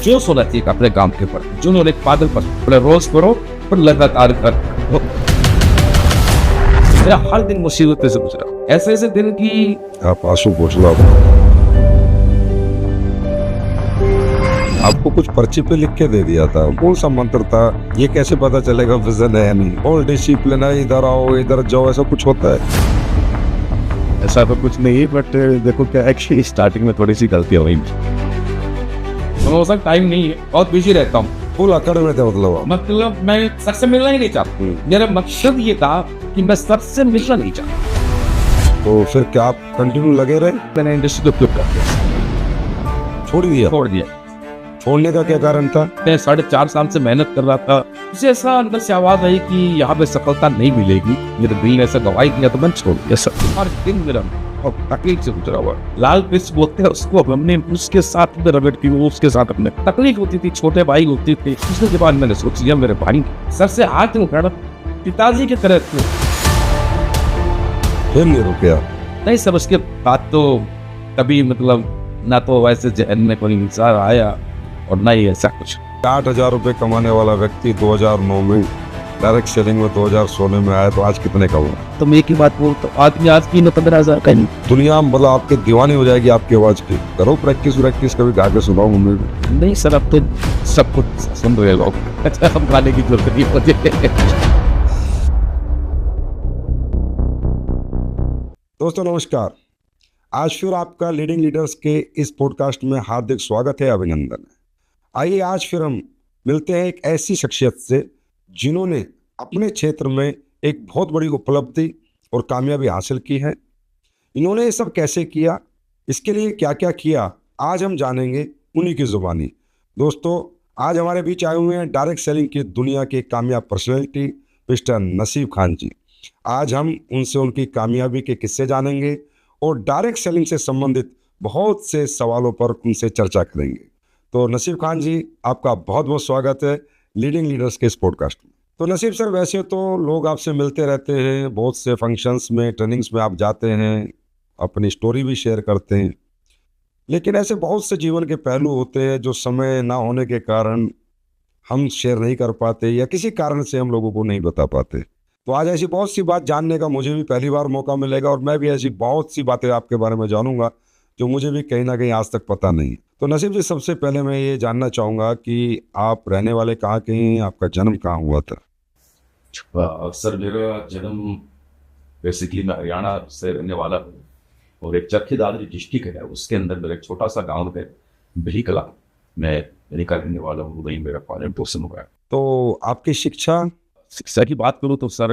जोश होना चाहिए अपने काम के प्रति, जुनून, एक पागल पर बोले रोज करो पर लगातार करो। मेरा हर दिन मुसीबत से गुजरा, ऐसे ऐसे दिन की आप आंसू पोंछ लो। आपको कुछ पर्ची पे लिख के दे दिया था, कौन सा मंत्र था? ये कैसे पता चलेगा विजन है या नहीं? ऑल डिसिप्लिन है, इधर आओ इधर जाओ, ऐसा कुछ होता है? ऐसा तो कुछ नहीं, बट देखो क्या एक्चुअली स्टार्टिंग में थोड़ी सी गलतियां हुई। तो टाइम नहीं है, बहुत बिजी रहता हूँ। फुल अकड़ में थे मतलब मैं सबसे मिलना ही नहीं चाहता। मेरा मकसद ये था कि मैं सबसे मिलना नहीं चाहता। तो फिर क्या आप कंटिन्यू लगे रहे? मैंने इंडस्ट्री को क्विट कर दिया, छोड़ दिया? छोड़ने का क्या कारण था? मैं 4.5 साल से मेहनत कर रहा था, मुझे ऐसा अंदर से आवाज आई कि यहाँ पे सफलता नहीं मिलेगी। मेरे दिल ने ऐसा गवाही दिया तो मैंने छोड़ दिया सब। हर दिन मेरा और तकलीफ से गुजरा हुआ। लाल पिस बोलते हैं उसको, हमने उसके साथ में रगड़ की, वो उसके साथ अपने तकलीफ होती थी, छोटे भाई होती थी। उसके बाद मैंने सोच लिया मेरे भाई सर से हाथ उठाना पिताजी की तरह थे। फिर नहीं रुपया? नहीं सर, उसके बाद तो कभी मतलब ना तो वैसे जहन में कोई इंसान आया और ना ही ऐसा कुछ। 8,000 रुपए कमाने वाला व्यक्ति 2009 में डायरेक्ट सेलिंग में 2016 में आया, तो आज कितने का हुआ? तो मैं एक ही बात बोलता हूँ, आदमी आज की 15,000 का नहीं। दुनिया मतलब आपके दीवानी हो जाएगी आपकी आवाज की। करो प्रैक्टिस कभी गा के सुनाओ मम्मी को। नहीं सर, अब तो सब कुछ सुन रहे लोग, हम गाने की जरूरत नहीं मुझे। दोस्तों नमस्कार, आज फिर आपका लीडिंग लीडर्स के इस पॉडकास्ट में हार्दिक स्वागत है, अभिनंदन है। आइए आज फिर हम मिलते हैं एक ऐसी शख्सियत से जिन्होंने अपने क्षेत्र में एक बहुत बड़ी उपलब्धि और कामयाबी हासिल की है। इन्होंने ये सब कैसे किया, इसके लिए क्या क्या किया, आज हम जानेंगे उन्हीं की जुबानी। दोस्तों आज हमारे बीच आए हुए हैं डायरेक्ट सेलिंग की दुनिया के कामयाब पर्सनैलिटी मिस्टर नसीब खान जी। आज हम उनसे उनकी कामयाबी के किस्से जानेंगे और डायरेक्ट सेलिंग से संबंधित बहुत से सवालों पर उनसे चर्चा करेंगे। तो नसीब खान जी, आपका बहुत बहुत स्वागत है लीडिंग लीडर्स के इस पॉडकास्ट में। तो नसीब सर, वैसे तो लोग आपसे मिलते रहते हैं, बहुत से फंक्शंस में, ट्रेनिंग्स में आप जाते हैं, अपनी स्टोरी भी शेयर करते हैं, लेकिन ऐसे बहुत से जीवन के पहलू होते हैं जो समय ना होने के कारण हम शेयर नहीं कर पाते या किसी कारण से हम लोगों को नहीं बता पाते। तो आज ऐसी बहुत सी बात जानने का मुझे भी पहली बार मौका मिलेगा और मैं भी ऐसी बहुत सी बातें आपके बारे में जानूंगा जो मुझे भी कहीं ना कहीं आज तक पता नहीं। तो नसीब जी, सबसे पहले मैं ये जानना चाहूँगा कि आप रहने वाले कहाँ के हैं, आपका जन्म कहाँ हुआ था? सर मेरा जन्म बेसिकली मैं हरियाणा से रहने वाला हूँ और एक चरखी दादरी डिस्ट्रिक्ट है, उसके अंदर मेरा एक छोटा सा गाँव है बिलीकला, मैं का रहने वाला हूँ, वही मेरा पालन पोषण हुआ है। तो आपकी शिक्षा की बात करूँ तो सर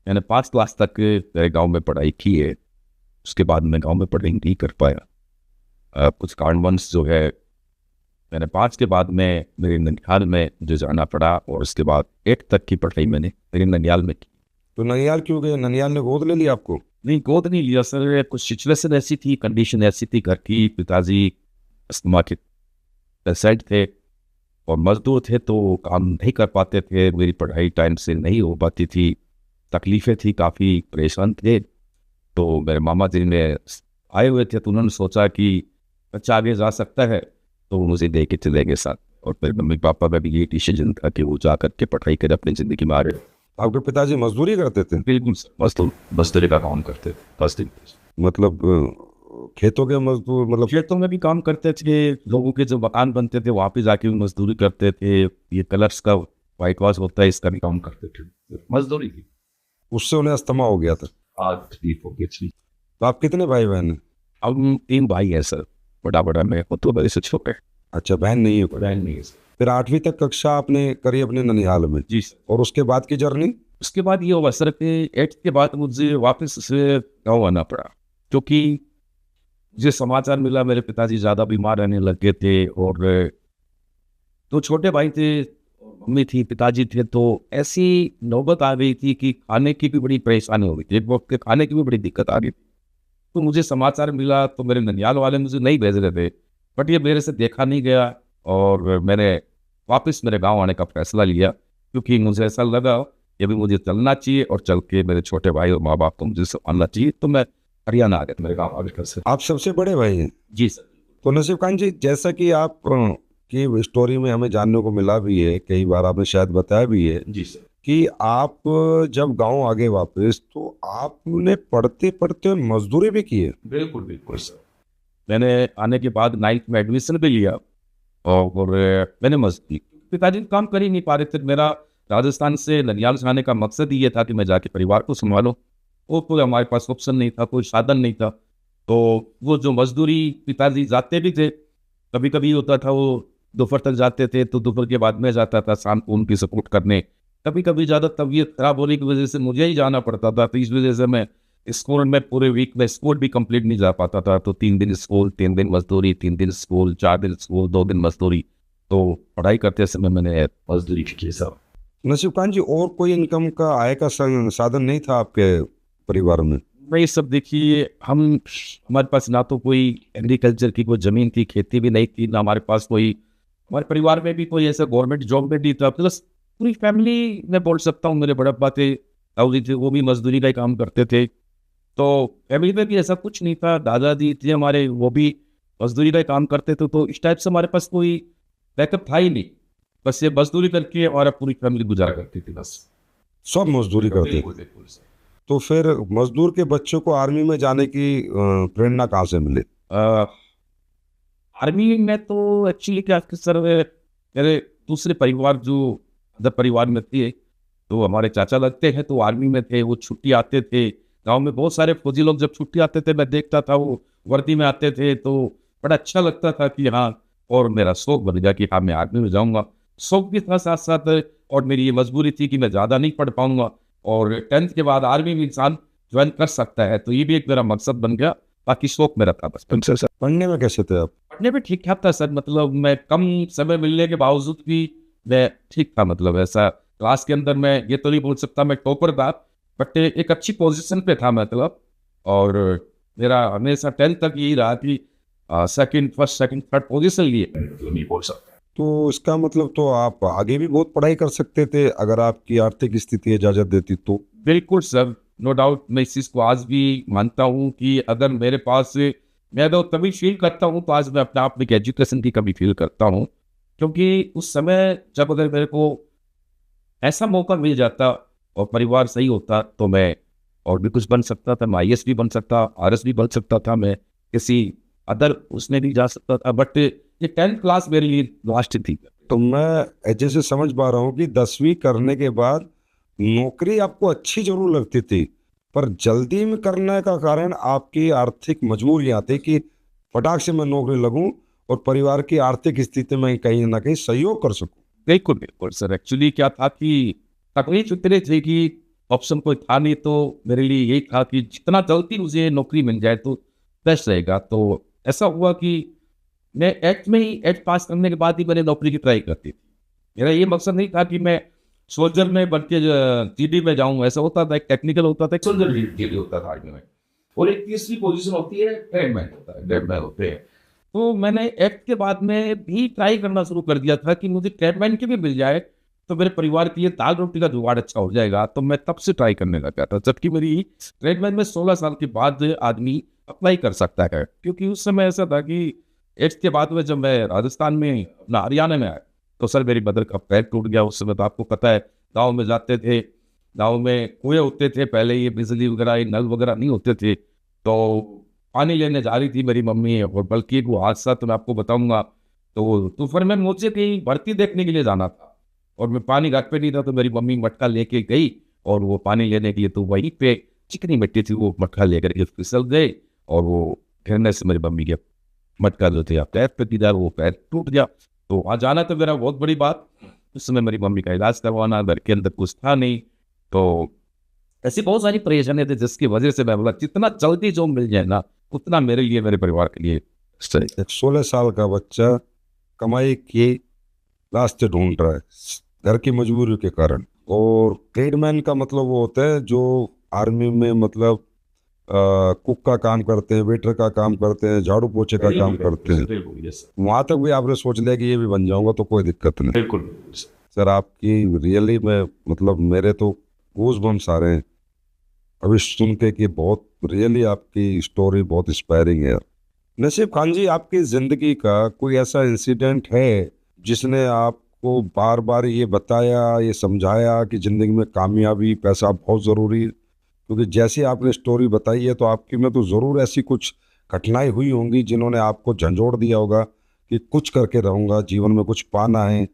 मैंने 5 क्लास तक मेरे गांव में पढ़ाई की है। उसके बाद मैं गांव में पढ़ाई नहीं कर पाया, कुछ कारणवश जो है मैंने 5 के बाद में मेरे ननिहाल में जो जाना पड़ा और उसके बाद 8 तक की पढ़ाई मैंने मेरे ननिहाल में की। तो ननिहाल क्यों गए? ननिहाल ने गोद ले लिया आपको? नहीं, गोद नहीं लिया सर, कुछ सिचुएशन ऐसी थी, कंडीशन ऐसी थी घर की, पिताजी अस्थमा के पेशेंट थे और मजदूर थे तो काम नहीं कर पाते थे, मेरी पढ़ाई टाइम से नहीं हो पाती थी, तकलीफ़ें थी, काफ़ी परेशान थे। तो मेरे मामा जी ने आए हुए थे तो उन्होंने सोचा कि बच्चा आगे जा सकता है तो मुझे दे के चलेंगे साथ, और फिर मम्मी पापा का भी ये डिसीजन था कि वो जा करके पढ़ाई कर अपनी ज़िंदगी में आ रहे। आपके पिताजी मजदूरी करते थे? बिल्कुल सर, मजदूरी का काम करते थे। मतलब खेतों के मजदूर? मतलब खेतों में भी काम करते थे, लोगों के जो मकान बनते थे वहाँ पे जाके भी मजदूरी करते थे, ये कलर्स का वाइट वॉश होता है इसका भी काम करते थे, मजदूरी की। उससे उन्हें अस्थमा हो गया था? आज तकलीफ हो गई। तो आप कितने भाई बहन हैं? अब 3 भाई है सर, बड़ा मैं तो बड़े से छोटे। अच्छा, बहन नहीं है? बहन नहीं है सर। फिर 8वीं तक कक्षा आपने करी अपने ननिहाल में? जी सर। और उसके बाद की जर्नी? उसके बाद ये हुआ सर कि 8th के बाद मुझे वापस से गाँव आना पड़ा, क्योंकि मुझे समाचार मिला मेरे पिताजी ज़्यादा बीमार रहने लग गए थे और 2 छोटे भाई थे, मम्मी थी, पिताजी थे, तो ऐसी नौबत आ गई थी कि खाने की भी बड़ी परेशानी हो गई थी, एक वक्त के खाने की भी बड़ी दिक्कत आ गई थी। तो मुझे समाचार मिला तो मेरे ननिहाल वाले मुझे नहीं भेज रहे थे, बट ये मेरे से देखा नहीं गया और मैंने वापस मेरे गांव आने का फैसला लिया, क्योंकि मुझे ऐसा लगा कि अभी मुझे चलना चाहिए और चल के मेरे छोटे भाई और माँ बाप को मुझे संभालना चाहिए। तो मैं हरियाणा आ गया, मेरे गाँव आगे से। आप सबसे बड़े भाई हैं? जी सर। तो नसीब खान जी, जैसा कि आप आपकी स्टोरी में हमें जानने को मिला भी है, कई बार आपने शायद बताया भी है जी सर। कि आप जब गांव आ गए वापस तो आपने पढ़ते पढ़ते मजदूरी भी की है। बिल्कुल बिल्कुल सर। मैंने आने के बाद 9th में एडमिशन भी लिया और मैंने मजदूरी, पिताजी काम कर ही नहीं पा रहे थे। मेरा राजस्थान से ननिहाल से आने का मकसद ही ये था कि मैं जाके परिवार को संभालूं, और कोई हमारे पास ऑप्शन नहीं था, कोई साधन नहीं था। तो वो जो मजदूरी पिताजी जाते भी थे, कभी कभी होता था वो दोपहर तक जाते थे तो दोपहर के बाद मैं जाता था शाम को उनकी सपोर्ट करने। कभी कभी ज़्यादा तबीयत खराब होने की वजह से मुझे ही जाना पड़ता था, तो इस वजह से मैं स्कूल में पूरे वीक में स्कूल भी कंप्लीट नहीं जा पाता था। तो 3 दिन स्कूल, 3 दिन मजदूरी, 3 दिन स्कूल, 4 दिन स्कूल, 2 दिन मजदूरी। तो पढ़ाई करते समय मैंने मजदूरी की सब। नसीब खान जी, और कोई इनकम का आय का साधन नहीं था आपके परिवार में? वही सब देखिए, हमारे पास ना तो कोई एग्रीकल्चर की कोई जमीन थी, खेती भी नहीं थी, ना हमारे पास कोई, हमारे परिवार में भी कोई ऐसा गवर्नमेंट जॉब में नहीं था। प्लस पूरी फैमिली मैं बोल सकता हूँ, मेरे बड़े पापा थे, ताऊ जी थे, वो भी मजदूरी का ही काम करते थे। तो फैमिली में भी ऐसा कुछ नहीं था। दादाजी थे हमारे, वो भी मजदूरी का ही काम करते थे। तो इस टाइप से हमारे पास कोई बैकअप था ही नहीं, बस ये मजदूरी करके हमारा पूरी फैमिली गुजारा करती थी बस। सब मजदूरी करते थे। बिल्कुल बिल्कुल सर। तो फिर मजदूर के बच्चों को आर्मी में जाने की प्रेरणा कहाँ से मिली? आर्मी में तो एक्चुअली क्या कि सर, मेरे दूसरे परिवार जो अदर परिवार में थे, तो हमारे चाचा लगते हैं तो आर्मी में थे। वो छुट्टी आते थे, गांव में बहुत सारे फौजी लोग जब छुट्टी आते थे मैं देखता था वो वर्दी में आते थे, तो बड़ा अच्छा लगता था कि हाँ, और मेरा शौक बन गया कि हाँ मैं आर्मी में जाऊंगा। शौक भी था साथ साथ, और मेरी ये मजबूरी थी कि मैं ज़्यादा नहीं पढ़ पाऊंगा, और 10th के बाद आर्मी में इंसान ज्वाइन कर सकता है, तो ये भी एक मेरा मकसद बन गया। बाकी शौक मेरा था बस। सर पढ़ने में कैसे थे आप? पढ़ने में ठीक ठाक था सर, मतलब मैं कम समय मिलने के बावजूद भी मैं ठीक था। मतलब ऐसा क्लास के अंदर मैं ये तो नहीं बोल सकता मैं टॉपर था, बट एक अच्छी पोजीशन पे था मतलब। और मेरा हमेशा 10th तक यही रहा कि second, first, second, third position लिए, तो नहीं बोल सकता। तो इसका मतलब तो आप आगे भी बहुत पढ़ाई कर सकते थे अगर आपकी आर्थिक स्थिति इजाजत देती तो। बिल्कुल सर, नो डाउट। मैं इस चीज़ को आज भी मानता हूँ कि अगर मेरे पास, मैं तो तभी फील करता हूँ, तो आज मैं अपने आप में एजुकेशन की कमी फील करता हूँ। क्योंकि उस समय जब अगर मेरे को ऐसा मौका मिल जाता और परिवार सही होता, तो मैं और भी कुछ बन सकता था। मैं IAS भी बन सकता, RS भी बन सकता था, मैं किसी अदर उसमें भी जा सकता था। बट ये 10th क्लास मेरे लिए लास्ट थी। तो मैं जैसे समझ पा रहा हूँ कि 10वीं करने के बाद नौकरी आपको अच्छी जरूर लगती थी, पर जल्दी में करने का कारण आपकी आर्थिक मजबूरियां थी कि फटाक से मैं नौकरी लगूं और परिवार की आर्थिक स्थिति में कहीं ना कहीं सहयोग कर सकूं। बिल्कुल बिल्कुल सर। एक्चुअली क्या था कि तकलीफ इतनी थी कि ऑप्शन कोई था नहीं, तो मेरे लिए यही था कि जितना जल्दी मुझे नौकरी मिल जाए तो बेस्ट रहेगा। तो ऐसा हुआ कि मैं 8th में ही 8th पास करने के बाद ही मैंने नौकरी की ट्राई करती थी। मेरा ये मकसद नहीं था कि मैं सोल्जर में बन के TD में जाऊँ। ऐसा होता था, एक टेक्निकल होता था, एक सोल्जर TD होता था आर्मी में, और एक तीसरी पोजीशन होती है ट्रेडमैन होता है, ट्रेडमैन होते हैं। तो मैंने 8th के बाद में भी ट्राई करना शुरू कर दिया था कि मुझे ट्रेडमैन की भी मिल जाए तो मेरे परिवार के लिए दाल रोटी का जुगाड़ अच्छा हो जाएगा। तो मैं तब से ट्राई करने लगा था, जबकि मेरी ट्रेडमैन में 16 साल के बाद आदमी अप्लाई कर सकता है। क्योंकि उस समय ऐसा था कि 8th के बाद में जब मैं राजस्थान में अपना हरियाणा में आया, तो सर मेरी मदर का पैर टूट गया। उस समय तो आपको पता है, गाँव में जाते थे, गाँव में कुएं होते थे पहले, ये बिजली वगैरह, ये नल वगैरह नहीं होते थे। तो पानी लेने जा रही थी मेरी मम्मी, और बल्कि वो हादसा तो मैं आपको बताऊंगा। तो फिर मैं मुझे कहीं भर्ती देखने के लिए जाना था, और मैं पानी घर पे नहीं था, तो मेरी मम्मी मटका लेके गई, और वो पानी लेने के लिए तो वहीं पे चिकनी मिट्टी थी, वो मटका लेकर के फिसल गए, और वो गिरने से मेरी मम्मी के मटका जो थे पैर पे गिरा, वो पैर टूट गया। तो वहाँ जाना तो मेरा बहुत बड़ी बात। उस समय मेरी मम्मी का इलाज करवाना, घर के अंदर कुछ था नहीं। तो ऐसी बहुत सारी परेशानियां थी, जिसकी वजह से मैं बोला जितना जल्दी जो मिल जाए ना, उतना मेरे लिए, मेरे परिवार के लिए सही। एक 16 साल का बच्चा कमाई के रास्ते ढूंढ रहा है घर की मजबूरी के कारण, और ट्रेडमैन का मतलब वो होता है जो आर्मी में मतलब कुक का काम करते हैं, वेटर का काम करते हैं, झाड़ू पोछे का काम करते हैं। वहां तक भी आपने सोच लिया कि ये भी बन जाऊंगा तो कोई दिक्कत नहीं? बिल्कुल सर, आपकी रियली में मतलब मेरे तो गूज बम्स आ रहे हैं अभी सुन के कि बहुत रियली आपकी स्टोरी बहुत इंस्पायरिंग है। नसीब खान जी, आपकी जिंदगी का कोई ऐसा इंसिडेंट है जिसने आपको बार बार ये बताया, ये समझाया कि ज़िंदगी में कामयाबी, पैसा बहुत ज़रूरी है? क्योंकि जैसे आपने स्टोरी बताई है तो आपकी में तो ज़रूर ऐसी कुछ घटनाएं हुई होंगी जिन्होंने आपको झंझोड़ दिया होगा कि कुछ करके रहूँगा, जीवन में कुछ पाना है।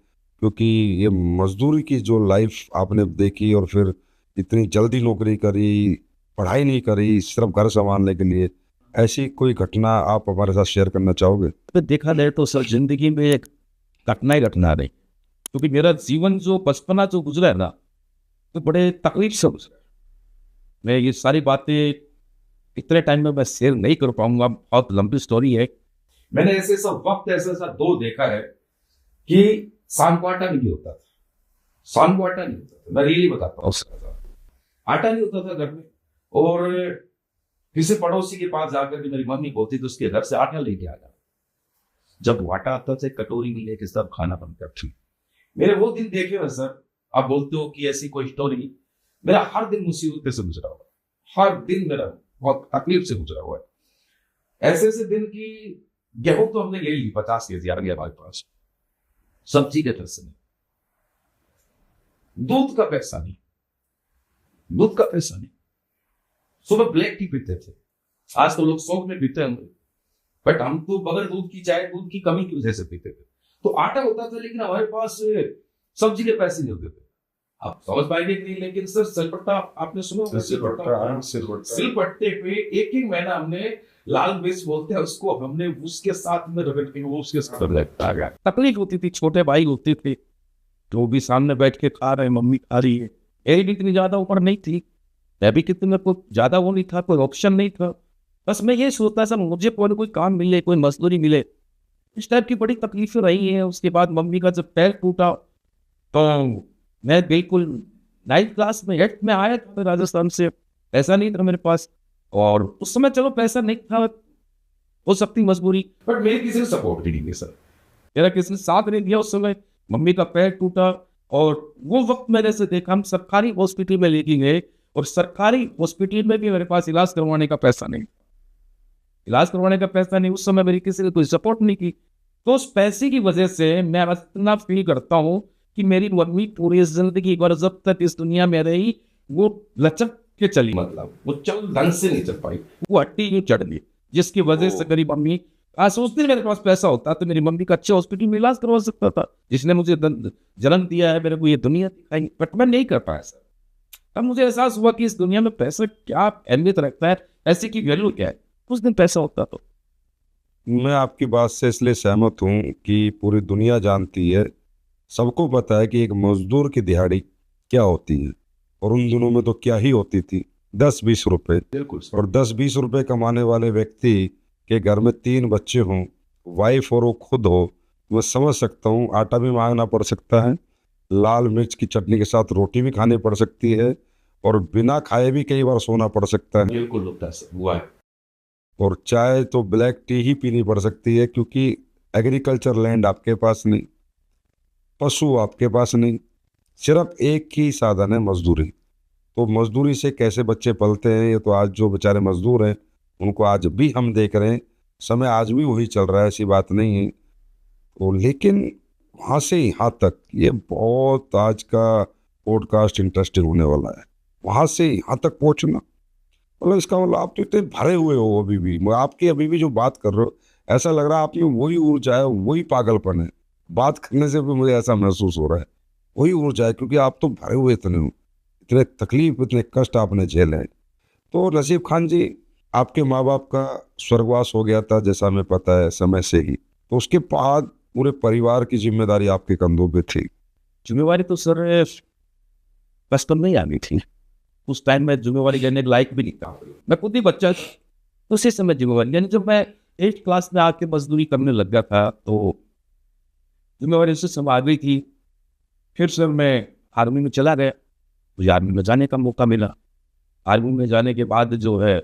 क्योंकि ये मजदूरी की जो लाइफ आपने देखी और फिर इतनी जल्दी नौकरी करी, पढ़ाई नहीं करी, सिर्फ घर संभालने के लिए, ऐसी कोई घटना आप हमारे साथ शेयर करना चाहोगे? तो देखा जाए तो सर जिंदगी में एक घटना ही घटना रही, क्योंकि मेरा जीवन जो बचपना जो गुजरा है ना, तो बड़े तकलीफ से गुजरा है। मैं ये सारी बातें इतने टाइम में मैं शेयर नहीं कर पाऊंगा, बहुत लंबी स्टोरी है। मैंने ऐसे सब वक्त ऐसा ऐसा दो देखा है कि शाम को आटा नहीं होता था, शाम को आटा नहीं होता था, मैं रियली बताता हूँ। आटा नहीं होता था घर में, और किसी पड़ोसी के पास जाकर के मेरी मम्मी बोलती थी उसके घर से आटा लेके आ जा। जब वो आटा आता था कटोरी में लेके सब खाना बनता था। मेरे वो दिन देखे हुए सर, आप बोलते हो कि ऐसी कोई स्टोरी, मेरा हर दिन मुसीबत से गुजरा हुआ, हर दिन मेरा बहुत तकलीफ से गुजरा हुआ है। ऐसे ऐसे दिन की गेहूं तो हमने ले ली 50 केजी आ गया हमारे पास, सब्जी के पैसे नहीं, दूध का पैसा नहीं, दूध का पैसा नहीं। सुबह ब्लैक टी पीते थे, आज तो लोग शौक में पीते होंगे, बट हम तो बगैर दूध की चाय, दूध की कमी की वजह से पीते थे। तो आटा होता था लेकिन हमारे पास सब्जी के पैसे नहीं होते थे। आप समझ पाएंगे कि नहीं, लेकिन सर सिलपट्टा आपने सुना? सिलपट्टे पे एक एक महीना हमने लाल मिर्च बोलते हैं उसको, हमने उसके साथ में रगड़ के वो उसके साथ लगता गया। तकलीफ होती थी, छोटे भाई होते थे जो भी सामने बैठ के खा रहे, मम्मी खा रही है। एज भी इतनी ज्यादा ऊपर नहीं थी, मैं भी कितने कोई ज्यादा वो नहीं था, कोई ऑप्शन नहीं था। बस मैं ये सोचता सर मुझे कोई ना कोई काम मिले, कोई मजदूरी मिले। इस टाइप की बड़ी तकलीफें रही हैं। उसके बाद मम्मी का जब पैर टूटा तो मैं बिल्कुल 9th क्लास में 8th में आया था राजस्थान से, पैसा नहीं था मेरे पास, और उस समय चलो पैसा नहीं था, हो सकती मजबूरी, बट मेरी किसी ने सपोर्ट नहीं दी सर, मेरा किसी ने साथ नहीं दिया। उस समय मम्मी का पैर टूटा और वो वक्त मैंने से देखा, हम सरकारी हॉस्पिटल में लेके गए और सरकारी हॉस्पिटल में भी मेरे पास इलाज करवाने का पैसा नहीं, इलाज करवाने का पैसा नहीं। उस समय मेरी किसी ने कोई सपोर्ट नहीं की। तो उस पैसे की वजह से मैं इतना फील करता हूँ कि मेरी मम्मी पूरी जिंदगी भर जब तक इस दुनिया में रही वो लचक के चली, मतलब वो चल ढंग से नहीं चल पाई, वो हट्टी ही चढ़ गई, जिसकी वजह से मेरी मम्मी आज सोचती मेरे पास पैसा होता तो मेरी मम्मी का अच्छे हॉस्पिटल में इलाज करवा सकता था, जिसने मुझे जन्म दिया है, मेरे को ये दुनिया दिखाई, बट मैं नहीं कर पाया सर। तब मुझे एहसास हुआ कि इस दुनिया में पैसा क्या अहमियत रखता है, पैसे की वैल्यू क्या है। उस दिन पैसा होता तो मैं आपकी बात से इसलिए सहमत हूँ कि पूरी दुनिया जानती है, सबको पता है कि एक मजदूर की दिहाड़ी क्या होती है, और उन दिनों में तो क्या ही होती थी, 10-20 रुपए। बिल्कुल। और 10-20 रुपए कमाने वाले व्यक्ति के घर में 3 बच्चे हों, वाइफ और वो खुद हो, मैं समझ सकता हूँ आटा भी मांगना पड़ सकता है, लाल मिर्च की चटनी के साथ रोटी भी खानी पड़ सकती है, और बिना खाए भी कई बार सोना पड़ सकता है। बिल्कुल होता है सर, हुआ है। और चाय तो ब्लैक टी ही पीनी पड़ सकती है, क्योंकि एग्रीकल्चर लैंड आपके पास नहीं, पशु आपके पास नहीं, सिर्फ एक ही साधन है मजदूरी। तो मजदूरी से कैसे बच्चे पलते हैं, ये तो आज जो बेचारे मजदूर हैं उनको आज भी हम देख रहे हैं, समय आज भी वही चल रहा है, ऐसी बात नहीं है। तो लेकिन वहाँ से यहाँ तक, ये बहुत आज का पॉडकास्ट इंटरेस्टिंग होने वाला है, वहाँ से यहाँ तक पहुँचना, मतलब इसका मतलब आप तो इतने भरे हुए हो अभी भी, मैं आपकी अभी भी जो बात कर रहे हो ऐसा लग रहा है आप में वही ऊर्जा है, वही पागलपन है, बात करने से भी मुझे ऐसा महसूस हो रहा है वही ऊर्जा है, क्योंकि आप तो भरे हुए इतने हो, इतने तकलीफ, इतने कष्ट आपने झेले हैं। तो नसीब खान जी, आपके माँ बाप का स्वर्गवास हो गया था जैसा हमें पता है समय से ही, तो उसके बाद पूरे परिवार की जिम्मेदारी आपके कंधों पे थी। जिम्मेवारी तो सर बचपन में ही आनी थी, उस टाइम में जिम्मेवारी लेने लायक भी नहीं था, मैं खुद ही बच्चा था, उसी समय जिम्मेवारी, यानी जब मैं 8th क्लास में आके मजदूरी करने लग गया था तो जिम्मेवारी उसी समय आ गई थी। फिर सर मैं आर्मी में चला गया, मुझे आर्मी में जाने का मौका मिला। आर्मी में जाने के बाद जो है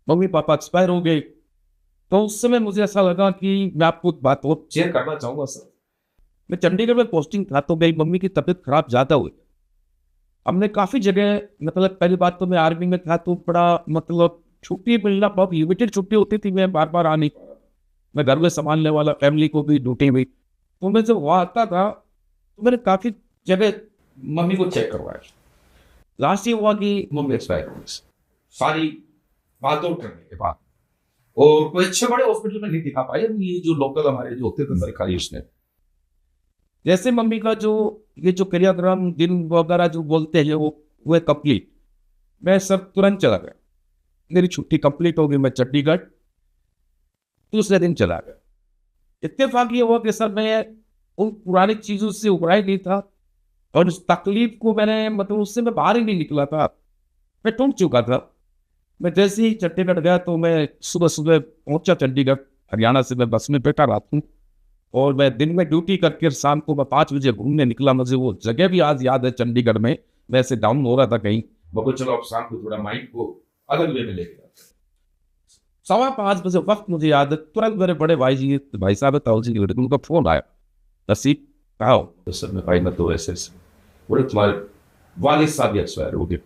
मम्मी पापा एक्सपायर हो गए, तो उस समय मुझे ऐसा लगा कि मैं आपको बात और शेयर करना चाहूँगा सर। मैं चंडीगढ़ में पोस्टिंग था तो मेरी मम्मी की तबीयत खराब ज़्यादा हुई, हमने काफ़ी जगह, मतलब पहली बात तो मैं आर्मी में था तो बड़ा मतलब छुट्टी मिलना बहुत लिमिटेड छुट्टी होती थी, मैं बार बार आ नहीं पा रहा, मैं घर में संभालने वाला, फैमिली को भी ड्यूटी भी, तो मैं जब वहाँ आता था तो मैंने काफ़ी जगह मम्मी को चेक करवाया। लास्ट ये हुआ कि मम्मी एक्सपायर हो गई, सारी बातों करने के बाद, और कोई अच्छे बड़े हॉस्पिटल में नहीं दिखा पाए, ये जो लोकल हमारे जो होते थे सरकारी, उसने जैसे मम्मी का जो ये जो क्रियाक्रम दिन वगैरह जो बोलते हैं वो कंप्लीट, मैं सर तुरंत चला गया। मेरी छुट्टी कंप्लीट हो गई, मैं चंडीगढ़ दूसरे दिन चला गया। इत्तेफाक ये हुआ कि सर मैं उन पुरानी चीज़ों से उभरा ही नहीं था, और उस तकलीफ को मैंने मतलब उससे मैं बाहर ही नहीं निकला था, मैं टूट चुका था। मैं जैसे ही चंडीगढ़ गया तो मैं सुबह सुबह पहुंचा चंडीगढ़, हरियाणा से मैं बस में बैठा रात को, और मैं दिन में ड्यूटी करके शाम को मैं 5 बजे घूमने निकला। मुझे वो जगह भी आज याद है चंडीगढ़ में, मैं ऐसे डाउन हो रहा था कहीं, मैं चलो अब शाम को थोड़ा माइंड को अलग वे में लेके जाते। 5:15 बजे वक्त मुझे याद है, तुरंत मेरे बड़े भाई साहब ताऊ जी के उनका फोन आया, नसीब कहा हो? तो सर मैं भाई मैं तो ऐसे बोले तुम्हारे वालिद साहब एक्सपायर हो गए।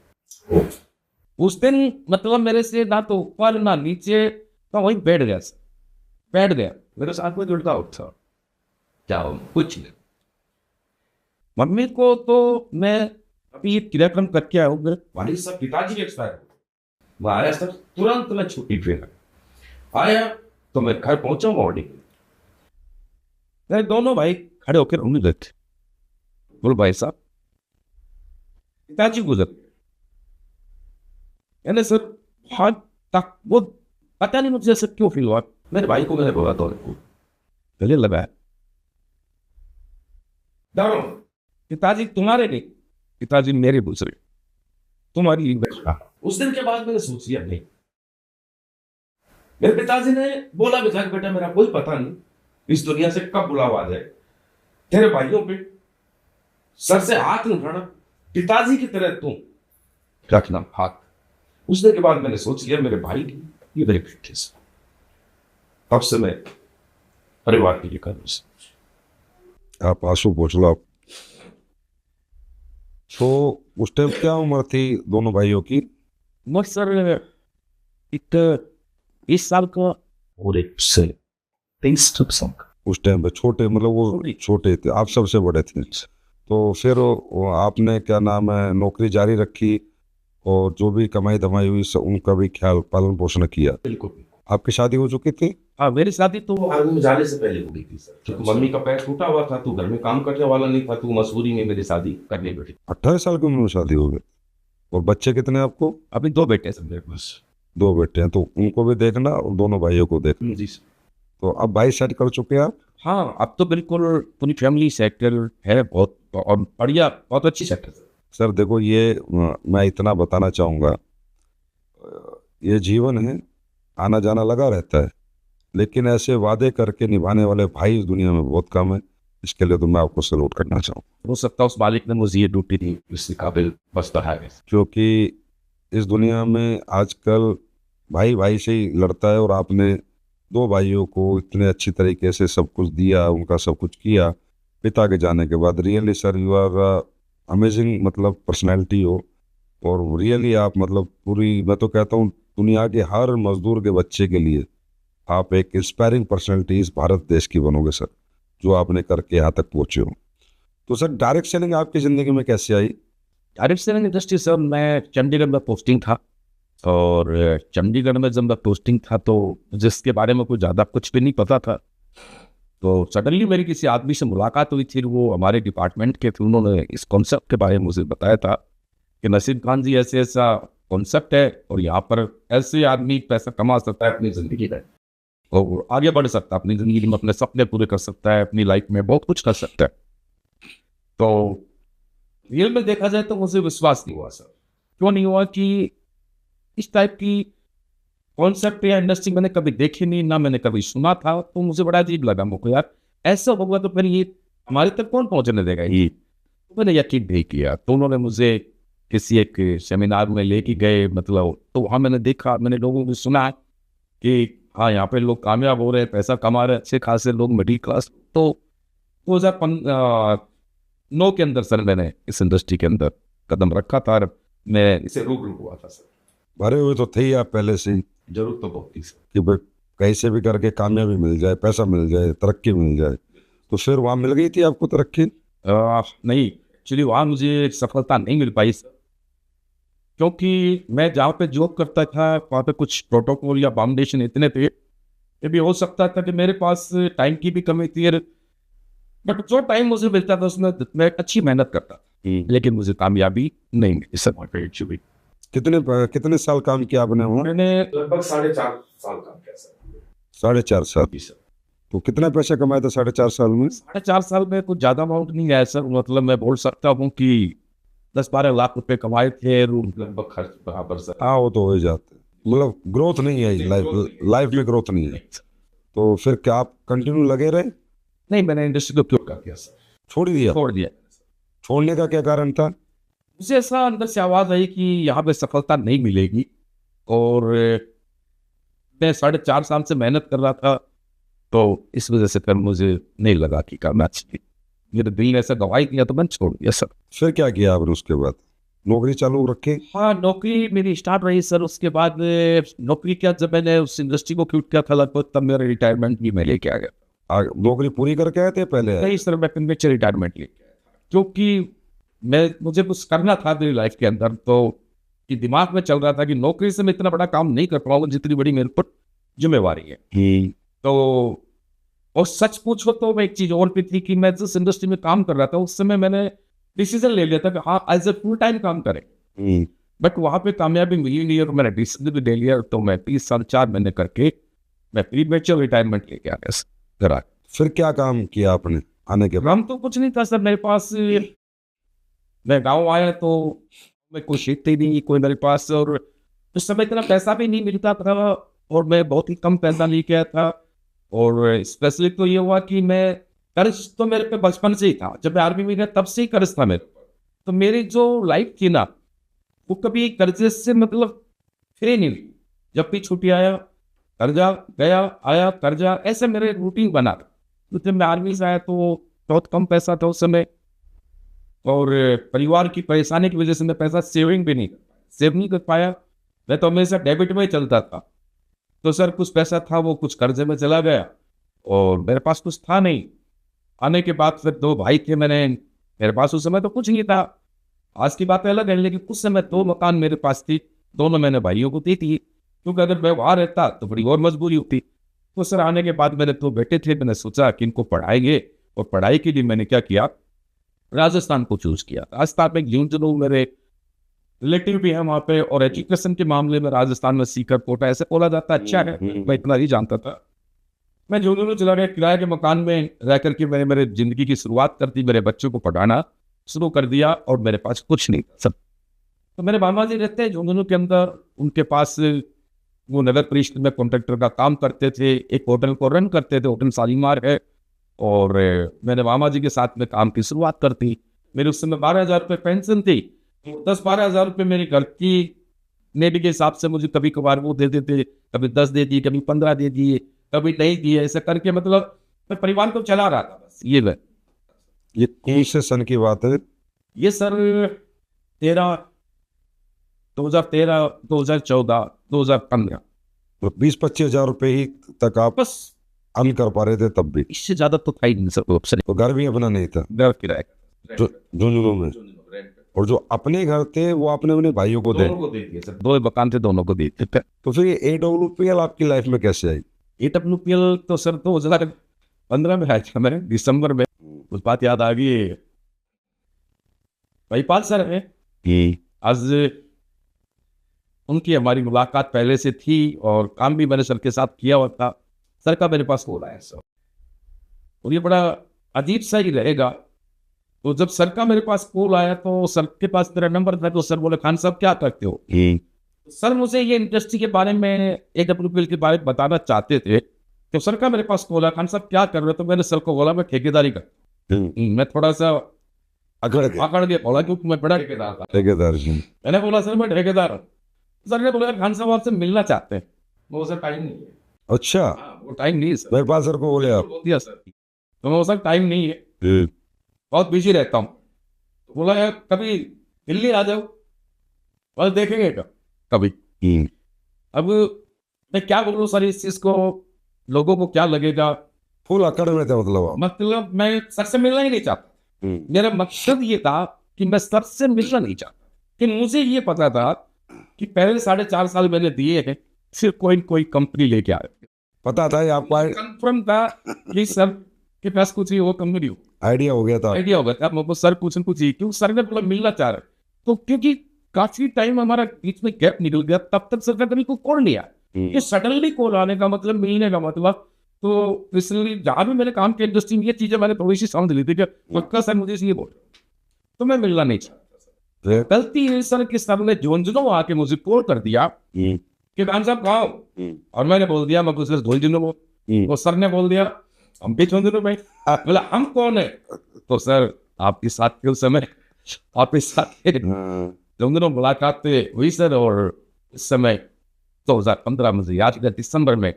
उस दिन मतलब मेरे से ना तो ऊपर ना नीचे, मैं वहीं बैठ गया, बैठ गया, मेरे साथ में जुड़ता उठा क्या कुछ नहीं। मम्मी को तो मैं अभी क्रियाक्रम करके आया हूँ, मेरे वालिद साहब पिताजी एक्सपायर हो गए। वो आया सर, तुरंत मैं छुट्टी पे आया तो मैं घर पहुंचा मॉर्निंग। मेरे दोनों भाई खड़े होकर उन्हीं रहते, बोलो भाई साहब पिताजी गुजर गए। मैंने सर हाथ तक वो पता नहीं मुझे ऐसा क्यों फील हुआ, मेरे भाई को मैंने बोला तो गले लगाया, पिताजी तुम्हारे नहीं, पिताजी मेरे गुजरे, तुम्हारी। उस दिन के बाद मैंने सोच लिया नहीं, मेरे पिताजी ने बोला विधायक बेटा मेरा कोई पता नहीं इस दुनिया से कब बुलावा आ जाए, तेरे भाइयों पे सर से हाथ नहीं उठाना, पिताजी की तरह तुम रखना हाथ। उस दिन के बाद मैंने सोच लिया मेरे भाई ये मेरे बेटे से, अब से मैं परिवार के लिए कर रहा। आप आंसू पोंछ लो आप। तो उस टाइम क्या उम्र थी दोनों भाइयों की? मैं सर एक 20 साल का और एक से 23 साल का। उस टाइम पे छोटे, मतलब वो छोटे थे, आप सबसे बड़े थे। तो फिर आपने क्या नाम है नौकरी जारी रखी, और जो भी कमाई धमाई हुई उनका भी ख्याल पालन पोषण किया? बिल्कुल। आपकी शादी हो चुकी थी? हाँ मेरी शादी तो आर्मी में जाने से पहले हो गई थी सर, क्योंकि मम्मी का पैर टूटा हुआ था, तो घर में काम करने वाला नहीं था, तो मजबूरी में मेरी शादी करनी पड़ी। 18 साल की उम्र में शादी हो गई। और बच्चे कितने आपको? अभी 2 बेटे हैं मेरे पास। 2 बेटे हैं, तो उनको भी देखना और दोनों भाइयों को देखना। जी सर। तो अब भाई सेट कर चुके हैं आप? हाँ अब तो बिल्कुल पूरी फैमिली सेटल है, बहुत और बढ़िया, बहुत अच्छी सेटल है। सर देखो, ये मैं इतना बताना चाहूँगा, ये जीवन है, आना जाना लगा रहता है, लेकिन ऐसे वादे करके निभाने वाले भाई इस दुनिया में बहुत कम है। इसके लिए तो मैं आपको सलूट करना चाहूँ। हो सकता है उस मालिक ने मुझे ये ड्यूटी दी, इसके काबिल बसता है, क्योंकि इस दुनिया में आजकल भाई भाई से ही लड़ता है, और आपने 2 भाइयों को इतने अच्छी तरीके से सब कुछ दिया, उनका सब कुछ किया पिता के जाने के बाद। Really sir you are amazing, मतलब पर्सनैलिटी हो, और रियली आप मतलब पूरी, मैं तो कहता हूँ दुनिया के हर मजदूर के बच्चे के लिए आप एक इंस्पायरिंग पर्सनैलिटी इस भारत देश की बनोगे सर, जो आपने करके यहाँ तक पहुँचे हो। तो सर डायरेक्ट सेलिंग आपकी ज़िंदगी में कैसे आई? डायरेक्ट सेलिंग इंडस्ट्री सर, मैं चंडीगढ़ में पोस्टिंग था, और चंडीगढ़ में जब मैं पोस्टिंग था तो जिसके बारे में कुछ ज़्यादा कुछ भी नहीं पता था, तो सडनली मेरी किसी आदमी से मुलाकात हुई थी, वो हमारे डिपार्टमेंट के थे, उन्होंने इस कॉन्सेप्ट के बारे में मुझे बताया था कि नसीब खान जी ऐसे ऐसा कॉन्सेप्ट है, और यहाँ पर ऐसे आदमी पैसा कमा सकता है अपनी ज़िंदगी में, और आगे बढ़ सकता है अपनी ज़िंदगी में, अपने सपने पूरे कर सकता है, अपनी लाइफ में बहुत कुछ कर सकता है। तो रियल में देखा जाए तो मुझे विश्वास नहीं हुआ सर। क्यों नहीं हुआ? कि इस टाइप की कॉन्सेप्ट या इंडस्ट्री मैंने कभी देखी नहीं, ना मैंने कभी सुना था, तो मुझे बड़ा अजीब लगा। मुझको यार ऐसा होगा तो फिर ये हमारे तक कौन पहुंचने देगा ये। तो मैंने यकीन नहीं किया। तो उन्होंने मुझे किसी एक सेमिनार में लेके गए, मतलब तो वहाँ मैंने देखा, मैंने लोगों को सुना कि हाँ यहाँ पे लोग कामयाब हो रहे हैं, पैसा कमा रहे हैं, अच्छे खासे लोग, मिडिल क्लास। तो 2009 के अंदर सर मैंने इस इंडस्ट्री के अंदर कदम रखा था, और मैं इसे रूबरू हुआ था सर। भरे हुए तो थे ही आप पहले से ही, जरूर तो बहुत थी सर, कि भाई कहीं से भी करके कामयाबी मिल जाए, पैसा मिल जाए, तरक्की मिल जाए। तो फिर वहाँ मिल गई थी आपको तरक्की? नहीं, एक्चुअली वहाँ मुझे सफलता नहीं मिल पाई सर, क्योंकि मैं जहाँ पे जॉब करता था वहाँ पे कुछ प्रोटोकॉल या बाउंडेशन इतने थे, ये भी हो सकता था कि मेरे पास टाइम की भी कमी थी, बट जो टाइम मुझे मिलता था उसमें मैं अच्छी मेहनत करता था, लेकिन मुझे कामयाबी नहीं मिली सर एक्चुअली। कितने साल काम किया आपने वहाँ? मैंने लगभग 4.5 साल काम किया सर। 4.5 साल? जी सर। तो कितना पैसा कमाया था 4.5 साल में? 4.5 साल में कुछ ज्यादा अमाउंट नहीं आया सर, मतलब मैं बोल सकता हूँ कि 10-12 लाख रुपए कमाए थे, रूम लगभग खर्च बराबर सर। हाँ, वो तो हो ही जाते, मतलब ग्रोथ नहीं आई, लाइफ में ग्रोथ नहीं है। तो फिर क्या आप कंटिन्यू लगे रहे? नहीं, मैंने इंडस्ट्री को क्यों कर दिया सर, छोड़ दिया? छोड़ दिया। छोड़ने का क्या कारण था? मुझे ऐसा अंदर से आवाज आई कि यहाँ पे सफलता नहीं मिलेगी, और मैं 4.5 साल से मेहनत कर रहा था, तो इस वजह से फिर मुझे नहीं लगा कि करना चाहिए, मेरे दिल ने ऐसा गवाही दिया तो मैंने छोड़ दिया सर। फिर क्या किया आपने उसके बाद? नौकरी चालू रखी? हाँ, नौकरी मेरी स्टार्ट रही सर। उसके बाद नौकरी किया, जब मैंने उस इंडस्ट्री को क्विट किया था लगभग, तब मेरा रिटायरमेंट भी मैं लेके आ गया। नौकरी पूरी करके आए थे पहले? नहीं सर, मैं पिछले रिटायरमेंट लेके आया था, क्योंकि मुझे कुछ करना था मेरी लाइफ के अंदर, तो कि दिमाग में चल रहा था कि नौकरी से मैं इतना बड़ा काम नहीं कर पाऊंगा जितनी बड़ी मेरे पर जिम्मेवारी है। तो और सच पूछो तो मैं एक चीज और भी थी कि मैं जिस इंडस्ट्री में काम कर रहा था उस समय मैंने डिसीजन ले लिया था कि हाँ एज ए फुल टाइम काम करें, बट वहां पे कामयाबी मिली नहीं, और मैंने डिसीजन भी ले लिया। तो मैं 30 साल 4 महीने करके मैं प्री मैच्योर रिटायरमेंट लेके आ गया घर। फिर क्या काम किया आपने आने के बाद? काम तो कुछ नहीं था सर मेरे पास, मैं गाँव आया तो मैं कोई खेती नहीं कोई मेरे पास, और उस समय इतना पैसा भी नहीं मिलता था, और मैं बहुत ही कम पैसा लेके आया था। और स्पेशली तो ये हुआ कि मैं कर्ज तो मेरे पे बचपन से ही था, जब मैं आर्मी में गया तब से ही कर्ज था मेरे पर। तो मेरी जो लाइफ थी ना वो कभी कर्जे से मतलब फ्री नहीं हुई। जब भी छुट्टी आया कर्जा, गया आया कर्जा, ऐसे मेरे रूटीन बना था। तो जब मैं आर्मी से आया तो बहुत कम पैसा था उस समय, और परिवार की परेशानी की वजह से मैं पैसा सेव नहीं कर पाया। मैं तो हमेशा डेबिट में ही चलता था। तो सर कुछ पैसा था वो कुछ कर्जे में चला गया, और मेरे पास कुछ था नहीं। आने के बाद फिर 2 भाई थे, मेरे पास उस समय तो कुछ नहीं था। आज की बात अलग है, लेकिन उस समय 2 मकान मेरे पास थी, दोनों मैंने भाइयों को दी थी, क्योंकि अगर मैं वहां रहता तो बड़ी और मजबूरी होती। तो सर आने के बाद मेरे 2 बेटे थे, मैंने सोचा कि इनको पढ़ाएंगे, और पढ़ाई के लिए मैंने क्या किया, राजस्थान को चूज किया। राजस्थान में झुंझुनू मेरे रिलेटिव भी है वहाँ पे, और एजुकेशन के मामले में राजस्थान में सीकर कोटा ऐसे बोला जाता है, अच्छा है, मैं इतना नहीं जानता था। मैं झुंझुनू चला गया, किराए के मकान में रह करके मैंने मेरे जिंदगी की शुरुआत कर दी, मेरे बच्चों को पढ़ाना शुरू कर दिया, और मेरे पास कुछ नहीं था सब। तो मेरे मामा जी रहते हैं झुंझुनू के अंदर, उनके पास वो नगर परिषद में कॉन्ट्रैक्टर का काम करते थे, एक होटल को रन करते थे, होटल शालीमार है। और मैंने मामा जी के साथ में काम की शुरुआत कर दी। मेरे उस समय 12,000 रुपये पेंशन थी, 10-12 हज़ार रुपये मेरी घर की नेट के हिसाब से मुझे कभी कभार वो दे देते, कभी 10 दे दिए, कभी 15 दे दिए, कभी नहीं दिए, ऐसा करके मतलब मैं परिवार को चला रहा था बस। ये कौन से सन की बात है? ये सर 2013, 2014, 2015, तो 20-25 हजार रुपए ही तक आप बस। अर्न कर पा रहे थे तब भी? इससे ज्यादा तो था ही नहीं सर ऑप्शन। तो घर भी अपना नहीं था? घर किराया झुंझुनू में। और जो अपने घर थे वो आपने अपने भाइयों को दे दिए सर, 2 मकान थे, दोनों को दे दिए। तो फिर ये AWPL आपकी लाइफ में कैसे आई? AWPL तो सर 2015 में आया था, मैंने दिसंबर में। उस बात याद आ गई, भाईपाल सर है, आज उनकी हमारी मुलाकात पहले से थी, और काम भी मैंने सर के साथ किया हुआ था। सर का मेरे पास कॉल आया सर, और ये बड़ा अजीब सा ही रहेगा। तो जब सर का मेरे पास कॉल आया तो सर के पास मेरा नंबर था, तो सर बोले खान साहब क्या करते हो? सर मुझे ये इंडस्ट्री के बारे में, AWPL के बारे में बताना चाहते थे। तो सर का मेरे पास कॉल आया, खान साहब क्या कर रहे हो? तो मैंने सर को बोला मैं ठेकेदारी करता हूं। मैं थोड़ा सा अकड़ के बोला, क्योंकि मैं बड़ा ठेकेदार था। मैंने बोला सर मैं ठेकेदार हूँ। सर ने बोला खान साहब आपसे मिलना चाहते हैं। वो सर टाइम नहीं है। अच्छा, वो टाइम नहीं है सर। भाईपाल सर को बोले आप? बोल दिया सर, तो मैं सर टाइम नहीं है, बहुत बिजी रहता हूँ। तो बोला यार कभी दिल्ली आ जाओ, बस देखेंगे कभी। अब मैं क्या बोलूँ सर इस चीज को, लोगों को क्या लगेगा, फुल अकड़ में थे मतलब आप। मतलब मैं सर से मिलना ही नहीं चाहता। मेरा मकसद ये था कि मैं सर से मिलना नहीं चाहता, कि मुझे ये पता था कि पहले 4.5 साल मैंने दिए हैं, सिर्फ कोई कंपनी लेके आए। पता था ये आपको कंफर्म था कि सर के पास कुछ ही वो कंपनी हो, आइडिया हो गया था। आइडिया होगा था मुझको सर कुछ ही क्यों सर ने मतलब मिलना चाह रहे, तो क्योंकि काफी टाइम हमारा बीच में गैप निकल गया, तब तक सर का कभी कोई कॉल नहीं आया। ये सडनली कॉल आने का मतलब, मिलने का मतलब, तो इसलिए जहाँ भी मैंने काम किया इंडस्ट्री में ये चीजें मैंने थोड़ी सी समझ ली थी कि पक्का सर मुझे ये बोल, तो मैं मिलना नहीं चाहता। गलती है सर कि सर ने झुंझुनू आके मुझे कॉल कर दिया कि खान साहब कहाँ हो, और मैंने बोल दिया मैं गुजरात झुंझुनू हूँ। तो सर ने बोल दिया हम भी झुंझुनू भाई। बोला हम कौन है, तो सर आपके साथ के उस समय आपके साथ झुंझुनू मुलाकात हुई सर, और इस समय 2015 मुझे याद है दिसंबर में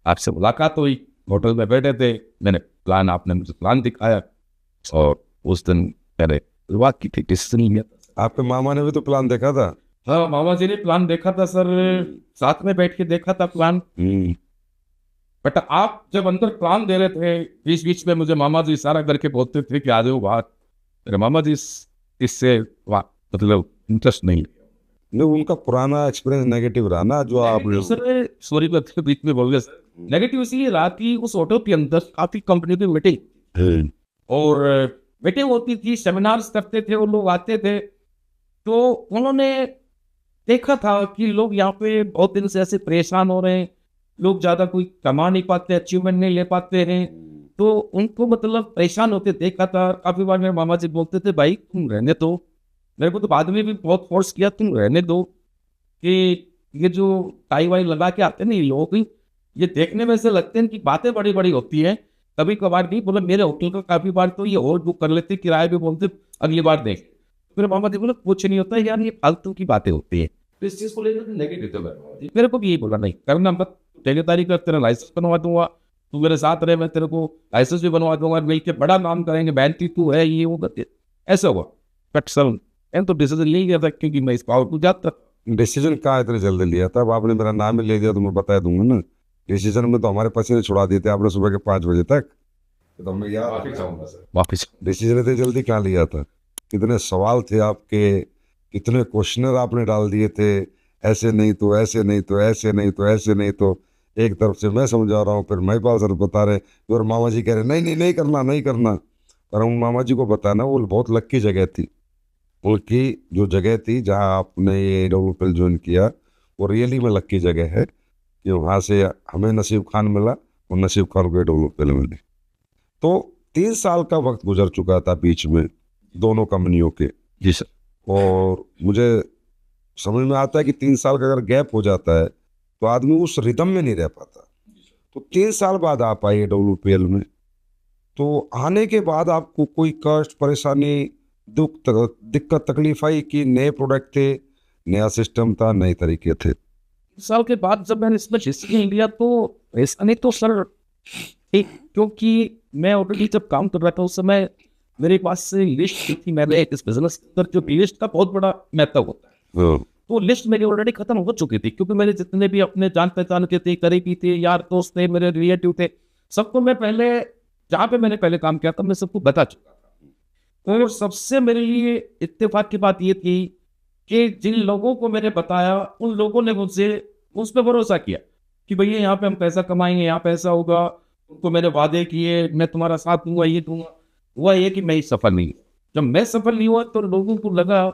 आपसे मुलाकात हुई, होटल में बैठे थे, मैंने प्लान, आपने मुझे प्लान दिखाया और उस दिन मैंने शुरुआत की थी। डिसीजन लिया। आपके मामा ने भी तो प्लान देखा था। हाँ मामा जी ने प्लान देखा था सर, साथ में बैठ के देखा था प्लान। बट आप जब अंदर प्लान दे रहे थे, बीच बीच में मुझे मामा जी इशारा करके बोलते थे कि आ जाओ बाहर, मेरे मामा जी इससे मतलब इंटरेस्ट नहीं। उनका पुराना एक्सपीरियंस नेगेटिव रहा ना, जो आप सर सॉरी बीच में बोल गया सर। नेगेटिव इसलिए रहा कि उस होटल के अंदर काफी कंपनी की मीटिंग और मीटिंग होती थी, सेमिनार्स करते थे, वो लोग आते थे, तो उन्होंने देखा था कि लोग यहाँ पे बहुत दिन से ऐसे परेशान हो रहे हैं, लोग ज्यादा कोई कमा नहीं पाते, अचीवमेंट नहीं ले पाते हैं, तो उनको मतलब परेशान होते देखा था। काफी बार मेरे मामा जी बोलते थे भाई तुम रहने दो, मेरे को तो बाद में भी बहुत फोर्स किया तुम रहने दो, कि ये जो टाई वाई लगा के आते हैं ना ये लोग, ये देखने में से लगते हैं कि बातें बड़ी बड़ी होती हैं, कभी कभार नहीं। बोले मेरे होटल का काफी बार तो ये और बुक कर लेते, किराया भी बोलते अगली बार देख। मेरे मामा जी बोले कुछ नहीं होता यार, ये फालतू की बातें होती है, तो इस चीज को लेकर नेगेटिव मेरे को भी यही बोला नहीं करना मत, ठेकेदारी कर, तेरा लाइसेंस बनवा दूंगा, तू मेरे साथ रहे, मैं तेरे को लाइसेंस भी बनवा दूंगा, मिल के बड़ा नाम करेंगे, बैंती तू है ये वो करके ऐसा हुआ। बट सर तो डिसीजन ले लिया था क्योंकि मैं इस पावर को जाता। डिसीजन कहाँ इतने जल्दी लिया था? अब आपने मेरा नाम ही ले दिया तो मैं बता दूंगा ना। डिसीजन में तो हमारे पसीने छुड़ा दिए थे आपने सुबह के 5 बजे तक, तो मैं याद वापिस डिसीजन इतने जल्दी कहाँ लिया था? कितने सवाल थे आपके, कितने क्वेश्चनर आपने डाल दिए थे, ऐसे नहीं तो ऐसे नहीं तो ऐसे नहीं तो ऐसे नहीं तो। एक तरफ से मैं समझा रहा हूँ, फिर महिपाल सर बता रहे, और मामा जी कह रहे नहीं नहीं नहीं करना नहीं करना। पर उन मामा जी को बताना वो बहुत लक्की जगह थी, उनकी जो जगह थी जहाँ आपने ये डब्ल्यूपीएल ज्वाइन किया, वो रियली में लक्की जगह है कि वहाँ से हमें नसीब खान मिला और नसीब खान को डब्ल्यूपीएल मिली। तो 3 साल का वक्त गुजर चुका था बीच में दोनों कंपनियों के। जी सर। और मुझे समझ में आता है कि 3 साल का अगर गैप हो जाता है तो आदमी उस रिदम में नहीं रह पाता। तो 3 साल बाद आप आए डब्ल्यूपीएल में, तो आने के बाद आपको कोई कष्ट परेशानी दिक्कत तकलीफ आई कि नए प्रोडक्ट थे, नया सिस्टम था, नए तरीके थे? साल के बाद जब मैंने इसमें हिस्सा लिया तो ऐसा नहीं तो सर एक, क्योंकि मैं ऑलरेडी जब काम कर रहा था उस समय मेरे पास से लिस्ट थी, मैंने इस बिजनेस पर जो लिस्ट का बहुत बड़ा महत्व होता है, तो लिस्ट मेरी ऑलरेडी खत्म हो चुकी थी, क्योंकि मेरे जितने भी अपने जान पहचान के थे, करीबी थे, यार दोस्त थे, मेरे रिलेटिव थे, सबको मैं पहले जहाँ पे मैंने पहले काम किया था मैं सबको बता चुका था। और सबसे मेरे लिए इत्तेफाक की बात ये थी कि जिन लोगों को मैंने बताया उन लोगों ने मुझसे उस पर भरोसा किया कि भैया यहाँ पे हम पैसा कमाएंगे, यहाँ पैसा होगा, उनको मैंने वादे किए, मैं तुम्हारा साथ दूंगा, ये दूंगा। हुआ ये कि मैं सफल नहीं, जब मैं सफल नहीं हुआ तो लोगों को लगा,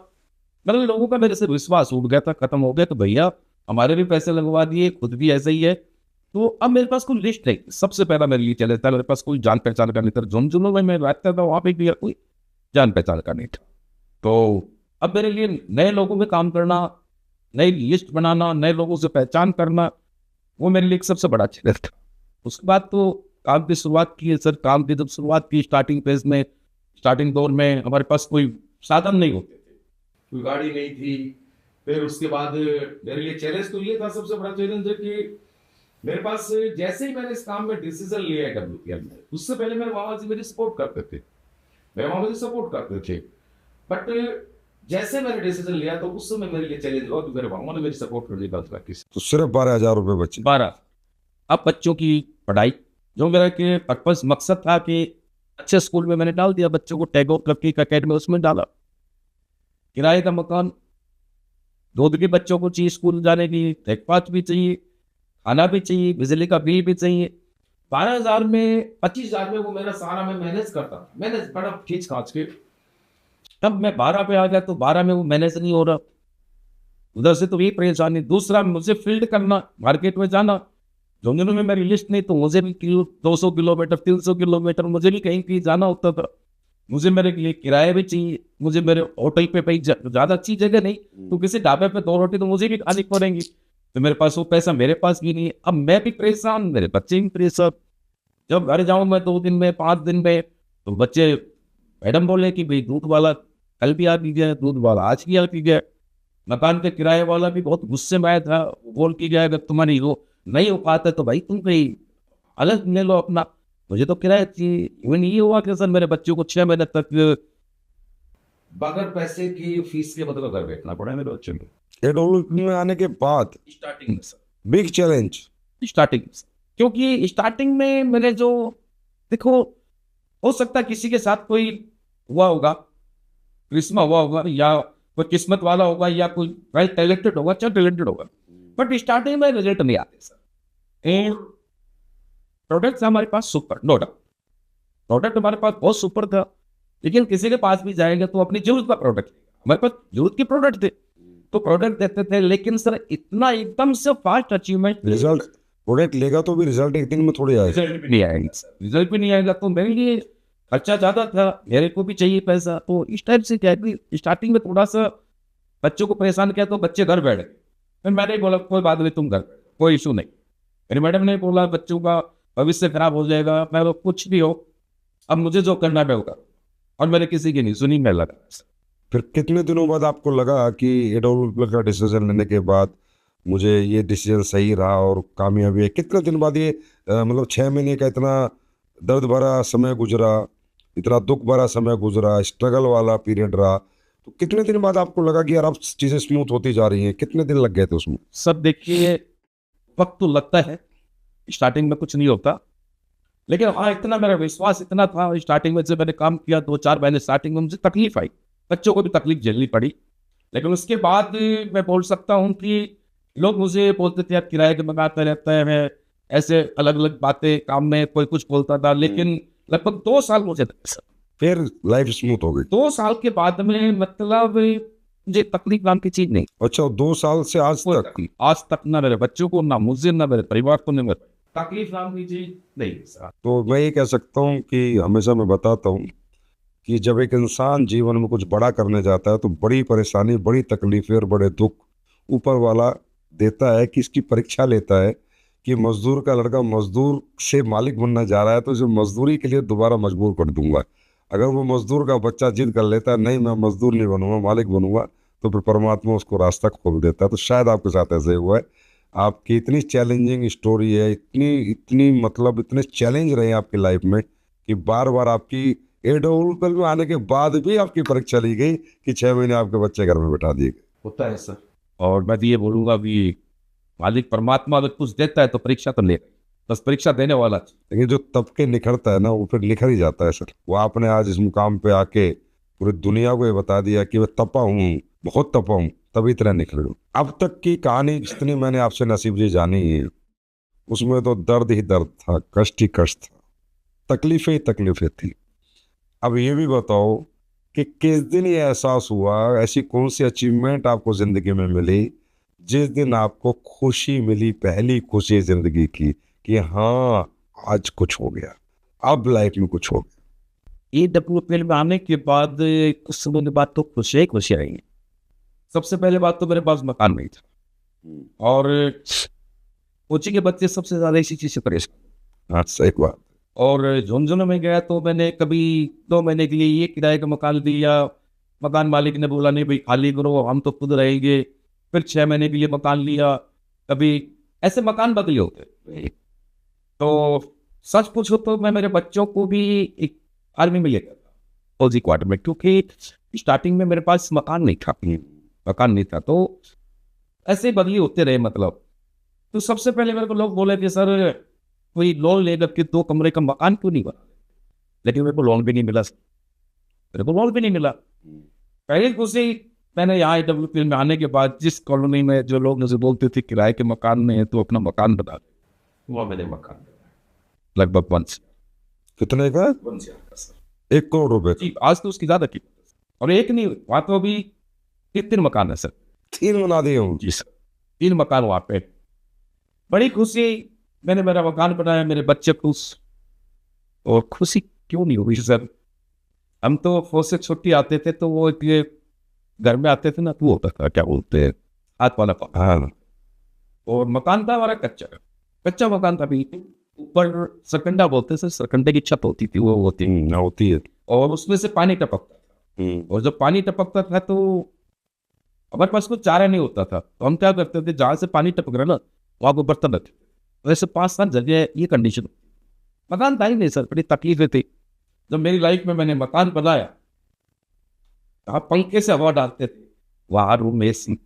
मतलब लोगों का मेरे से विश्वास उठ गया था, खत्म हो गया, तो भैया हमारे भी पैसे लगवा दिए, खुद भी ऐसा ही है। तो अब मेरे पास कोई लिस्ट नहीं, सबसे पहला मेरे लिए चले था, मेरे पास कोई जान पहचान का नहीं था, झुंझुनू में मैं रहता था, वहाँ पे भी कोई जान पहचान का नहीं था। तो अब मेरे लिए नए लोगों में काम करना, नई लिस्ट बनाना, नए लोगों से पहचान करना, वो मेरे लिए एक सबसे बड़ा चैलेंज था। उसके बाद तो काम की शुरुआत की है सर। काम की जब शुरुआत की स्टार्टिंग फेज में, स्टार्टिंग दौर में हमारे पास कोई साधन नहीं होते थे, कोई गाड़ी नहीं थी। फिर उसके बाद मेरे लिए चैलेंज तो ये था, सबसे बड़ा चैलेंज है कि मेरे पास जैसे ही मैंने इस काम में डिसीजन लिया है डब्ल्यूपीएल में, उससे पहले मेरे मामा जी मेरी सपोर्ट करते थे, मेरे मामा जी सपोर्ट करते थे, बट जैसे मैंने डिसीजन लिया तो उस समय मेरे लिए चैलेंज हुआ कि मेरे मामा ने मेरी सपोर्ट करने का। तो सिर्फ 12,000 रुपये बचे। 12। अब बच्चों की पढ़ाई, जो मेरा कि पर्पस मकसद था कि अच्छे स्कूल में मैंने डाल दिया बच्चों को, टैगोर क्लब की अकेडमी उसमें डाला। किराए का मकान, दूध के बच्चों को चाहिए स्कूल जाने की, ब्रेकफास्ट भी चाहिए, खाना भी चाहिए, बिजली का बिल भी चाहिए। 12,000 में 25,000 में वो मेरा सारा मैं मैनेज करता, मैनेज बड़ा खींच खाच के। तब मैं 12 पे आ गया तो 12 में वो मैनेज नहीं हो रहा, उधर से तो ये परेशानी। दूसरा मुझे फील्ड करना, मार्केट में जाना, झुंझुनू में मेरी लिस्ट नहीं तो मुझे भी 200 किलोमीटर 300 किलोमीटर मुझे भी कहीं कहीं जाना होता था। मुझे मेरे लिए किराया भी चाहिए, मुझे मेरे होटल पे कहीं ज्यादा अच्छी जगह नहीं तो किसी ढाबे पे 2 रोटी तो मुझे भी खानी पड़ेंगी, तो मेरे पास वो पैसा मेरे पास भी नहीं है। अब मैं भी परेशान, मेरे बच्चे भी परेशान। जब घर जाऊं मैं 2 दिन में 5 दिन में तो बच्चे, मैडम बोले कि भाई दूध वाला कल भी आ गया, दूध वाला आज भी आ गया। मकान के किराए वाला भी बहुत गुस्से में आया था, वो बोल के गया अगर तुम्हारी वो नहीं हो पाता तो भाई तुम कहीं अलग ले लो अपना, मुझे तो किराया चाहिए। इवन ये हुआ कि सर मेरे बच्चों को 6 महीने तक बगैर पैसे की फीस के बदले घर बैठना पड़ा है मेरे बच्चों को। एडोलमेंट में आने के बाद स्टार्टिंग में सर, बिग चैलेंज। स्टार्टिंग में सर, क्योंकि स्टार्टिंग में मेरे जो, देखो हो सकता है किसी के साथ कोई हुआ होगा, करिश्मा हुआ होगा, या कोई किस्मत वाला होगा, या कोई वेल टैलेंटेड होगा, अच्छा टैलेंटेड होगा, बट स्टार्टिंग में रिजल्ट नहीं आते सर। और प्रोडक्ट हमारे पास सुपर, नो डाउट प्रोडक्ट हमारे पास बहुत सुपर था, लेकिन किसी के पास भी जाएंगे तो अपनी जरूरत का प्रोडक्ट, हमारे पास जरूरत के प्रोडक्ट थे तो प्रोडक्ट देते थे। लेकिन सर इतना एकदम से फास्ट अचीवमेंट, रिजल्ट प्रोडक्ट लेगा तो भी रिजल्ट एक दिन में थोड़ी आएगा। रिजल्ट भी नहीं आएगा सर, रिजल्ट भी नहीं आएगा तो मेरे लिए खर्चा ज्यादा था, मेरे को भी चाहिए पैसा। तो इस टाइप से क्या है, स्टार्टिंग में थोड़ा सा बच्चों को परेशान किया तो बच्चे घर बैठ गए। फिर मैंने बोला कोई बात नहीं, तुम घर बैठो, कोई इशू नहीं। मेरी मैडम ने बोला बच्चों का भविष्य खराब हो जाएगा, मैं बोला कुछ भी हो, अब मुझे जो करना है मैं वो करूँ, और मैंने किसी की नहीं सुनी, मैं लगा। फिर कितने दिनों बाद आपको लगा कि एडोल का डिसीजन लेने के बाद मुझे ये डिसीजन सही रहा और कामयाबी है? कितने दिन बाद ये मतलब 6 महीने का इतना दर्द भरा समय गुजरा, इतना दुख भरा समय गुजरा, स्ट्रगल वाला पीरियड रहा, तो कितने दिन बाद आपको लगा कि यार अब चीज़ें स्मूथ होती जा रही हैं? कितने दिन लग गए थे उसमें? सब देखिए, वक्त तो लगता है, स्टार्टिंग में कुछ नहीं होता, लेकिन हाँ इतना मेरा विश्वास इतना था स्टार्टिंग में, जब मैंने काम किया 2-4 महीने स्टार्टिंग में मुझे तकलीफ आई, बच्चों को भी तकलीफ झेलनी पड़ी। लेकिन उसके बाद मैं बोल सकता हूँ कि लोग मुझे बोलते थे यार किराए के मकान रहता है, ऐसे अलग अलग बातें, काम में कोई कुछ बोलता था, लेकिन लगभग 2 साल मुझे फिर लाइफ स्मूथ हो गई? 2 साल के बाद में मतलब मुझे तकलीफ नाम की चीज नहीं। अच्छा, 2 साल से आज तक ना मेरे बच्चों को, ना मुझे, ना मेरे परिवार को, ना मेरे तकलीफ नाम की चीज नहीं सर। तो मैं ये कह सकता हूँ कि हमेशा मैं बताता हूँ कि जब एक इंसान जीवन में कुछ बड़ा करने जाता है तो बड़ी परेशानी, बड़ी तकलीफें और बड़े दुख ऊपर वाला देता है, कि इसकी परीक्षा लेता है कि मजदूर का लड़का मजदूर से मालिक बनना जा रहा है तो जो मजदूरी के लिए दोबारा मजबूर कर दूंगा। अगर वो मजदूर का बच्चा जिद कर लेता है नहीं मैं मजदूर नहीं बनूंगा, मालिक बनूंगा, तो फिर परमात्मा उसको रास्ता खोल देता है। तो शायद आपके साथ ऐसे हुआ है। आपकी इतनी चैलेंजिंग स्टोरी है, इतनी इतनी मतलब इतने चैलेंज रहे आपकी लाइफ में कि बार बार आपकी एडोल में आने के बाद भी आपकी परीक्षा ली गई कि 6 महीने आपके बच्चे घर में बैठा दिए गए। होता है सर, और मैं तो ये बोलूंगा भी मालिक परमात्मा अगर कुछ देता है तो परीक्षा तो ले, बस परीक्षा देने वाला। लेकिन जो तप के निखरता है ना वो फिर निखर ही जाता है सर। वो आपने आज इस मुकाम पे आके पूरी दुनिया को ये बता दिया कि मैं तपा हूँ, बहुत तपा हूँ, तभी तरह निखर गया। अब तक की कहानी जितनी मैंने आपसे नसीब जी जानी है उसमें तो दर्द ही दर्द था, कष्ट ही कष्ट था, तकलीफें ही तकलीफें थी। अब ये भी बताओ कि किस दिन ये एहसास हुआ, ऐसी कौन सी अचीवमेंट आपको जिंदगी में मिली जिस दिन आपको खुशी मिली, पहली खुशी जिंदगी की, कि हाँ आज कुछ हो गया, अब लाइफ में कुछ हो गया? ये डेवलपमेंट में आने के बाद कुछ समय के बाद तो खुशियाँ ही खुशियाँ रही। सबसे पहले बात तो मेरे पास मकान नहीं था, और कोची के बच्चे सबसे ज्यादा इसी चीज से परेशान। हाँ सही बात। और झुंझुनू में गया तो मैंने कभी 2 महीने के लिए ये किराए का मकान दिया, मकान मालिक ने बोला नहीं भाई खाली करो, हम तो खुद रहेंगे। फिर 6 महीने के लिए मकान लिया, कभी ऐसे मकान बदले होते। तो सच पूछो तो मैं मेरे बच्चों को भी एक आर्मी में ले गया था, फौजी क्वार्टर में, क्योंकि स्टार्टिंग में मेरे पास मकान नहीं था, तो ऐसे बदली होते रहे मतलब। तो सबसे पहले मेरे को लोग बोले कि सर कोई लोन लेकर के 2 कमरे का मकान क्यों नहीं बना, लेकिन मेरे को लोन भी नहीं मिला सर, मेरे को लोन भी नहीं मिला। पहली खुशी मैंने यहाँ AWPL में आने के बाद जिस कॉलोनी में जो लोग मुझे बोलते थे किराए के मकान में है तो अपना मकान बना दे, वो मैंने मकान बनाया लगभग 1 कितने का? 1 का सर, 1 करोड़ रुपए जी। आज तो उसकी ज्यादा कीमत है सर। और एक नहीं, वहाँ तो अभी 3 मकान है सर। 3 बना दिए हूँ। जी सर, 3 मकान वहाँ पे। बड़ी खुशी, मैंने मेरा मकान बनाया, मेरे बच्चे खुश। और खुशी क्यों नहीं हुई सर, हम तो फौज से छुट्टी आते थे तो वो ये घर में आते थे ना, तो वो होता था क्या बोलते हैं हाथ वाला पानी। हाँ, और मकान था हमारा कच्चा मकान था। भी ऊपर सरकंडा बोलते सर, सरकंडे की छत होती थी, वो होती, होती है। और उसमें से पानी टपकता था। और जब पानी टपकता था तो हमारे पास कुछ चारा नहीं होता था, तो हम क्या करते थे, जहाँ से पानी टपक रहा ना वहाँ को बर्तन रखते थे। वैसे 5-7 जगह ये कंडीशन, मकान था ही नहीं सर, बड़ी तकलीफें थी। जब मेरी लाइफ में मैंने मकान बनाया, आप पंखे से हवा डालते थे, वहाँ रूम में AC।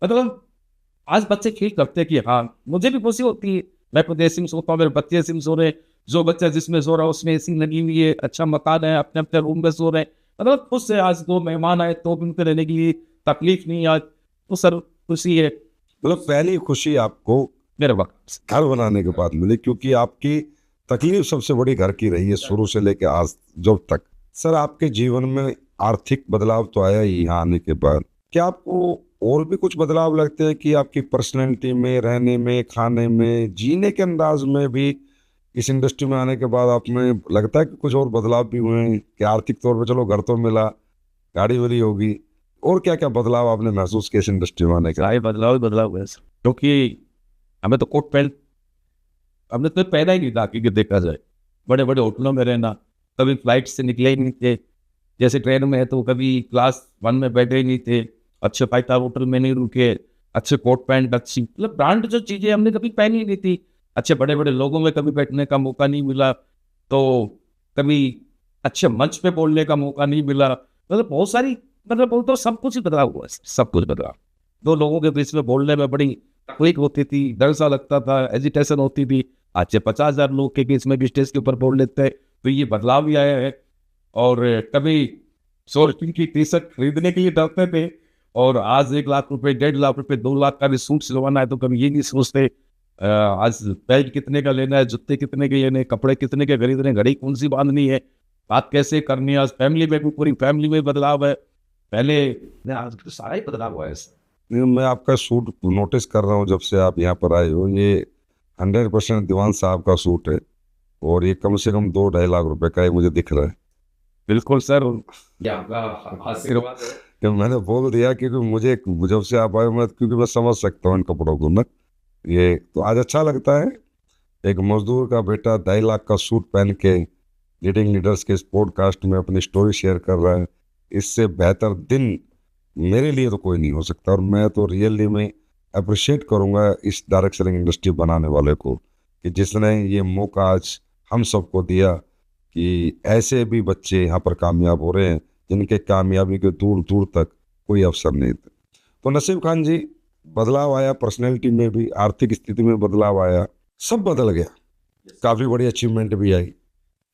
मतलब आज बच्चे फील करते हैं कि हाँ, मुझे भी खुशी होती है, मैं खुद AC में सोता हूँ, मेरे बच्चे AC में सो रहे हैं, जो बच्चा जिसमें सो रहा है उसमें AC लगी हुई है, अच्छा मकान है, अपने अपने रूम में सो रहे हैं। मतलब खुश है। आज 2 मेहमान आए तो उनके रहने की तकलीफ नहीं, आज तो सर खुशी है। मतलब पहली खुशी आपको मेरे वक्त घर बनाने के बाद मिली, क्योंकि आपकी तकलीफ सबसे बड़ी घर की रही है शुरू से लेकर आज जब तक। सर आपके जीवन में आर्थिक बदलाव तो आया ही यहाँ आने के बाद, क्या आपको और भी कुछ बदलाव लगते हैं कि आपकी पर्सनैलिटी में, रहने में, खाने में, जीने के अंदाज में भी इस इंडस्ट्री में आने के बाद आप में लगता है कि कुछ और बदलाव भी हुए हैं? कि आर्थिक तौर पे चलो घर तो मिला, गाड़ी वाड़ी होगी, और क्या क्या बदलाव आपने महसूस किया इस इंडस्ट्री में आने के? सारे बदलाव ही बदलाव हुए सर, क्योंकि हमें तो कोट पैंट हमने तो पहना ही नहीं था कि देखा जाए। बड़े बड़े होटलों में रहना, कभी फ्लाइट से निकले ही नहीं थे। जैसे ट्रेन में है तो कभी क्लास 1 में बैठे ही नहीं थे, अच्छे 5 स्टार होटल में नहीं रुके, अच्छे कोट पैंट, अच्छी मतलब ब्रांड जो चीज़ें हमने कभी पहनी ही नहीं थी। अच्छे बड़े बड़े लोगों में कभी बैठने का मौका नहीं मिला, तो कभी अच्छे मंच पे बोलने का मौका नहीं मिला। मतलब बहुत सारी, मतलब बोलते सब कुछ ही बदलाव हुआ है, सब कुछ बदलाव। 2 लोगों के बीच में बोलने में बड़ी तकलीफ होती थी, डर सा लगता था, एजिटेशन होती थी। आज से 50,000 लोग के बीच में भी स्टेज के ऊपर बोल लेते हैं, तो ये बदलाव भी आया है। और कभी 100 रुपये की टी-शर्ट खरीदने के लिए डरते थे, और आज 1 लाख रुपए, 1.5 लाख रुपए, 2 लाख का भी सूट सिलवाना है तो कभी ये नहीं सोचते आज बेल्ट कितने का लेना है, जूते कितने के लेने, कपड़े कितने के खरीदने, घड़ी कौन सी बांधनी है, बात कैसे करनी है। आज फैमिली में भी, पूरी फैमिली में बदलाव है। पहले आज तो सारा ही बदलाव हुआ है। मैं आपका सूट नोटिस कर रहा हूँ जब से आप यहाँ पर आए हो, ये 100% दीवान साहब का सूट है, और ये कम से कम 2-2.5 लाख रुपए का है, मुझे दिख रहा है। बिल्कुल सर, ये आपका आशीर्वाद है। कि मैंने बोल दिया क्योंकि मुझे जब से आप आए, मैं क्योंकि मैं समझ सकता हूँ इन कपड़ों को ना, ये तो आज अच्छा लगता है। एक मजदूर का बेटा 2.5 लाख का सूट पहन के लीडिंग लीडर्स के इस पॉडकास्ट में अपनी स्टोरी शेयर कर रहा है, इससे बेहतर दिन मेरे लिए तो कोई नहीं हो सकता। और मैं तो रियली में अप्रिशिएट करूँगा इस डायरेक्ट सेलिंग इंडस्ट्री बनाने वाले को, कि जिसने ये मौका आज हम सबको दिया कि ऐसे भी बच्चे यहाँ पर कामयाब हो रहे हैं जिनके कामयाबी के दूर दूर तक कोई अवसर नहीं थे। तो नसीब खान जी, बदलाव आया, पर्सनैलिटी में भी, आर्थिक स्थिति में बदलाव आया, सब बदल गया, काफ़ी बड़ी अचीवमेंट भी आई।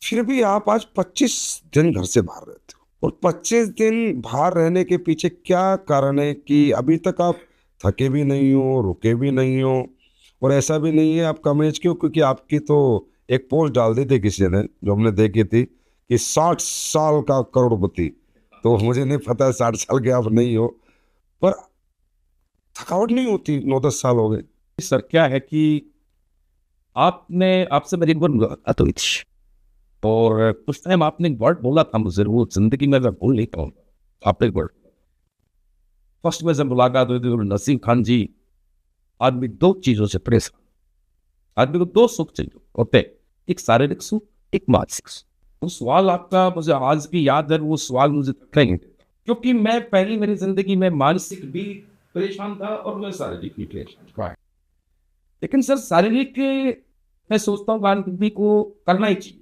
फिर भी आप आज 25 दिन घर से बाहर रहते हो, और 25 दिन बाहर रहने के पीछे क्या कारण है कि अभी तक आप थके भी नहीं हो, रुके भी नहीं हो? और ऐसा भी नहीं है आप कम एज के हो, क्योंकि आपकी तो एक पोस्ट डाल दी थी किसी ने जो हमने देखी थी कि 60 साल का करोड़पति। तो मुझे नहीं पता 60 साल के आप नहीं हो, पर थकावट नहीं होती? 9-10 साल हो गए। सर क्या है कि आपसे मेरी एक बार मुलाकात हुई थी, और उस टाइम आपने एक वर्ड बोला था मुझे, वो जिंदगी में मैं भूल नहीं पाऊँ। आपने एक वर्ड, फर्स्ट में जब मुलाकात हुई थी, नसीम खान जी, आदमी 2 चीजों से परेशान, आदमी को 2 सुख चाहिए होते, एक शारीरिक सुख, एक मानसिक सुख। वो सवाल आपका मुझे आज भी याद है, वो सवाल मुझे कहीं, क्योंकि मैं पहली मेरी जिंदगी में मानसिक भी परेशान था और मैं शारीरिक भी परेशान था। लेकिन सर शारीरिक मैं सोचता हूँ आदमी को करना ही चाहिए,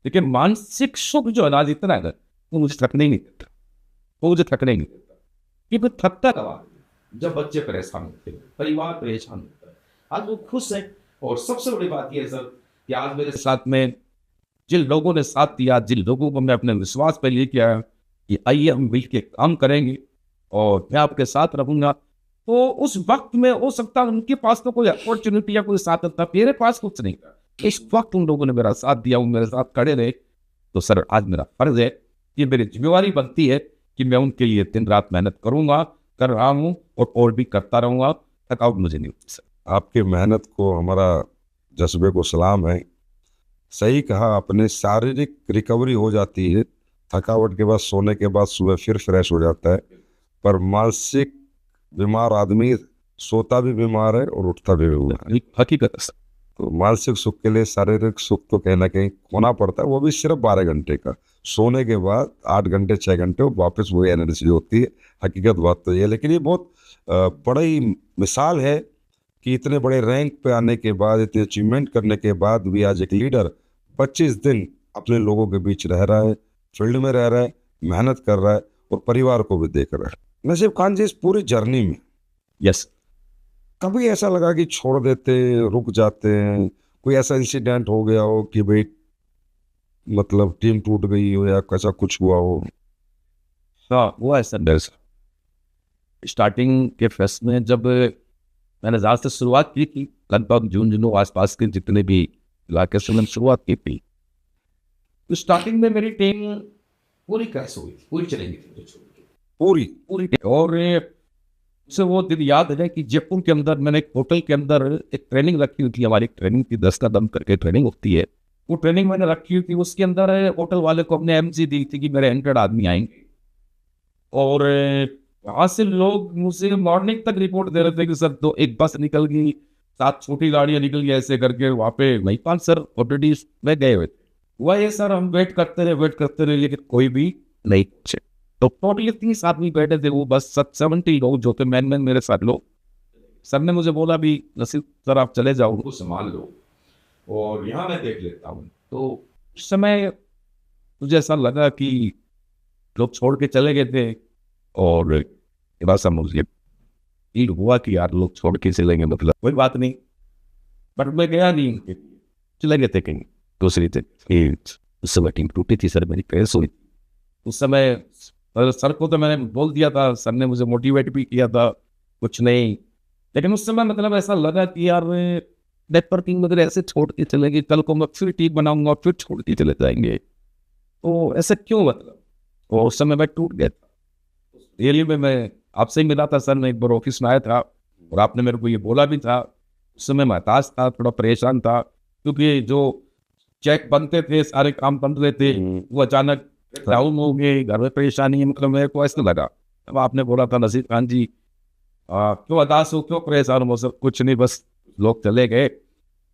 लेकिन मानसिक सुख जो है ना इतना है, वो मुझे थकने नहीं देता, वो मुझे थकने नहीं देता। कि थकता कब जब बच्चे परेशान होते हैं, परिवार परेशान होता है। आज वो खुश है, और सबसे बड़ी बात यह है सर कि आज मेरे साथ में जिन लोगों ने साथ दिया, जिन लोगों को मैं अपने विश्वास पर लेके आया कि आइए हम मिल के काम करेंगे और मैं आपके साथ रहूंगा, तो उस वक्त में हो सकता है उनके पास तो कोई अपॉर्चुनिटी या कोई साथ था, मेरे पास कुछ नहीं था। इस वक्त उन लोगों ने मेरा साथ दिया, वो मेरे साथ खड़े रहे। तो सर आज मेरा फर्ज है, ये मेरी जिम्मेवारी बनती है कि मैं उनके लिए दिन रात मेहनत करूंगा, कर रहा हूँ और भी करता रहूंगा। थकावट मुझे नहीं होती सर। आपकी मेहनत को, हमारा जज्बे को सलाम है। सही कहा आपने, शारीरिक रिकवरी हो जाती है, थकावट के बाद सोने के बाद सुबह फिर फ्रेश हो जाता है, पर मानसिक बीमार आदमी सोता भी बीमार है और उठता भी बीमार है। हकीकत है सर। तो मानसिक सुख के लिए शारीरिक सुख तो कहीं ना कहीं खोना पड़ता है, वो भी सिर्फ 12 घंटे का। सोने के बाद 8 घंटे 6 घंटे वापस वही एनर्जी होती है। हकीकत बात तो ये है। लेकिन ये बहुत बड़ी मिसाल है कि इतने बड़े रैंक पे आने के बाद, इतने अचीवमेंट करने के बाद भी आज एक लीडर 25 दिन अपने लोगों के बीच रह रहा है, फील्ड में रह रहा है, मेहनत कर रहा है और परिवार को भी देख रहा है। नसीब खान जी, इस पूरी जर्नी में यस, कभी ऐसा लगा कि छोड़ देते, रुक जाते हैं? कोई ऐसा इंसिडेंट हो गया हो कि भाई मतलब टीम टूट गई हो या कैसा कुछ हुआ हो? हाँ हुआ है सर। मेरे साथ स्टार्टिंग के फेस में जब मैंने ज़्यादा से शुरुआत की थी, लगभग जून जुलाई आसपास के जितने भी इलाके से मैंने शुरुआत की थी, तो स्टार्टिंग में मेरी टीम पूरी क्रैश हुई, पूरी चलेगी थी, पूरी पूरी टीम। और मुझे वो दिन याद है कि जयपुर के अंदर मैंने एक होटल के अंदर एक ट्रेनिंग रखी हुई थी। हमारी ट्रेनिंग थी 10 का दम करके ट्रेनिंग होती है, वो ट्रेनिंग मैंने रखी हुई थी। उसके अंदर होटल वाले को अपने एमजी दी थी कि मेरे 100 आदमी आएंगे, और वहाँ से लोग मुझे मॉर्निंग तक रिपोर्ट दे रहे थे कि सर एक बस निकल गई, 7 छोटी गाड़ियाँ निकल गई, ऐसे करके वहाँ पे महिपाल सर ऑलरेडी में गए हुए थे। हुआ ये सर, हम वेट करते रहे लेकिन कोई भी नहीं पहुंचे। तो टोटली 30 आदमी बैठे थे, वो बस 70 लोग जो थे मैन मेरे साथ लोग। सर ने मुझे बोला भी नसीब सर आप चले जाओ, उनको संभाल लो और यहाँ मैं देख लेता हूँ। तो उस समय मुझे ऐसा लगा कि लोग छोड़ के चले गए थे, और ये बात सब मुझे फील हुआ कि यार लोग छोड़ के चलेंगे, मतलब कोई बात नहीं। बट मैं गया नहीं, चले गए थे कहीं दूसरी जगह। उस समय टीम टूटी थी सर, मेरी प्रेस हुई। उस समय सर को तो मैंने बोल दिया था, सर ने मुझे मोटिवेट भी किया था, कुछ नहीं। लेकिन उस समय मतलब ऐसा लगा कि यार नेटवर्किंग वगैरह ऐसे छोड़ के चलेंगे, कल को मैं फिर टीम बनाऊंगा फिर छोड़ के चले जाएंगे, तो ऐसा क्यों, मतलब। और उस समय मैं टूट गया था। रियली में मैं आपसे ही मिला था सर, मैं एक बार ऑफिस में आया था और आपने मेरे को ये बोला भी था। उस समय मैं हताश था, थोड़ा परेशान था, क्योंकि जो चेक बनते थे, सारे काम बन रहे थे, वो अचानक डाउन हो गए, घर में परेशानी है, मतलब मेरे को ऐसा लगा। अब आपने बोला था नसीब खान जी क्यों हताश हो, क्यों परेशान हो? सर कुछ नहीं, बस लोग चले गए।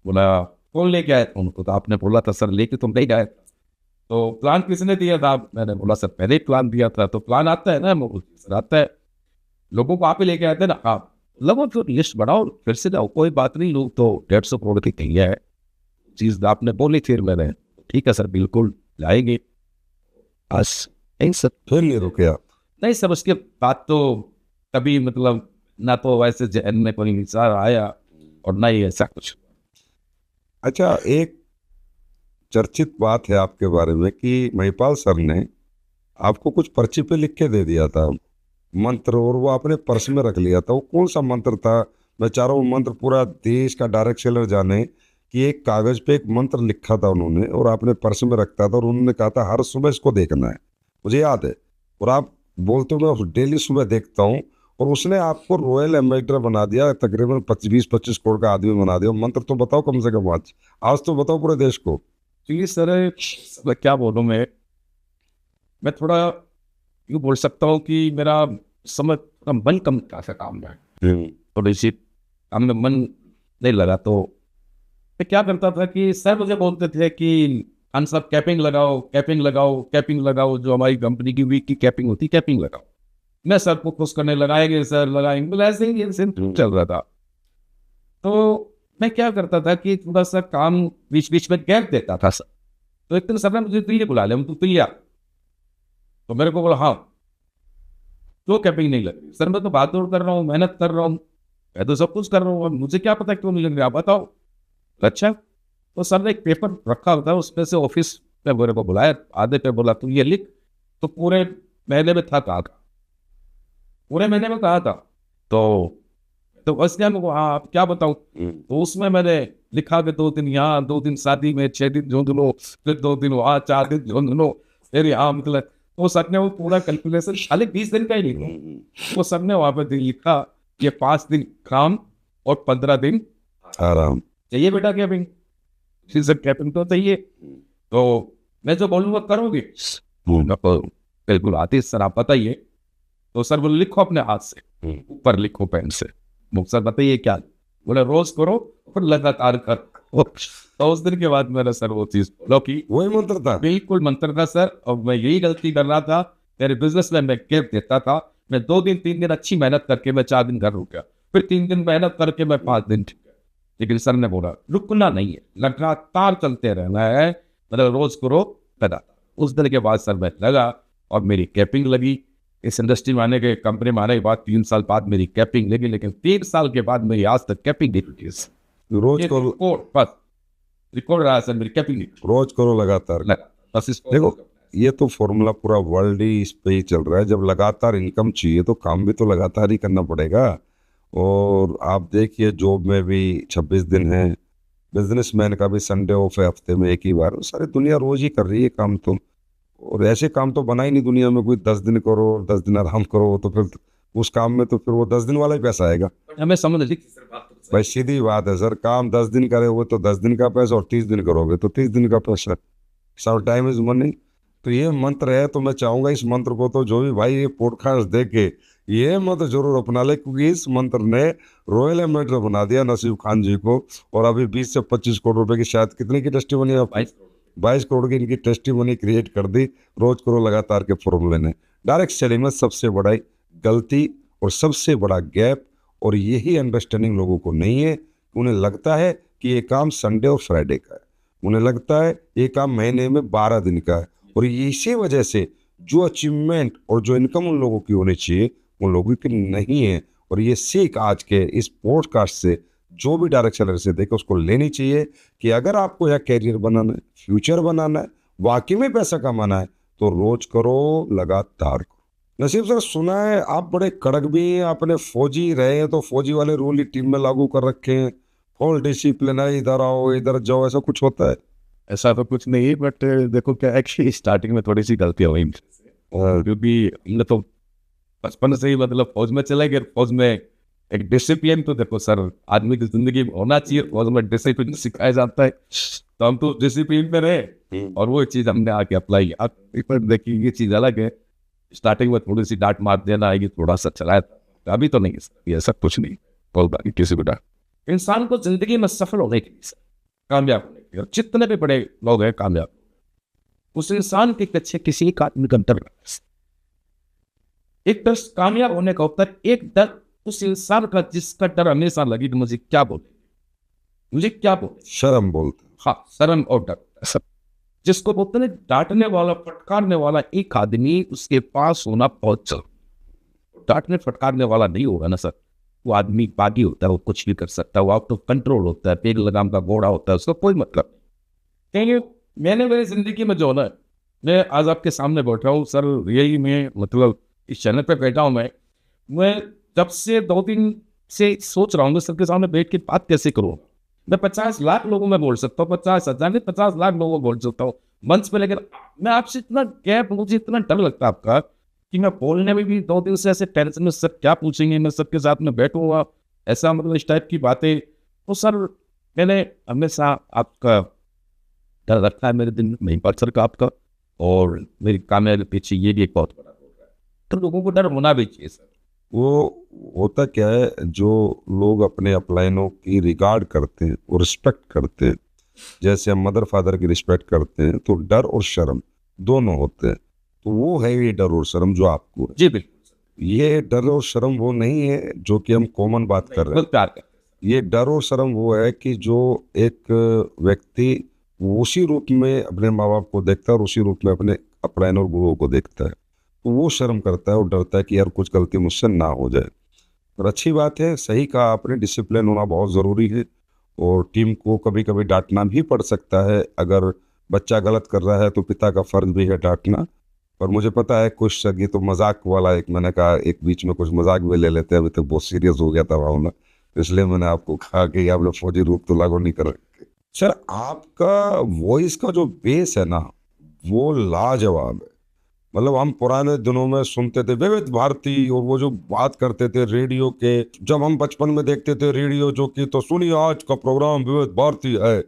बोला कौन लेके आया था उनको? तो आपने बोला था सर लेके तुम नहीं गए। तो प्लान किसने दिया था? मैंने बोला सर पहले ही प्लान दिया था। तो प्लान आता है ना, सर आता है, लोगों को आप ही लेके आते ना, आप लगो तो लिस्ट बढ़ाओ फिर से जाओ, कोई बात नहीं, लोग तो 150 करोड़ की कही है चीज आपने बोली थी। मैंने ठीक है सर बिल्कुल लाएंगे। बस यही सर। फिर नहीं रुके आप? नहीं सर, उसके बाद तो कभी मतलब ना तो वैसे जहन में कोई विचार आया और ना ही ऐसा कुछ। अच्छा, एक चर्चित बात है आपके बारे में कि महिपाल सर ने आपको कुछ पर्ची पे लिख के दे दिया था मंत्र, और वो आपने पर्स में रख लिया था। वो कौन सा मंत्र था? मैं चाह रहा हूँ मंत्र पूरा देश का डायरेक्ट सेलर जाने कि एक कागज पे एक मंत्र लिखा था उन्होंने और आपने पर्स में रखता था, और उन्होंने कहा था हर सुबह इसको देखना है। मुझे याद है, और आप बोलते हो मैं डेली सुबह देखता हूँ, और उसने आपको रॉयल एम्बेसडर बना दिया, तकरीबन 20-25 करोड़ का आदमी बना दिया। मंत्र तो बताओ कम से कम, आज तो बताओ पूरे देश को। जी सर, क्या बोलूँ मैं थोड़ा यूँ बोल सकता हूँ कि मेरा समय मन कम था ऐसा काम में, थोड़ी सी काम में मन नहीं लगा। तो मैं क्या करता था कि सर मुझे बोलते थे कि खान साहब कैपिंग लगाओ, कैपिंग लगाओ, कैपिंग लगाओ, जो हमारी कंपनी की वीक की कैपिंग होती, कैपिंग लगाओ। मैं सर को खुश करने लगाएंगे सर, लगाएंगे, मतलब ऐसे ही चल रहा था। तो मैं क्या करता था कि थोड़ा सा काम बीच बीच में गैप देता था सर। तो एक दिन सर ने मुझे तुझे बुला लिया, तू तुझे, तो मेरे को बोला हाँ क्यों कैपिंग नहीं लग रही? सर मैं तो भाग दौड़ कर रहा हूँ, मेहनत कर रहा हूँ, मैं तो सब कुछ कर रहा हूँ, मुझे क्या पता क्यों नहीं लग रहा, बताओ। अच्छा, तो सर ने एक पेपर रखा होता है, उसमें से ऑफिस में मेरे को बुलाया, आधे पे बोला तू ये लिख। तो पूरे महीने में था कहा था, पूरे महीने में कहा था। तो बस क्या मेरे को, हाँ आप क्या बताऊँ। तो उसमें मैंने लिखा कि 2 दिन यहाँ, 2 दिन शादी में, 6 दिन झुंझुनू लो, फिर 2 दिन वहाँ, 4 दिन झुंझुनू लो, फिर यहाँ निकला। तो सर ने वो पूरा कैलकुलेशन खाली 20 दिन का ही लिखा। तो सर ने वहाँ पे लिखा ये 5 दिन काम और 15 दिन आराम। चाहिए बेटा कैपिंग, सर कैपिंग तो चाहिए। तो मैं जो बोलूँगा करोगे? बिल्कुल आती सर, आप बताइए। तो सर बोले लिखो अपने हाथ से, ऊपर लिखो पेन से। सर बताइए क्या? बोले रोज करो और लगातार करो। तो उस दिन के बाद मैंने सर वो चीज फॉलो की। वही मंत्र था, बिल्कुल मंत्र था सर। और मैं यही गलती कर रहा था, मेरे बिजनेस में मैं गैप देता था। मैं 2 दिन 3 दिन अच्छी मेहनत करके मैं 4 दिन घर रुक गया, फिर 3 दिन मेहनत करके मैं 5 दिन ठीक गया। लेकिन सर ने बोला रुकना नहीं है, लगातार चलते रहना है, मतलब रोज करो लगातार। उस दिन के बाद सर मैं लगा और मेरी कैपिंग लगी। इस इंडस्ट्री में आने के, कंपनी में आने के बाद 3 साल बाद मेरी कैपिंग लगी, लेकिन 3 साल के बाद मेरी आज तक कैपिंग नहीं रुकी। रोज करो, रिकॉर्ड बस रिकॉर्ड रहा सर, मेरी कैपिंग नहीं रोज करो लगातार। बस इसको देखो ये तो फॉर्मूला पूरा वर्ल्ड ही इस पे ही चल रहा है। जब लगातार इनकम चाहिए तो काम भी तो लगातार ही करना पड़ेगा। और आप देखिए जॉब में भी 26 दिन है, बिजनेसमैन का भी संडे ऑफ है हफ्ते में 1 ही बार। सारी दुनिया रोज ही कर रही है काम तो। और ऐसे काम तो बना ही नहीं दुनिया में, कोई 10 दिन करो 10 दिन आराम करो, तो फिर उस काम में तो फिर वो 10 दिन वाला ही पैसा आएगा। हमें समझ ली सर बात तो सही। भाई सीधी बात है सर, काम 10 दिन करे हुए तो 10 दिन का पैसा, और 30 दिन करोगे तो 30 दिन का पैसा। Sir time is money. तो ये मंत्र है, तो मैं चाहूंगा इस मंत्र को तो जो भी भाई ये पॉडकास्ट देखे ये मंत्र जरूर अपना ले, क्योंकि इस मंत्र ने रॉयल एम्बेसडर बना दिया नसीब खान जी को। और अभी 20 से 25 करोड़ रुपए की, शायद कितने की टेस्टिमनी है, 22 करोड़ की इनकी टेस्टिमनी क्रिएट कर दी रोज करो लगातार के फॉर्मूले ने। डायरेक्ट सेलिंग में सबसे बड़ा गलती और सबसे बड़ा गैप, और यही अंडरस्टैंडिंग लोगों को नहीं है। उन्हें लगता है कि ये काम संडे और फ्राइडे का है, उन्हें लगता है ये काम महीने में 12 दिन का है। और इसी वजह से जो अचीवमेंट और जो इनकम उन लोगों की होनी चाहिए उन लोगों की नहीं है। और ये सीख आज के इस पॉडकास्ट से जो भी डायरेक्शन से देखे उसको लेनी चाहिए कि अगर आपको यह कैरियर बनाना है, फ्यूचर बनाना है, वाकई में पैसा कमाना है, तो रोज करो लगातार करो। नसीब सर सुना है आप बड़े कड़क भी हैं, आपने फौजी रहे हैं तो फौजी वाले रूल ही टीम में लागू कर रखे हैं, फुल डिसिप्लिन है, इधर आओ इधर जाओ, ऐसा कुछ होता है? ऐसा तो कुछ नहीं है, बट देखो क्या एक्चुअली स्टार्टिंग में थोड़ी सी गलतियां हुई मुझसे। क्योंकि हमने तो बचपन से ही मतलब फौज में चले गए। फौज में एक डिसिप्लिन तो देखो सर आदमी की जिंदगी में होना चाहिए, फौज में डिसिप्लिन सिखाया जाता है। तो हम तो डिसिप्लिन में रहे और वो चीज़ हमने आके अप्लाई किया। पर देखिए ये चीज़ अलग है, स्टार्टिंग में थोड़ी सी डांट मार देना आएगी, थोड़ा सा चलाया था। अभी तो नहीं सर, ये सब कुछ नहीं। बहुत बाकी किसी को डांट इंसान को जिंदगी में सफल होने के लिए सर, कामयाब होने के लिए, जितने भी बड़े लोग हैं कामयाब, उस इंसान के पीछे किसी एक आदमी का डर लगता है। एक डर कामयाब होने का होता है, एक डर उस इंसान का जिसका डर हमेशा लगे कि मुझे क्या बोले, मुझे क्या बोले, शर्म बोलते। हाँ शर्म और डर सब, जिसको बोलते हैं डांटने वाला फटकारने वाला एक आदमी उसके पास होना बहुत जरूरी। डांटने फटकारने वाला नहीं होगा ना सर, वो आदमी बागी होता है, वो कुछ भी कर सकता है, वो आउट ऑफ कंट्रोल होता है, पेड़ लगाम का घोड़ा होता है, उसका कोई मतलब नहीं। मैंने मेरी जिंदगी में जो है ना, मैं आज आपके सामने बैठा हूँ सर, यही मैं मतलब इस चैनल पे बैठा हूँ। मैं जब से 2 दिन से सोच रहा हूँ सर के सामने बैठ के बात कैसे करूँ। मैं 50 लाख लोगों में बोल सकता हूँ, 50,000 नहीं 50 लाख लोगों में बोल सकता हूँ मंच पे, लेकिन मैं आपसे इतना गैप, मुझे इतना डर लगता है आपका कि मैं बोलने में भी 2 दिन से ऐसे टेंशन में सर क्या पूछेंगे, मैं सबके साथ में बैठूंगा, ऐसा मतलब इस टाइप की बातें। तो सर मैंने हमेशा आपका डर रखा है मेरे दिल में, सर का आपका, और मेरी कामयाबी पीछे ये भी एक बहुत बड़ा रोल है। तो लोगों को डर होना भी चाहिए सर। वो होता क्या है, जो लोग अपने अपलाइनों की रिगार्ड करते हैं और रिस्पेक्ट करते हैं, जैसे हम मदर फादर की रिस्पेक्ट करते हैं, तो डर और शर्म दोनों होते हैं। तो वो है ये डर और शर्म जो आपको है। जी बिल्कुल। ये डर और शर्म वो नहीं है जो कि हम कॉमन बात कर रहे हैं। प्यार करते हैं। ये डर और शर्म वो है कि जो एक व्यक्ति उसी रूप में अपने माँ बाप को देखता है और उसी रूप में अपने अपलाइन और गुरुओं को देखता है, तो वो शर्म करता है और डरता है कि यार कुछ गलती मुझसे ना हो जाए। और अच्छी बात है, सही कहा आपने, डिसिप्लिन होना बहुत ज़रूरी है। और टीम को कभी कभी डांटना भी पड़ सकता है। अगर बच्चा गलत कर रहा है तो पिता का फर्ज भी है डांटना। पर मुझे पता है कुछ सगी तो मजाक वाला, एक मैंने कहा एक बीच में कुछ मजाक भी ले लेते हैं, अभी तक बहुत सीरियस हो गया था भावना, इसलिए मैंने आपको कहा कि आप लोग फौजी रूप तो लागू नहीं कर रहे। सर आपका वॉइस का जो बेस है ना वो लाजवाब है। मतलब हम पुराने दिनों में सुनते थे विविध भारती, और वो जो बात करते थे रेडियो के, जब हम बचपन में देखते थे रेडियो जो कि, तो सुनिए आज का प्रोग्राम विविध भारती है।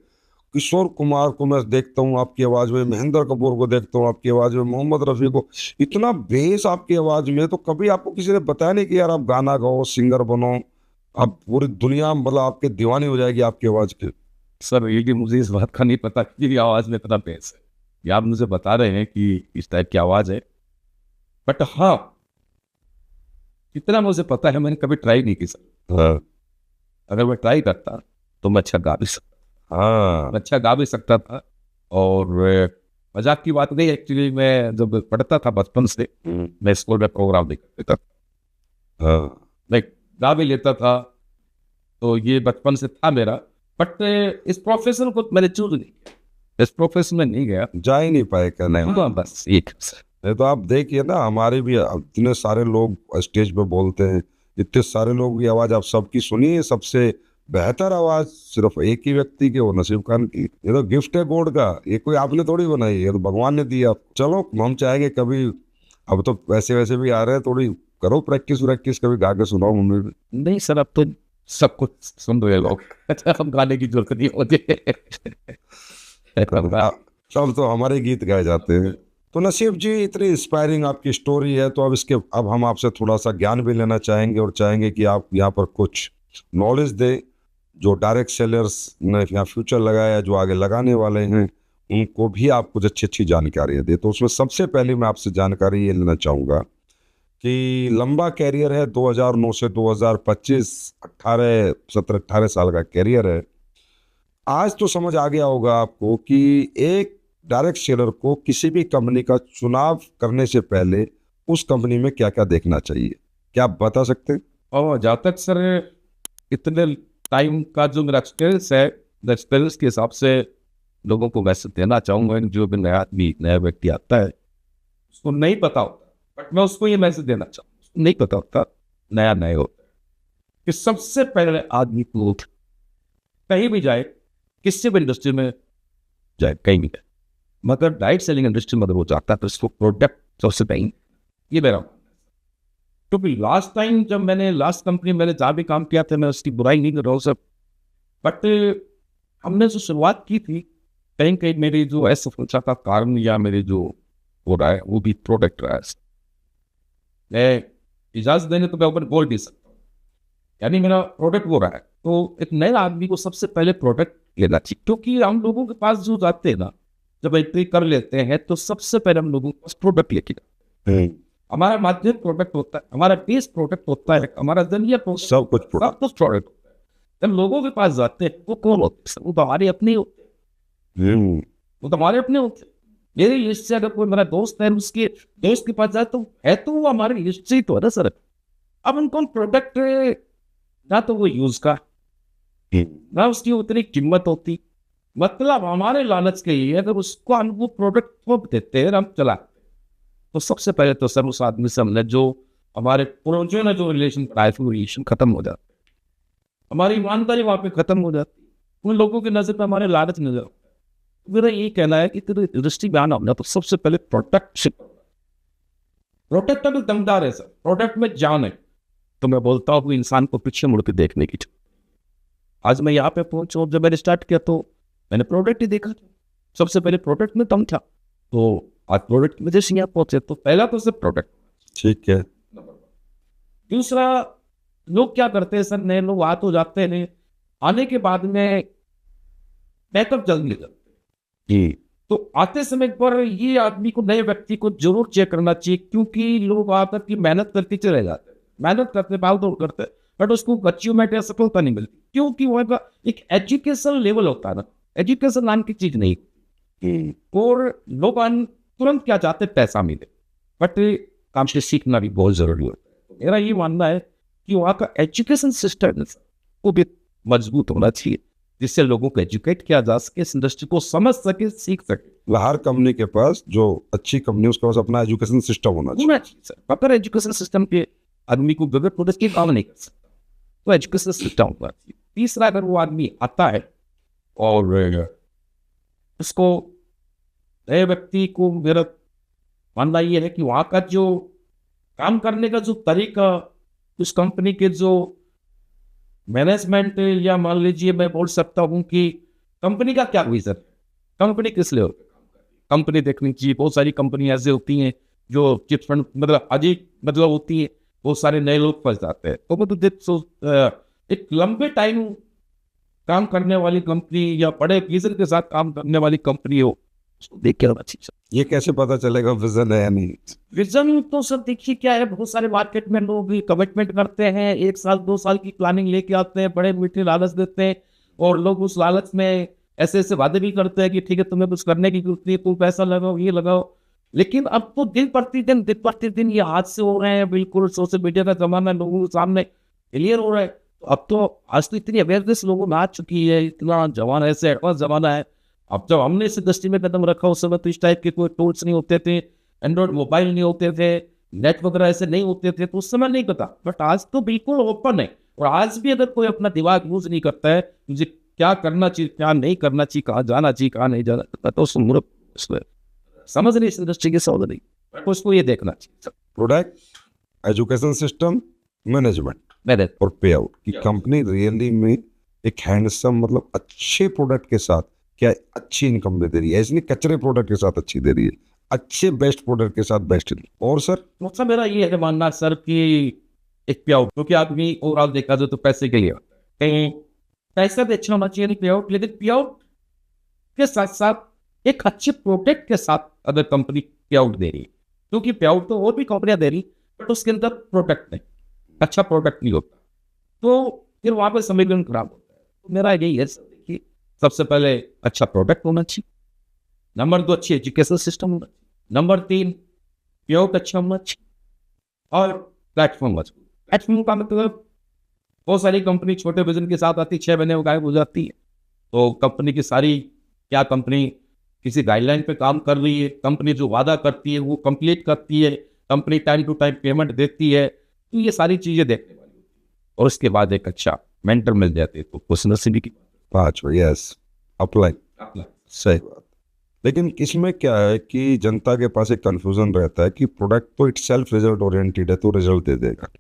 किशोर कुमार को मैं देखता हूँ आपकी आवाज में, महेंद्र कपूर को देखता हूँ आपकी आवाज में, मोहम्मद रफी को, इतना बेस आपकी आवाज में। तो कभी आपको किसी ने बताया नहीं कि यार आप गाना गाओ, सिंगर बनो, आप पूरी दुनिया मतलब आपके दीवानी हो जाएगी आपकी आवाज की? सर ये कि मुझे इस बात का नहीं पता कि मेरी आवाज़ में इतना बेस है। ये आप मुझे बता रहे हैं कि इस टाइप की आवाज़ है, बट हाँ इतना मुझे पता है मैंने कभी ट्राई नहीं की सर। हाँ अगर मैं ट्राई करता तो मैं अच्छा गा भी सकता, हाँ मैं अच्छा गा भी सकता था। और मजाक की बात नहीं, एक्चुअली मैं जब पढ़ता था बचपन से मैं स्कूल में प्रोग्राम नहीं करता था, हाँ मैं गा भी लेता था, तो ये बचपन से था मेरा। बट इस प्रोफेशन को मैंने चूज नहीं किया, इस प्रोफेशन में नहीं गया। जा ही नहीं पाए क्या? नहीं हाँ, बस एक नहीं तो आप देखिए ना, हमारे भी इतने सारे लोग स्टेज पे बोलते हैं, इतने सारे लोग की आवाज आप सबकी सुनिए, सबसे बेहतर आवाज सिर्फ एक ही व्यक्ति की, वो नसीब खान की। ये तो गिफ्ट है गॉड का, ये कोई आपने थोड़ी बनाई है, ये तो भगवान ने दिया आपको। चलो हम चाहेंगे कभी, अब तो वैसे वैसे भी आ रहे हैं, थोड़ी करो प्रैक्टिस व्रैक्टिस, कभी गा के सुनाओ मम्मी भी। नहीं सर, अब तो सब कुछ सुन रहे लोग, अब गाने की जरूरत नहीं होती। सब तो हमारे गीत गाए जाते हैं। तो नसीब जी इतनी इंस्पायरिंग आपकी स्टोरी है, तो अब हम आपसे थोड़ा सा ज्ञान भी लेना चाहेंगे, और चाहेंगे कि आप यहाँ पर कुछ नॉलेज दें जो डायरेक्ट सेलर्स ने यहाँ फ्यूचर लगाया, जो आगे लगाने वाले हैं, उनको भी आप कुछ अच्छी अच्छी जानकारियाँ दें। तो उसमें सबसे पहले मैं आपसे जानकारी ये लेना चाहूँगा कि लंबा कैरियर है, 2009 से 2025, 17-18 साल का कैरियर है। आज तो समझ आ गया होगा आपको कि एक डायरेक्ट सेलर को किसी भी कंपनी का चुनाव करने से पहले उस कंपनी में क्या क्या देखना चाहिए, क्या आप बता सकते हैं? और जहाँ तक सर इतने टाइम का जो मेरा एक्सपीरियंस है, एक्सपीरियंस के हिसाब से लोगों को वैसे देना चाहूँगा, जो भी नया आदमी नया व्यक्ति आता है उसको नहीं पता होता, बट मैं उसको ये मैसेज देना चाहूँगा, उसको नहीं पता होता, नया नया होता है, कि सबसे पहले आदमी को कहीं भी जाए, किसी भी इंडस्ट्री में जाए, कहीं भी जाए, मगर डायरेक्ट सेलिंग इंडस्ट्री में अगर वो जाता है तो उसको प्रोडक्ट सबसे पहले, ये मेरा मानना है। क्योंकि लास्ट टाइम जब मैंने लास्ट कंपनी मैंने जहाँ भी काम किया था, मैं उसकी बुराई नहीं कर रहा हूँ सब, बट हमने जो शुरुआत की थी, कहीं कहीं मेरी जो असफलता का कारण या मेरे जो हो रहा है वो भी प्रोडक्ट रहा है। मैं इजाजत देने तो मैं ऊपर बोल नहीं सकता, यानी मेरा प्रोडक्ट वो रहा है। तो एक नए आदमी को सबसे पहले प्रोडक्ट लेना चाहिए, क्योंकि हम लोगों के पास जो जाते हैं ना, जब एंट्री कर लेते हैं तो सबसे पहले हम लोगों के पास प्रोडक्ट लेके जाते हैं। हमारा माध्यम प्रोडक्ट होता है, हमारा बेस प्रोडक्ट होता है, हमारा जरिया सब कुछ सब कुछ प्रोडक्ट होता है। जब लोगों के पास जाते हैं वो कौन होते हैं? वो तो हमारे अपने होते हैं, वो तो हमारे अपने होते हैं। मेरे लिस्ट से अगर कोई मेरा दोस्त है, उसके दोस्त के पास जाए तो है तो वो हमारे लिस्ट से ही तो है ना सर। अब उनको प्रोडक्ट ना तो वो यूज का, ना उसकी उतनी कीमत होती, मतलब हमारे लालच के लिए अगर उसको हम वो प्रोडक्ट थोप देते हैं, हम चलाते, तो सबसे पहले तो सर उस आदमी से हमने जो हमारे पूर्वजों ने जो रिलेशन बनाए थे वो रिलेशन खत्म हो जाते, हमारी ईमानदारी वहां पे खत्म हो जाती, उन लोगों की नजर पे हमारे लालच नजर आता है। मेरा ये कहना है कि तेरे इंडस्ट्री में आना होना तो सबसे पहले प्रोडक्ट से, प्रोडक्ट अगर दमदार है सर, प्रोडक्ट में जान है, तो मैं बोलता हूँ इंसान को पीछे मुड़ के देखने की। आज मैं यहाँ पे पहुंचा, जब मैंने स्टार्ट किया तो मैंने प्रोडक्ट ही देखा था, सबसे पहले प्रोडक्ट में दम था, तो आज प्रोडक्ट की वजह से यहाँ पहुंचे। तो पहला तो सिर्फ प्रोडक्ट, ठीक है। दूसरा, लोग क्या करते हैं सर, नए लोग आ तो जाते हैं, आने के बाद में बैकअप जल्दी ले जाते हैं, तो आते समय पर ये आदमी को, नए व्यक्ति को जरूर चेक करना चाहिए, क्योंकि लोग आकर की मेहनत करके चले जाते हैं, मेहनत करते भाग दौड़ करते, बट उसको अचीवमेंट या सफलता नहीं मिलती, क्योंकि वो एक एजुकेशन लेवल होता है ना, एजुकेशन नाम की चीज नहीं। और लोग तुरंत क्या चाहते, पैसा मिले, बट काम से सीखना भी बहुत जरूरी होता है। मेरा ये मानना है कि वहाँ का एजुकेशन सिस्टम वो भी मजबूत होना चाहिए, जिससे लोगों को एजुकेट किया जा सके, इस इंडस्ट्री को समझ सके, सीख सके। हर कंपनी के पास, जो अच्छी कंपनी, उसके पास अपना एजुकेशन सिस्टम होना चाहिए। होना चाहिए सर। बगैर एजुकेशन सिस्टम के आदमी को बगैर प्रोडक्ट के काम नहीं कर सकता, तो एजुकेशन सिस्टम होना चाहिए। तीसरा, अगर वो आदमी आता है और उसको, नए व्यक्ति को, मेरा मानना ये है कि वहाँ का जो काम करने का जो तरीका, उस कंपनी के जो मैनेजमेंट, या मान लीजिए मैं बोल सकता हूँ कि कंपनी का क्या विजन है, कंपनी किस लिए होती है, कंपनी देखनी चाहिए। बहुत सारी कंपनी ऐसे होती हैं जो चिट फंड मतलब अजीब मतलब होती है, बहुत सारे नए लोग फंस जाते हैं। तो मतलब एक लंबे टाइम काम करने वाली कंपनी या बड़े विजन के साथ काम करने वाली कंपनी हो, उसको देख के होना चाहिए। ये कैसे पता चलेगा विजन है या नहीं? विजन तो सर देखिए क्या है, बहुत सारे मार्केट में लोग कमिटमेंट करते हैं, 1 साल 2 साल की प्लानिंग लेके आते हैं, बड़े मीठे लालच देते हैं, और लोग उस लालच में ऐसे ऐसे वादे भी करते हैं कि ठीक है तुम्हें कुछ करने की जरूरत नहीं, तुम पैसा लगाओ, ये लगाओ। लेकिन अब तो दिन प्रतिदिन ये हादसे हो रहे हैं, बिल्कुल सोशल मीडिया का जमाना, लोगों के सामने क्लियर हो रहा है। तो अब तो आज तो इतनी अवेयरनेस लोगों में आ चुकी है, इतना जमाना ऐसे एडवांस जमाना है। अब जब हमने इस इंडस्ट्री में कदम रखा उस समय तो इस टाइप के कोई टूल्स नहीं होते थे, एंड्रॉइड मोबाइल नहीं होते थे, नेट वगैरह ऐसे नहीं होते थे, तो उस समय नहीं पता। बट आज तो बिल्कुल ओपन है, और आज भी अगर कोई अपना दिमाग यूज नहीं करता है, मुझे क्या करना चाहिए, क्या नहीं करना चाहिए, कहाँ जाना चाहिए, कहाँ नहीं जाना चाहिए, तो उसको समझ नहीं, इस इंडस्ट्री की समझ नहीं, बट उसको ये देखना चाहिए। प्रोडक्ट, एजुकेशन सिस्टम, मैनेजमेंट मैंने और पे आउट की कंपनी रियली में एक हैंडसम, मतलब अच्छे प्रोडक्ट के साथ क्या अच्छी इनकम दे रही है, ऐसे नहीं कचरे प्रोडक्ट के साथ अच्छी दे रही है, अच्छे बेस्ट प्रोडक्ट के साथ बेस्ट। और सर मतलब मेरा ये है मानना सर कि एक पे आउट, क्योंकि आदमी ओवरऑल देखा जाए तो पैसे के लिए होता है, कहीं पैसा भी अच्छा होना चाहिए नहीं पे आउट, लेकिन पे आउट के साथ साथ एक अच्छे प्रोडक्ट के साथ अगर कंपनी पे आउट दे रही है, क्योंकि पे आउट तो और भी कंपनियां दे रही, बट उसके अंदर प्रोडक्ट नहीं, अच्छा प्रोडक्ट नहीं होता, तो फिर वहां पर समीकरण खराब होता है। तो मेरा यही है कि सबसे पहले अच्छा प्रोडक्ट होना चाहिए, नंबर 2 अच्छी एजुकेशन सिस्टम होना चाहिए, नंबर 3 पे आउट अच्छा होना चाहिए, और प्लेटफॉर्म मजबूत। प्लेटफॉर्म का मतलब बहुत सारी कंपनी छोटे विजन के साथ आती, 6 महीने में गायब हो जाती है। तो कंपनी की सारी, क्या कंपनी किसी गाइडलाइन पे काम कर रही है, कंपनी जो वादा करती है वो कंप्लीट करती है, company time to time payment देती है, तो ये सारी चीजें देखने वाली होती है। और उसके बाद एक अच्छा मेंटर मिल जाते हैं, तो कुछ नसीबी की पाँच, यस, अप्लाई, सही बात। लेकिन इसमें क्या है कि जनता के पास एक कंफ्यूजन रहता है कि प्रोडक्ट तो इटसेल्फ रिजल्ट ओरिएंटेड है, तो रिजल्ट दे देगा,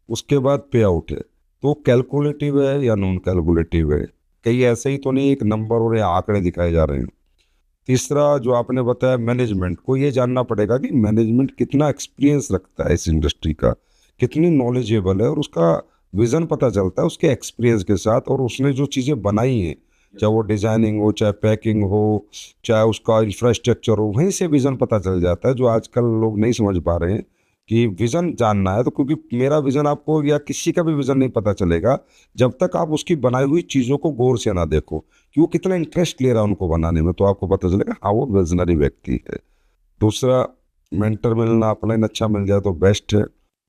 उसके बाद पे आउट है, तो कैलकुलेटिव है या नॉन कैलकुलेटिव है, कहीं ऐसे ही तो नहीं एक नंबर और आंकड़े दिखाए जा रहे हैं। तीसरा जो आपने बताया, मैनेजमेंट को ये जानना पड़ेगा कि मैनेजमेंट कितना एक्सपीरियंस रखता है इस इंडस्ट्री का, कितनी नॉलेजेबल है, और उसका विजन पता चलता है उसके एक्सपीरियंस के साथ, और उसने जो चीज़ें बनाई हैं, चाहे वो डिजाइनिंग हो, चाहे पैकिंग हो, चाहे उसका इंफ्रास्ट्रक्चर हो, वहीं से विजन पता चल जाता है, जो आजकल लोग नहीं समझ पा रहे हैं कि विजन जानना है। तो क्योंकि मेरा विजन आपको या किसी का भी विजन नहीं पता चलेगा जब तक आप उसकी बनाई हुई चीज़ों को गौर से ना देखो कि वो कितना इंटरेस्ट ले रहा है उनको बनाने में, तो आपको पता चलेगा हाँ वो विजनरी व्यक्ति है। दूसरा, मेंटर मिलना, अपलाइन अच्छा मिल जाए तो बेस्ट है,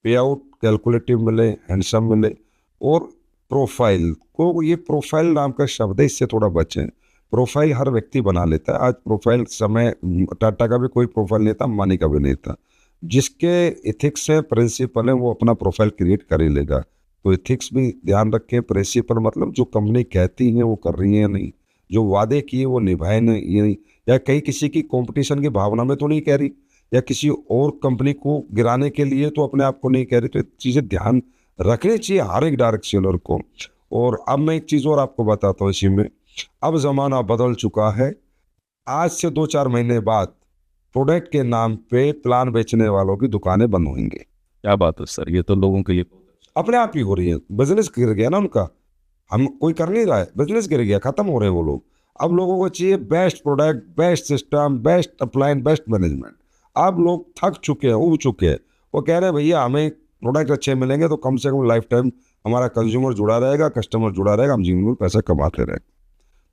पे आउट कैलकुलेटिव मिले, हैंडसम मिले, और प्रोफाइल को, ये प्रोफाइल नाम का शब्द है, इससे थोड़ा बचें। प्रोफाइल हर व्यक्ति बना लेता है आज, प्रोफाइल समय टाटा का भी कोई प्रोफाइल नहीं था, अंबानी का भी नहीं था। जिसके इथिक्स है, प्रिंसिपल है, वो अपना प्रोफाइल क्रिएट कर ही लेगा। तो इथिक्स भी ध्यान रखें, प्रिंसिपल मतलब जो कंपनी कहती है वो कर रही है नहीं, जो वादे किए वो निभाए नहीं, या कहीं किसी की कंपटीशन की भावना में तो नहीं कह रही, या किसी और कंपनी को गिराने के लिए तो अपने आप को नहीं कह रही। तो चीज़ें ध्यान रखनी चाहिए हर एक डायरेक्ट सेलर को। और अब मैं एक चीज़ और आपको बताता हूँ इसी में, अब ज़माना बदल चुका है। आज से 2-4 महीने बाद प्रोडक्ट के नाम पे प्लान बेचने वालों की दुकानें बंद होंगी। क्या बात है सर, ये तो लोगों के लिए अपने आप ही हो रही है, बिजनेस गिर गया ना उनका, हम कोई कर नहीं रहा है, बिजनेस गिर गया, खत्म हो रहे हैं वो लोग। अब लोगों को चाहिए best product, best system, best appliance, best management. अब लोग थक चुके हैं, उब चुके हैं, वो कह रहे हैं भैया हमें प्रोडक्ट अच्छे मिलेंगे तो कम से कम लाइफ टाइम हमारा कंज्यूमर जुड़ा रहेगा, कस्टमर जुड़ा रहेगा, हम जीवन में पैसा कमाते रहेंगे।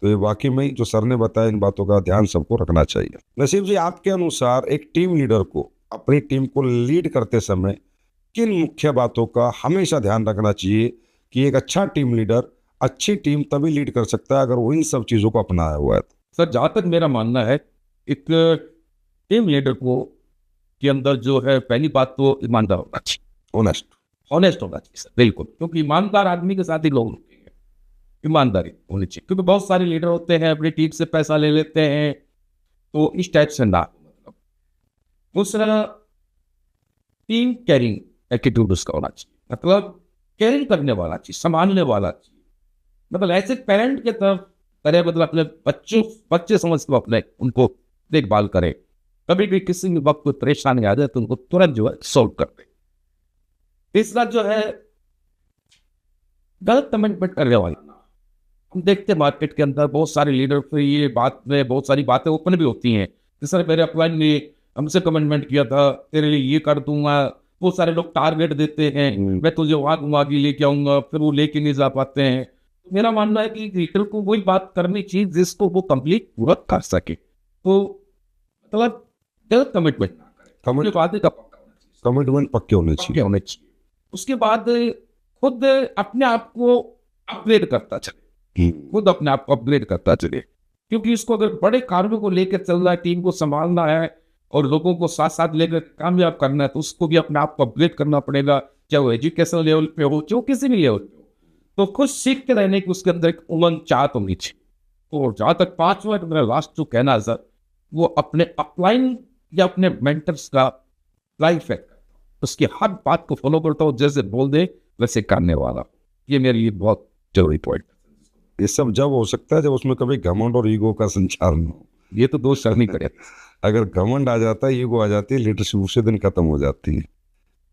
तो ये वाकई में जो सर ने बताया, इन बातों का ध्यान सबको रखना चाहिए। नसीब जी, आपके अनुसार एक टीम लीडर को अपनी टीम को लीड करते समय किन मुख्य बातों का हमेशा ध्यान रखना चाहिए कि एक अच्छा टीम लीडर अच्छी टीम तभी लीड कर सकता है अगर वो इन सब चीज़ों को अपनाया हुआ है। सर जहाँ तक मेरा मानना है, एक टीम लीडर को के अंदर जो है, पहली बात तो ईमानदार होना चाहिए, ऑनेस्ट। ऑनेस्ट होना चाहिए सर, बिल्कुल, क्योंकि ईमानदार आदमी के साथ ही लोग रुकेंगे, ईमानदारी होनी चाहिए। क्योंकि बहुत सारे लीडर होते हैं अपनी टीम से पैसा ले लेते हैं, तो इस टाइप से ना, मतलब दूसरा टीम कैरिंग एटीट्यूड उसका होना चाहिए, मतलब केयरिंग करने वाला चाहिए, संभालने वाला चाहिए, मतलब ऐसे पेरेंट के तरफ करे, मतलब अपने बच्चे समझ को अपने उनको देखभाल करे, कभी भी किसी भी वक्त कोई परेशानी आ जाए तो उनको तुरंत जो है सॉल्व कर दे। तीसरा जो है गलत कमेंटमेंट करने वाला। हम देखते हैं मार्केट के अंदर बहुत सारे लीडर पे ये बात में बहुत सारी बातें ओपन भी होती हैं कि सर मेरे अपलाइन ने हमसे कमेंटमेंट किया था, तेरे लिए ये कर दूंगा। बहुत सारे लोग टारगेट देते हैं, मैं तुझे वहां घुमा के लेके आऊंगा, फिर वो लेके नहीं जा पाते हैं। तो मेरा मानना है कि लीडर को वही बात करनी चाहिए जिसको वो कंप्लीट पूरा कर सके। तो मतलब गलत कमिटमेंट ना करें, वादे का पक्का होना चाहिए, कमिटमेंट पक्के होने पक्के चाहिए। होने चाहिए। उसके बाद खुद अपने आप को अपग्रेड करता चले, खुद अपने आप को अपग्रेड करता चले, क्योंकि इसको अगर बड़े कार्यों को लेकर चलना है, टीम को संभालना है और लोगों को साथ साथ लेकर कामयाब करना है, तो उसको भी अपने आप को अपग्रेड करना पड़ेगा, चाहे वो एजुकेशन लेवल पे हो, चाहे किसी भी लेवल पे हो। तो खुद सीखते रहने की उसके अंदर एक उमंग चाहत होनी चाहिए। और जहाँ तक पांचवा मेरा लास्ट जो कहना है सर, वो अपने अपलाइन या अपने मेंटर्स का लाइफ है, उसकी हर बात को फॉलो करता हूँ, जैसे बोल दे वैसे करने वाला। ये मेरे लिए बहुत जरूरी पॉइंट। ये सब जब हो सकता है जब उसमें कभी घमंड और ईगो का संचार न हो। ये तो दोस्त नहीं करे। अगर घमंड आ जाता है, ईगो आ जाती है, लीडरशिप उसी दिन खत्म हो जाती है।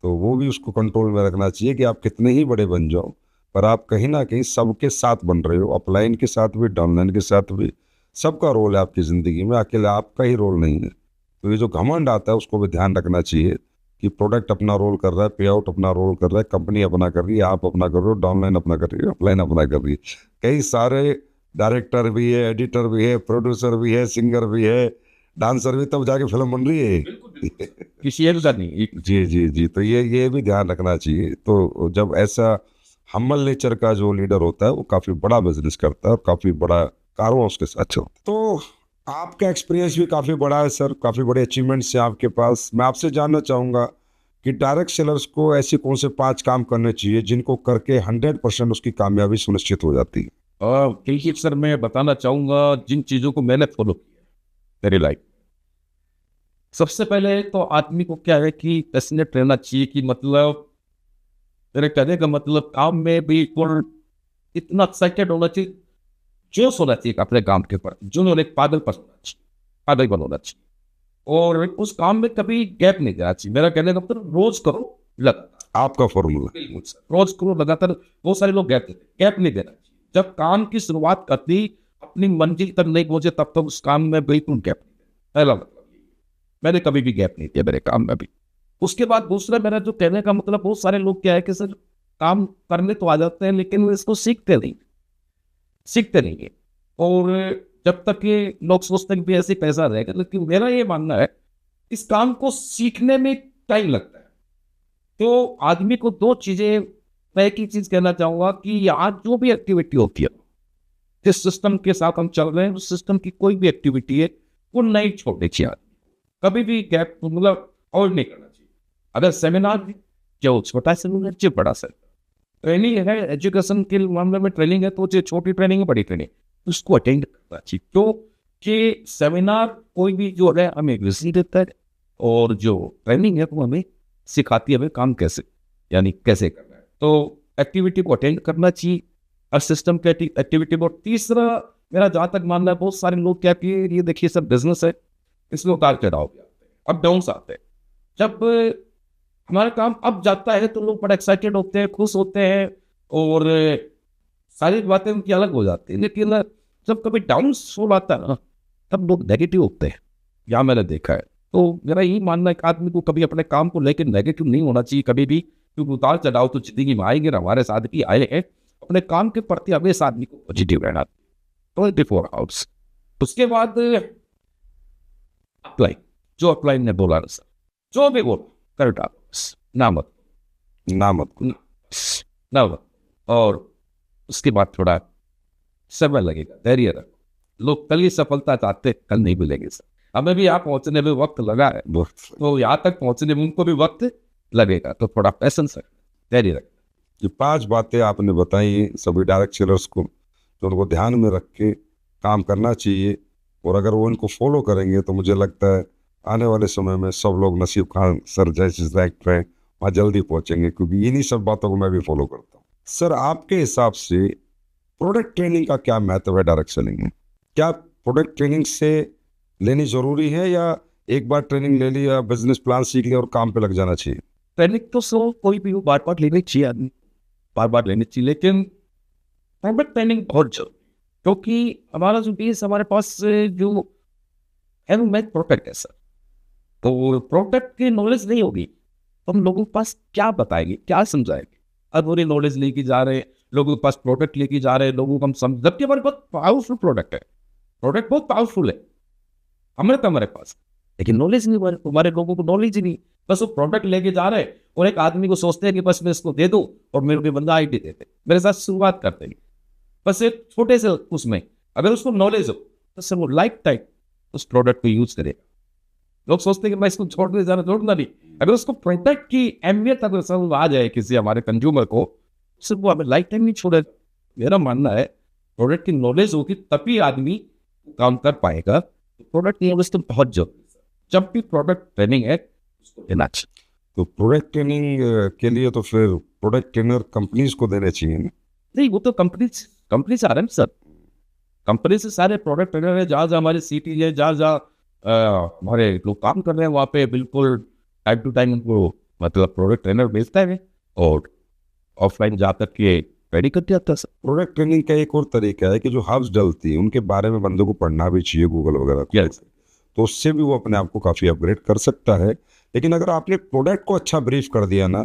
तो वो भी उसको कंट्रोल में रखना चाहिए कि आप कितने ही बड़े बन जाओ, पर आप कहीं ना कहीं सबके साथ बन रहे हो, अपलाइन के साथ भी, डाउनलाइन के साथ भी। सबका रोल है आपकी ज़िंदगी में, अकेले आपका ही रोल नहीं है। तो ये जो घमंड आता है उसको भी ध्यान रखना चाहिए कि प्रोडक्ट अपना रोल कर रहा है, पे आउट अपना रोल कर रहा है, कंपनी अपना कर रही है, आप अपना कर रहे हो, डाउनलाइन अपना कर रही है, अपलाइन अपना कर रही है। कई सारे डायरेक्टर भी है, एडिटर भी है, प्रोड्यूसर भी है, सिंगर भी है, डांसर भी, तब जाके फिल्म बन रही है। किसी एक का नहीं। जी जी जी। तो ये भी ध्यान रखना चाहिए। तो जब ऐसा हम्बल नेचर का जो लीडर होता है वो काफ़ी बड़ा बिजनेस करता है और काफ़ी बड़ा कारवां उसके साथ चलता है। तो आपका एक्सपीरियंस भी काफ़ी बड़ा है सर, काफ़ी बड़े अचीवमेंट्स हैं आपके पास। मैं आपसे जानना चाहूँगा कि डायरेक्ट सेलर्स को ऐसे कौन से 5 काम करने चाहिए जिनको करके 100% उसकी कामयाबी सुनिश्चित हो जाती है? क्योंकि सर मैं बताना चाहूँगा जिन चीज़ों को मैंने फॉलो किया मेरी लाइफ। सबसे पहले तो आदमी को क्या है कि पैशनेट रहना चाहिए, कि मतलब मेरे कहने का मतलब काम में भी इतना एक्साइटेड होना चाहिए, जोश होना चाहिए अपने काम के प्रति, जुनून, एक पागलपन होना चाहिए, पागलपन होना चाहिए। और उस काम में कभी गैप नहीं देना चाहिए। मेरा कहने का मतलब रोज करो लगातार। आपका फॉर्मूला? बिल्कुल सर, रोज करो लगातार। बहुत सारे लोग गैप देते, गैप नहीं देना चाहिए। जब काम की शुरुआत करती, अपनी मंजिल तक नहीं पहुंचे तब तक उस काम में बिल्कुल गैप नहीं देना। पहला मतलब ये, मैंने कभी भी गैप नहीं दिया मेरे काम में भी। उसके बाद दूसरा मेरा जो कहने का मतलब, बहुत सारे लोग क्या है कि सर काम करने तो आ जाते हैं लेकिन वो इसको सीखते नहीं है। और जब तक ये लोग सोचते हैं कि ऐसे पैसा रहेगा, लेकिन मेरा ये मानना है इस काम को सीखने में टाइम लगता है। तो आदमी को 2 चीजें, मैं एक ही चीज कहना चाहूंगा कि आज जो भी एक्टिविटी होती है, जिस सिस्टम के साथ हम चल रहे हैं, उस सिस्टम की कोई भी एक्टिविटी है वो नहीं छोड़नी चाहिए आदमी को। कभी भी गैप मतलब और नहीं करना चाहिए। अगर सेमिनार है, जो छोटा सेमिनार, जो बड़ा सेमिनार, ट्रेनिंग है, एजुकेशन के मामले में ट्रेनिंग है, तो जो छोटी ट्रेनिंग है, बड़ी ट्रेनिंग, उसको अटेंड करना चाहिए। तो कि सेमिनार कोई भी जो है हमें विजिट देता है, और जो ट्रेनिंग है वो हमें सिखाती है हमें काम कैसे, यानी कैसे करना है। तो एक्टिविटी को अटेंड करना चाहिए, और सिस्टम के एक्टिविटी को। तीसरा मेरा जहाँ तक मानना है, बहुत सारे लोग क्या कि ये देखिए सब बिजनेस है, इसमें उतार चढ़ाव भी आते हैं, अप डाउन्स आते हैं। जब हमारा काम अप जाता है तो लोग बड़ा एक्साइटेड होते हैं, खुश होते हैं, और सारी बातें उनकी अलग हो जाती है। लेकिन जब कभी डाउन सोल आता है ना, तब लोग नेगेटिव होते हैं, यहाँ मैंने देखा है। तो मेरा यही मानना है कि आदमी को कभी अपने काम को लेकर नेगेटिव नहीं होना चाहिए कभी भी, क्योंकि उतार चढ़ाव तो जिंदगी में आएंगे, हमारे साथ भी आए हैं। अपने काम के प्रति हमेशा आदमी को पॉजिटिव रहना 24 आवर्स। उसके बाद अप्लाई, जो अप्लाई ने बोला ना सर, जो भी बोला कर डालो, बस ना मत। ना मत। और उसके बाद थोड़ा समय लगेगा, धैर्य रखो। लोग कल ही सफलता चाहते, कल नहीं मिलेंगे सर। हमें भी यहाँ पहुंचने में वक्त लगा है, तो यहाँ तक पहुंचने में उनको भी वक्त लगेगा, तो थोड़ा पैसेंस रखना, धैर्य रखना। ये 5 बातें आपने बताई सभी डायरेक्ट सेलर्स को, तो उनको ध्यान में रख के काम करना चाहिए, और अगर वो इनको फॉलो करेंगे तो मुझे लगता है आने वाले समय में सब लोग नसीब खान सर जैसे रैंक पे वहाँ जल्दी पहुंचेंगे, क्योंकि इन्हीं सब बातों को मैं भी फॉलो करता हूँ। सर, आपके हिसाब से प्रोडक्ट ट्रेनिंग का क्या महत्व है डायरेक्ट सेलिंग में? क्या प्रोडक्ट ट्रेनिंग से लेनी जरूरी है, या एक बार ट्रेनिंग ले ली या बिजनेस प्लान सीख लिया और काम पे लग जाना चाहिए? ट्रेनिंग तो सो कोई भी बार बार लेनी चाहिए, आदमी बार बार लेनी चाहिए, लेकिन प्रोडक्ट ट्रेनिंग बहुत जरूरी, क्योंकि हमारा जो बेस, हमारे पास जो हैंडमेड प्रोडक्ट है सर, तो प्रोडक्ट की नॉलेज नहीं होगी तो हम लोगों के पास क्या बताएंगे, क्या समझाएंगे? अधूरी नॉलेज लेके जा रहे हैं, लोगों के पास प्रोडक्ट लेके जा रहे हैं, लोगों को हम समझ, जबकि हमारे बहुत पावरफुल प्रोडक्ट है, प्रोडक्ट बहुत पावरफुल है हमारे पास, लेकिन नॉलेज नहीं, हमारे लोगों को नॉलेज ही नहीं। बस वो प्रोडक्ट लेके जा रहे हैं और एक आदमी को सोचते हैं कि बस मैं इसको दे दूं और मेरे को बंदा आईडी देते, मेरे साथ शुरुआत करते हैं बस एक छोटे से उसमें। अगर उसको नॉलेज हो तो सर वो लाइफ टाइम उस प्रोडक्ट को यूज करेगा। लोग सोचते हैं कि मैं इसको छोड़ने जाना, छोड़ना नहीं। अगर उसको प्रोडक्ट की अहमियत अगर समझ आ जाए किसी हमारे कंज्यूमर को, सिर्फ वो हमें लाइफ टाइम नहीं छोड़ेगा। मेरा मानना है प्रोडक्ट की नॉलेज होगी तभी आदमी काम कर पाएगा। प्रोडक्ट की नॉलेज तो बहुत जरूरी है। जब भी प्रोडक्ट ट्रेनिंग है उसको देना चाहिए। तो प्रोडक्ट ट्रेनिंग के लिए तो फिर प्रोडक्ट ट्रेनर कंपनीज को देने चाहिए ना? नहीं, वो तो कंपनी से आ रहे हैं सर, कंपनी से सारे प्रोडक्ट ट्रेनर है, जहाँ जहाँ हमारे सिटी है, जहाँ जहाँ हमारे लोग काम कर रहे हैं, वहाँ पे बिल्कुल टाइम टू टाइम उनको मतलब प्रोडक्ट ट्रेनर भेजता है और ऑफलाइन जा कर के रेडी कर दिया था सर। प्रोडक्ट ट्रेनिंग का एक और तरीका है कि जो हब्स डलती है उनके बारे में बंदों को पढ़ना भी चाहिए, गूगल वगैरह को। Yes. तो उससे भी वो अपने आप को काफ़ी अपग्रेड कर सकता है। लेकिन अगर आपने प्रोडक्ट को अच्छा ब्रीफ कर दिया ना,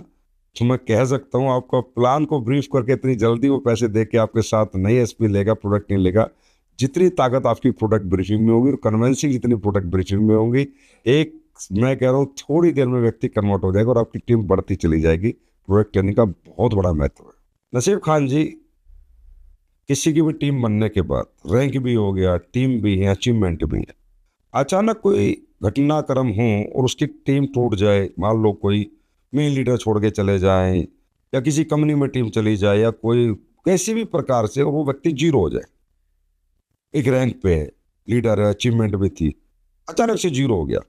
तो मैं कह सकता हूँ आपका प्लान को ब्रीफ करके इतनी जल्दी वो पैसे दे के आपके साथ नहीं एसपी लेगा, प्रोडक्ट नहीं लेगा। जितनी ताकत आपकी प्रोडक्ट ब्रीफिंग में होगी और कन्वेंसिंग जितनी प्रोडक्ट ब्रीफिंग में होगी, एक मैं कह रहा हूँ थोड़ी देर में व्यक्ति कन्वर्ट हो जाएगा और आपकी टीम बढ़ती चली जाएगी। प्रोडक्ट ट्रेनिंग का बहुत बड़ा महत्व है। नसीब खान जी, किसी की भी टीम बनने के बाद रैंक भी हो गया, टीम भी है, अचीवमेंट भी है, अचानक कोई घटनाक्रम हो और उसकी टीम टूट जाए, मान लो कोई मेन लीडर छोड़ के चले जाए या किसी कंपनी में टीम चली जाए या कोई कैसी भी प्रकार से वो व्यक्ति जीरो हो जाए, एक रैंक पे है, लीडर है, अचीवमेंट भी थी, अचानक से जीरो हो गया,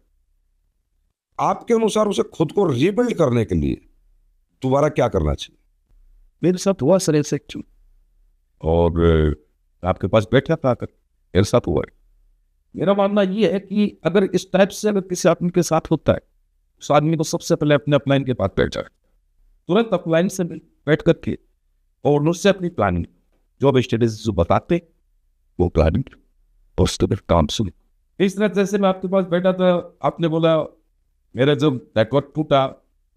आपके अनुसार उसे खुद को रीबिल्ड करने के लिए दोबारा क्या करना चाहिए? मेरे साथ हुआ सर ऐसे और आपके पास बैठा था आकर मेरे साथ हुआ है। मेरा मानना ये है कि अगर इस टाइप से अगर किसी आदमी के साथ होता है, उस आदमी को सबसे पहले अपने अपलाइन के पास बैठ जाए, तुरंत अपलाइन से बैठ करके और उससे अपनी प्लानिंग, जो अब स्टेटस जो बताते वो प्लानिंग और उसके फिर काम सुने। इस तरह जैसे मैं आपके पास बैठा था, आपने बोला मेरा जब नेटवर्क टूटा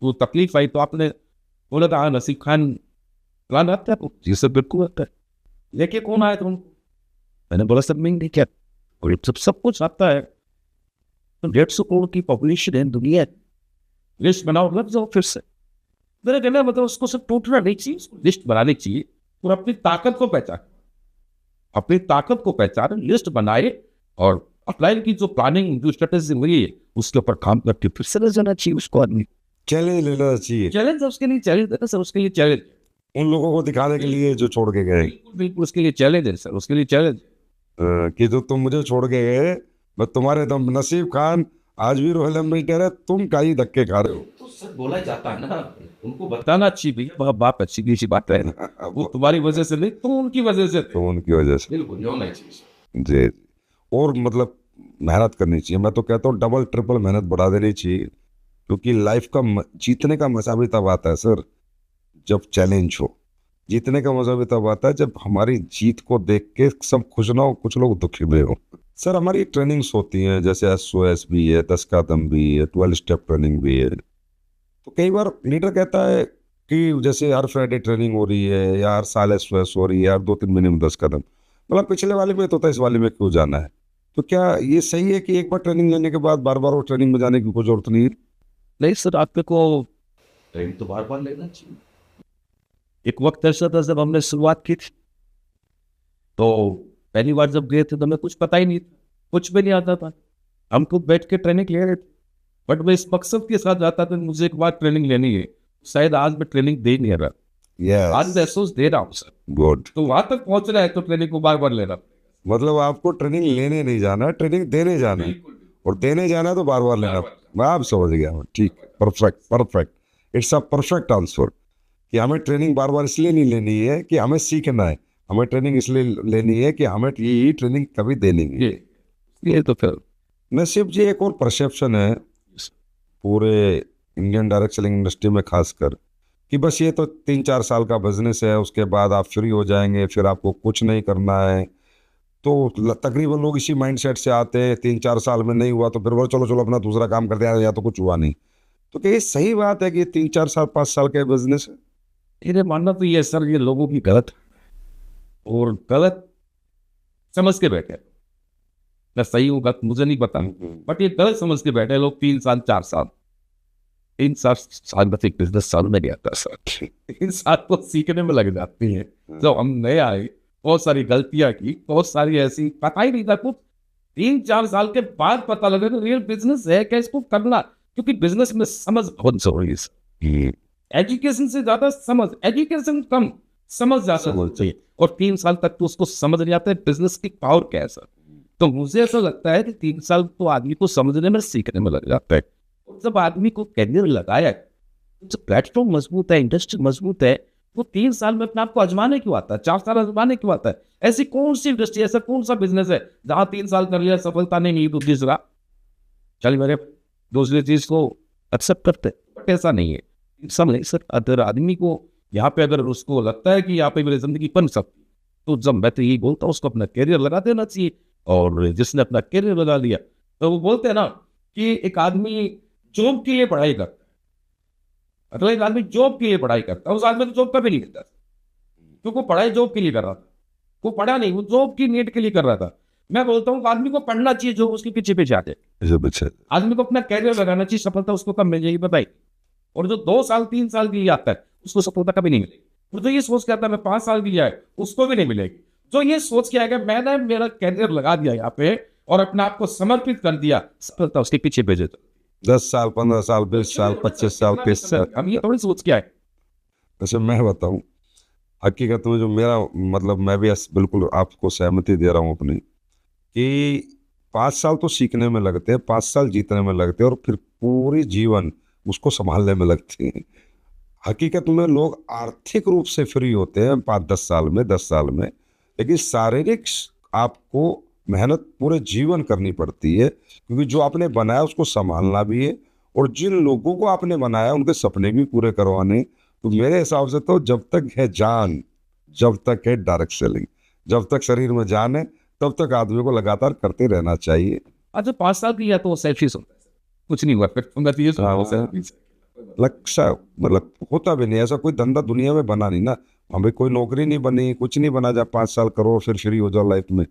वो तकलीफ आई, तो आपने बोला था हाँ नसीब खान प्लान आता है? जी सर बिल्कुल आता है। लेके कौन आया था उनको? मैंने बोला सर मैं नहीं क्या, और सब कुछ आता है। तो 150 करोड़ की पॉपुलेशन है दुनिया, लिस्ट बनाओ, लग जाओ फिर से। मेरा कहना मतलब उसको सब टूटना नहीं चाहिए, लिस्ट बनानी चाहिए और अपनी ताकत को पहचाने, अपनी ताकत को पहचाने, लिस्ट बनाए और अप्लाई की जो प्लानिंग जो स्ट्रेटेजी हुई है उसके ऊपर काम करके फिर से रह जाना चाहिए। उसको आदमी चैलेंज लेना चाहिए। चैलेंज उसके लिए चैलेंज देना सर, उसके लिए चैलेंज उन लोगों को दिखाने के लिए जो छोड़ के गए, बिल्कुल उसके लिए चैलेंज है सर, उसके लिए चैलेंज कि जो तुम मुझे छोड़ के गए, मैं तुम्हारे दम नसीब खान आज भी रोहिल मिल्टर है, तुम का ही धक्के खा रहे हो। तो सर बोला जाता है ना, उनको बताना अच्छी भी बाप अच्छी सी बात है, वो तुम्हारी वजह से नहीं, तुम उनकी वजह से, तो उनकी वजह से बिल्कुल होना चाहिए जी। और मतलब मेहनत करनी चाहिए। मैं तो कहता हूँ डबल ट्रिपल मेहनत बढ़ा देनी चाहिए, क्योंकि लाइफ का जीतने का मजा भी तब आता है सर जब चैलेंज हो। जीतने का मजा भी तब आता है जब हमारी जीत को देख के सब खुश ना हो, कुछ लोग दुखी भी हो। सर हमारी ट्रेनिंग्स होती हैं, जैसे SOS भी है, 10 कदम भी है, 12 स्टेप ट्रेनिंग भी है। तो कई बार लीडर कहता है कि जैसे हर फ्राइडे ट्रेनिंग हो रही है या हर साल SOS हो रही है, हर 2-3 महीने में 10 कदम, मतलब पिछले वाले में तो था, इस वाले में क्यों जाना है? तो क्या ये सही है कि एक बार ट्रेनिंग लेने के बाद बार बार वो ट्रेनिंग में जाने की कोई जरूरत नहीं है? नहीं सर, आपको ट्रेनिंग तो बार बार लेना चाहिए। एक वक्त ऐसा था जब हमने शुरुआत की थी, तो पहली बार जब गए थे तो हमें कुछ पता ही नहीं था, कुछ भी नहीं आता था। हम खुद बैठ के ट्रेनिंग ले रहे थे, बट मैं इस मकसद के साथ जाता था, मुझे एक बार ट्रेनिंग लेनी है। शायद आज मैं ट्रेनिंग दे नहीं रहा, आज यस, महसूस दे रहा हूँ सर। गुड। तो वहां तक पहुंचना है तो ट्रेनिंग को बार बार लेना पड़ेगा। मतलब आपको ट्रेनिंग लेने नहीं जाना, ट्रेनिंग देने जाना है, बिल्कुल, और देने जाना है तो बार बार लेना। मैं आप समझ गया हूँ, ठीक, perfect perfect. It's a perfect answer कि हमें ट्रेनिंग बार बार इसलिए नहीं लेनी है कि हमें सीखना है, हमें ट्रेनिंग इसलिए लेनी है कि हमें ये ट्रेनिंग कभी देनी नहीं। ये तो फिर नसीब जी, एक और परसेप्शन है पूरे इंडियन डायरेक्ट सेलिंग इंडस्ट्री में खासकर, कि बस ये तो 3-4 साल का बिजनेस है, उसके बाद आप फ्री हो जाएंगे, फिर आपको कुछ नहीं करना है। तो तकरीबन लोग इसी माइंडसेट से आते हैं, 3-4 साल में नहीं हुआ तो फिर बोलो चलो चलो अपना दूसरा काम करते हैं, या तो कुछ हुआ नहीं। तो क्या ये सही बात है कि 3-4 साल 5 साल का बिजनेस है? मेरे मानना तो ये सर, ये लोगों की गलत और गलत समझ के बैठे। मैं सही हूँ गलत मुझे नहीं पता, बट ये गलत समझ के बैठे लोग। 3 साल 4 साल, 3 साल बस एक बिजनेस साल में गया था सर। 3 साल को सीखने में लग जाती है। जब हम नए आए, बहुत सारी गलतियां की, बहुत सारी ऐसी, पता ही नहीं था कुछ। 3-4 साल के बाद पता लगा कि रियल बिजनेस है क्या, इसको करना। क्योंकि बिजनेस में समझ बहुत जरूरी है सर। एजुकेशन से ज्यादा समझ, एजुकेशन कम, समझ ज्यादा होनी चाहिए। और 3 साल तक तो उसको समझ नहीं आता है बिजनेस की पावर क्या है सर। तो मुझे ऐसा लगता है कि 3 साल तो आदमी को समझने में, सीखने में लग जाता है। और जब आदमी को कैरियर लगाया, जब प्लेटफॉर्म मजबूत है, इंडस्ट्री मजबूत है, वो 3 साल में अपने आप को आजमाने क्यों आता है, 4 साल आजमाने क्यों आता है? ऐसी कौन सी इंडस्ट्री, ऐसा कौन सा बिजनेस है जहां 3 साल कर लिया, सफलता नहीं मिली तो तीसरा चल मेरे दूसरी चीज को एक्सेप्ट करते। बट ऐसा नहीं है, सब नहीं सर। अगर आदमी को यहाँ पे, अगर उसको लगता है कि यहाँ पे मेरी जिंदगी बन सकती, तो जब मैं तो यही बोलता हूँ उसको अपना कैरियर लगा देना चाहिए। और जिसने अपना कैरियर लगा लिया, तो वो बोलते हैं ना कि एक आदमी जॉब के लिए पढ़ाई करता है, मतलब एक आदमी जॉब के लिए पढ़ाई करता है, उस आदमी को जॉब कभी नहीं मिलता, क्योंकि वो पढ़ाई जॉब के लिए कर रहा था। वो पढ़ा नहीं, वो जॉब की नीड के लिए कर रहा था। मैं बोलता हूँ आदमी को पढ़ना चाहिए, जो उसके पीछे पीछे आते। आदमी को अपना कैरियर लगाना चाहिए, सफलता उसको कब मिल जाएगी बताइए। और जो 2 साल 3 साल के लिए आता है, उसको सफलता कभी नहीं मिलेगी। और जो ये सोच के आता है मैं 5 साल के लिए आए, उसको भी नहीं मिलेगी। जो ये सोच के आएगा मैंने मेरा कैरियर लगा दिया यहाँ पे और अपने आप को समर्पित कर दिया, सफलता उसके पीछे भेजे। 10 साल 15 साल 20 साल 25 साल 30 साल, हम ये थोड़ी सोच के आए। वैसे मैं बताऊं हकीकत में, जो मेरा मतलब, मैं भी बिल्कुल आपको सहमति दे रहा हूँ अपनी, कि 5 साल तो सीखने में लगते हैं, 5 साल जीतने में लगते हैं, और फिर पूरी जीवन उसको संभालने में लगते हैं। हकीकत में लोग आर्थिक रूप से फ्री होते हैं 5-10 साल में, 10 साल में, लेकिन शारीरिक आपको मेहनत पूरे जीवन करनी पड़ती है, क्योंकि जो आपने बनाया उसको संभालना भी है, और जिन लोगों को आपने बनाया उनके सपने भी पूरे करवाने। तो मेरे हिसाब से तो जब तक है जान, जब तक है डायरेक्ट सेलिंग, जब तक शरीर में जान है, तब तक आदमी को लगातार करते रहना चाहिए। अच्छा 5 साल की या तो सेल्फिश होता है, कुछ नहीं हुआ, फिर मैं तो ये सुना वो selfish है। लक्ष्य मतलब होता भी नहीं, ऐसा कोई धंधा दुनिया में बना नहीं ना। हमें कोई नौकरी नहीं बनी, कुछ नहीं बना, जब 5 साल करो फिर फ्री हो जाओ लाइफ में।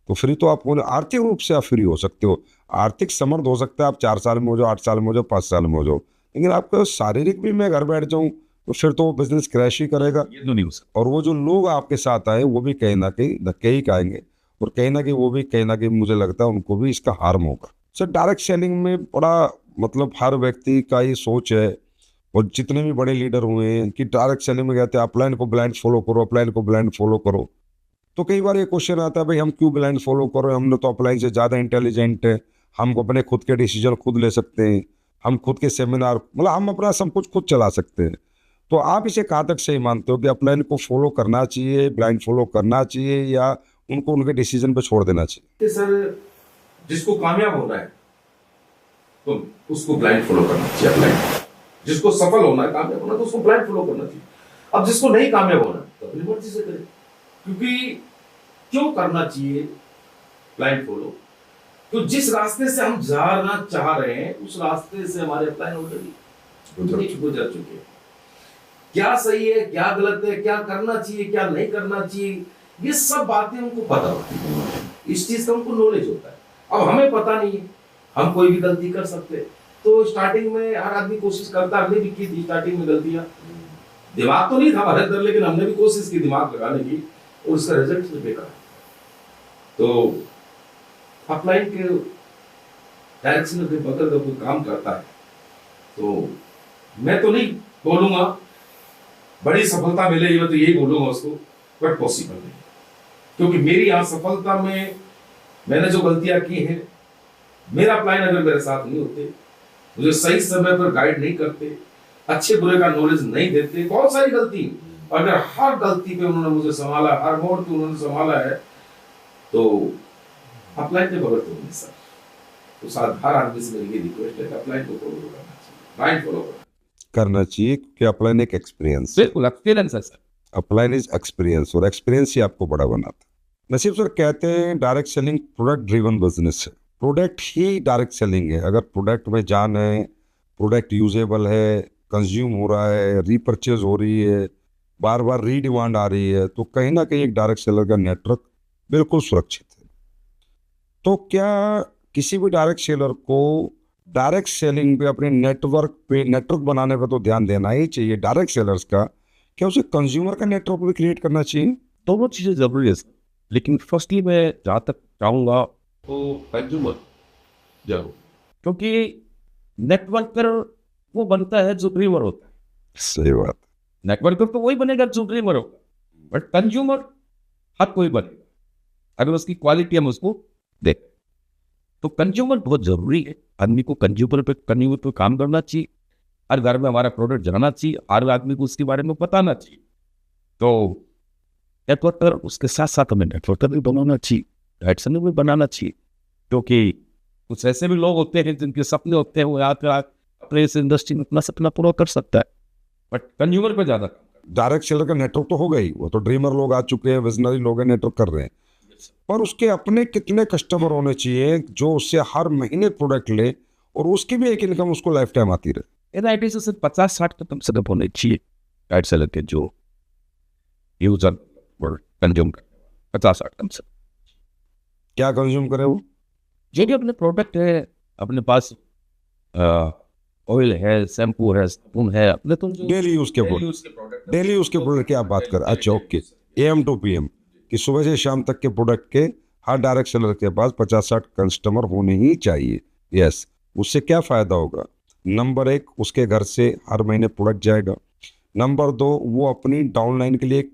तो फ्री तो आप आर्थिक रूप से आप फ्री हो सकते हो, आर्थिक समर्थ हो सकता है, आप 4 साल में हो जाओ, 8 साल में हो जाओ, 5 साल में हो जाओ, लेकिन आपका शारीरिक भी मैं घर बैठ जाऊं तो फिर तो वो बिजनेस क्रैश ही करेगा। ये तो नहीं हो सकता। और वो जो लोग आपके साथ आए वो भी कहीं ना कहीं धक्के ही खाएंगे, और कहीं ना कहीं वो भी कहीं ना कहीं मुझे लगता है उनको भी इसका हार्म होगा। सर डायरेक्ट सेलिंग में बड़ा मतलब हर व्यक्ति का ये सोच है, और जितने भी बड़े लीडर हुए हैं कि डायरेक्ट सेलिंग में कहते हैं अपलाइन को ब्लाइंड फॉलो करो, अपलाइन को ब्लाइंड फॉलो करो। तो कई बार ये क्वेश्चन आता है भाई हम क्यों ब्लाइंड फॉलो करो, हम तो अपलाइन से ज़्यादा इंटेलिजेंट है, हम अपने खुद के डिसीजन खुद ले सकते हैं, हम खुद के सेमिनार, मतलब हम अपना सब कुछ खुद चला सकते हैं। तो आप इसे कहाँ तक सही मानते हो कि अपलाइन को फॉलो करना चाहिए, ब्लाइंड फॉलो करना चाहिए, या उनको उनके डिसीजन पे छोड़ देना चाहिए? सर जिसको कामयाब होना है तो उसको ब्लाइंड फॉलो करना चाहिए, अपलाइन। जिसको सफल होना है, कामयाब होना, तो उसको ब्लाइंड फॉलो करना चाहिए। अब जिसको नहीं कामयाब होना तो अपनी मर्जी से करे। क्योंकि क्यों करना चाहिए ब्लाइंड फॉलो? तो जिस रास्ते से हम जाना चाह रहे हैं उस रास्ते से हमारे अपलाइन ऑलरेडी गुजर चुके हैं। क्या सही है, क्या गलत है, क्या करना चाहिए, क्या नहीं करना चाहिए, ये सब बातें उनको पता होती है, इस चीज का उनको नॉलेज होता है। अब हमें पता नहीं है, हम कोई भी गलती कर सकते हैं। तो स्टार्टिंग में हर आदमी कोशिश करता, हमने भी की थी स्टार्टिंग में गलतियां, दिमाग तो नहीं था हमारे अंदर, लेकिन हमने भी कोशिश की दिमाग लगाने की, और उसका रिजल्ट बेकार। तो अपलाइन के डायरेक्शन के बगल का कोई काम करता है तो मैं तो नहीं बोलूंगा बड़ी सफलता मिलेगी, मैं तो यही बोलूंगा उसको, बट पॉसिबल नहीं, क्योंकि मेरी असफलता में मैंने जो गलतियां की हैं, मेरा प्लान अगर मेरे साथ नहीं होते, मुझे सही समय पर गाइड नहीं करते, अच्छे बुरे का नॉलेज नहीं देते, बहुत सारी गलती, अगर हर गलती पे उन्होंने मुझे संभाला, हर मोड़ पे उन्होंने संभाला है, तो अपलाइन के बगैर तो नहीं सर। तो साथ हर आदमी से मेरी रिक्वेस्ट है कि अपलाइन को फॉलो करना चाहिए, लाइन फॉलो करना चाहिए, क्योंकि अपलाइन एक एक्सपीरियंस, बिल्कुल एक्सपीरियंस है सर। अपलाइन इज एक्सपीरियंस, और एक्सपीरियंस ही आपको बड़ा बनाता है। नसीब सर कहते हैं direct selling product driven business है, प्रोडक्ट ही डायरेक्ट सेलिंग है। अगर प्रोडक्ट में जान है, प्रोडक्ट यूजेबल है, कंज्यूम हो रहा है, रीपरचेज हो रही है, बार बार रीडिमांड आ रही है, तो कहीं ना कहीं एक डायरेक्ट सेलर का नेटवर्क बिल्कुल सुरक्षित है। तो क्या किसी भी डायरेक्ट सेलर को डायरेक्ट सेलिंग पे, अपने नेटवर्क बनाने पे तो ध्यान देना ही चाहिए डायरेक्ट सेलर्स का, क्या उसे कंज्यूमर का नेटवर्क भी क्रिएट करना चाहिए? दोनों चीज़ें ज़रूरी है सर, लेकिन फर्स्टली मैं जहाँ तक चाहूँगा तो कंज्यूमर जरूर, क्योंकि नेटवर्कर वो बनता है जो ड्रीमर होता है। सही बात। नेटवर्कर तो वही बनेगा जो ड्रीमर होगा, बट कंज्यूमर हर कोई बनेगा अगर उसकी क्वालिटी हम उसको देखें। तो कंज्यूमर बहुत जरूरी है, आदमी को कंज्यूमर पे काम करना चाहिए, हर घर में हमारा प्रोडक्ट जाना चाहिए, हर आदमी को उसके बारे में बताना चाहिए। तो नेटवर्कर, उसके साथ साथ हमें नेटवर्कर भी बनाना चाहिए, डायरेक्ट सेलर भी बनाना चाहिए, क्योंकि कुछ ऐसे भी लोग होते हैं जिनके सपने होते हैं वो आकर अपने इस इंडस्ट्री में अपना सपना पूरा कर सकता है, बट कंज्यूमर पे ज़्यादा डायरेक्ट सेलर का नेटवर्क तो हो गई, वो तो ड्रीमर लोग आ चुके हैं, विजनरी लोग हैं, नेटवर्क कर रहे हैं, पर उसके अपने कितने कस्टमर होने चाहिए जो उससे हर महीने प्रोडक्ट ले और उसकी भी एक इनकम उसको लाइफ टाइम आती रहे। एनआईटी से सिर्फ 50-60 का कम से कम होने चाहिए डायरेक्ट सेलर के जो यूजर कंज्यूम करते हैं, 50-60 कम से। क्या कंज्यूम करे वो? जो भी अपने प्रोडक्ट है, अपने पास ऑयल है, शैम्पू है, साबुन है, अपने तो डेली यूज के प्रोडक्ट, डेली यूज के प्रोडक्ट की आप बात करें। अच्छा ओके, AM to PM कि सुबह से शाम तक के प्रोडक्ट के हर डायरेक्ट सेलर के पास 50-60 कस्टमर होने ही चाहिए। यस, उससे क्या फ़ायदा होगा? नंबर 1, उसके घर से हर महीने प्रोडक्ट जाएगा। नंबर 2, वो अपनी डाउनलाइन के लिए एक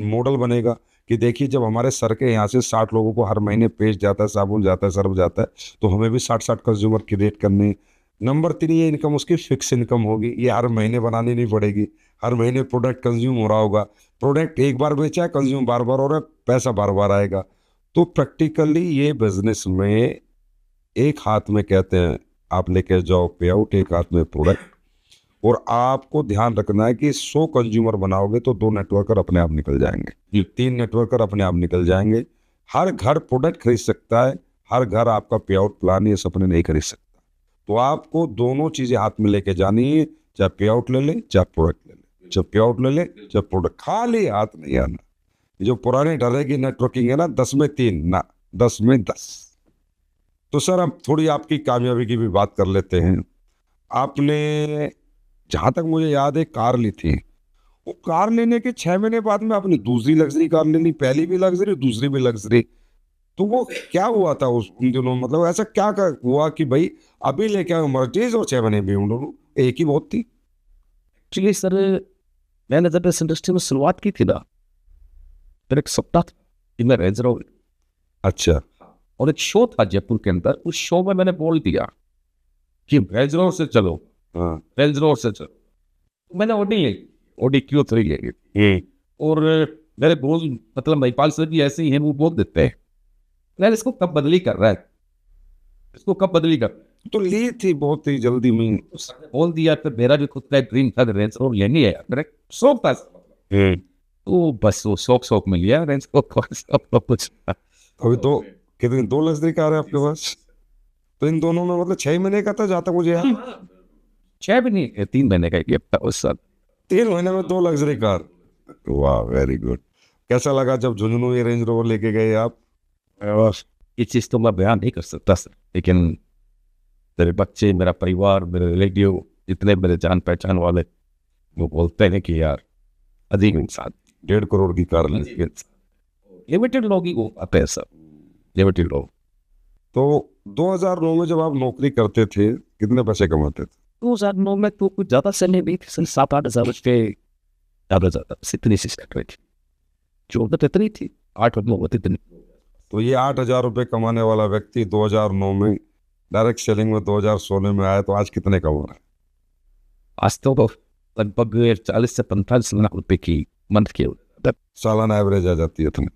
मॉडल बनेगा कि देखिए जब हमारे सर के यहाँ से 60 लोगों को हर महीने पेस्ट जाता है, साबुन जाता है, सर्फ जाता है, तो हमें भी 60-60 कंज्यूमर क्रिएट करने। नंबर 3, ये इनकम उसकी फिक्स इनकम होगी, ये हर महीने बनानी नहीं पड़ेगी, हर महीने प्रोडक्ट कंज्यूम हो रहा होगा, प्रोडक्ट एक बार बेचा है, कंज्यूम बार बार हो रहा है, पैसा बार बार आएगा। तो प्रैक्टिकली ये बिजनेस में एक हाथ में कहते हैं आप लेके जाओ पे आउट, एक हाथ में प्रोडक्ट, और आपको ध्यान रखना है कि 100 कंज्यूमर बनाओगे तो 2 नेटवर्कर अपने आप निकल जाएंगे, 3 नेटवर्कर अपने आप निकल जाएंगे। हर घर प्रोडक्ट खरीद सकता है, हर घर आपका पे आउट प्लान ये सपने नहीं खरीद सकता। तो आपको दोनों चीजें हाथ में लेके जानी है, चाहे पे आउट ले ले, चाहे प्रोडक्ट ले ले, चाहे पे आउट ले ले, चाहे प्रोडक्ट, खाली हाथ नहीं आना। जो पुराने डरे की नेटवर्किंग है ना, 10 में 3 ना, 10 में 10। तो सर अब थोड़ी आपकी कामयाबी की भी बात कर लेते हैं। आपने जहाँ तक मुझे याद है कार ली थी, वो कार लेने के 6 महीने बाद में आपने दूसरी लग्जरी कार ले ली, पहली भी लग्जरी दूसरी भी लग्जरी। तो वो क्या हुआ था उन दिनों, मतलब ऐसा क्या हुआ कि भाई अभी लेके आए मर्सिडीज और 6 महीने भी उन दोनों एक ही बहुत थी? एक्चुअली सर, मैंने जब इस इंडस्ट्री में शुरुआत की थी ना, फिर एक सप्ताह था कि मैं रेंज रोवर, अच्छा, और एक शो था जयपुर के अंदर, उस शो में मैंने बोल दिया कि रेंज रोवर से चलो, रेंज रोवर से चलो। मैंने ऑडी Q3 ले ली, और मेरे बोल मतलब महिपाल सर भी ऐसे ही हैं, वो बोल देते हैं यार इसको कब बदली कर रहा है, इसको कब बदली कर रहा है। तो ली थी बहुत ही जल्दी में, बोल दिया। फिर मेरा भी खुद का ड्रीम था रेंज रोवर लेनी है, मेरा शौक था, तो बस वो शौक में लिया रेंज रोवर कुछ। अभी तो कितनी 2 लग्जरी कार है आपके पास? तो इन दोनों में मतलब 6 महीने का था जहाँ तक मुझे याद। 6 भी नहीं, 3 महीने का गिफ्ट था उस साल। 3 महीने में 2 लग्जरी कार, वाह वेरी गुड। कैसा लगा जब झुंझुनू ये रेंज रोवर लेके गए आप? ये चीज़ तो मैं बयान नहीं कर सकता सर, लेकिन मेरे बच्चे, मेरा परिवार, मेरे रिलेटिव, जितने मेरे जान पहचान वाले, वो बोलते हैं कि यार अजीब इंसान, 1.5 करोड़ की कार लेके। लिमिटेड लोग ही वो आते हैं सर, लिबर्टी लो। तो 2009 में जब आप नौकरी करते थे कितने पैसे कमाते थे? 2009 में तो कुछ ज़्यादा सैलरी नहीं थी सर, 7-8 हज़ार रुपये ज़्यादा ज़्यादा इतनी सी सैलरी थी, जो तो इतनी थी 8 और 9 इतनी। तो ये 8,000 रुपये कमाने वाला व्यक्ति 2009 में डायरेक्ट सेलिंग में 2016 में आया, तो आज कितने कमा रहा है? आज तो लगभग 40 से 45 लाख रुपए की मंथ की सालाना एवरेज आ जाती है तुम्हें,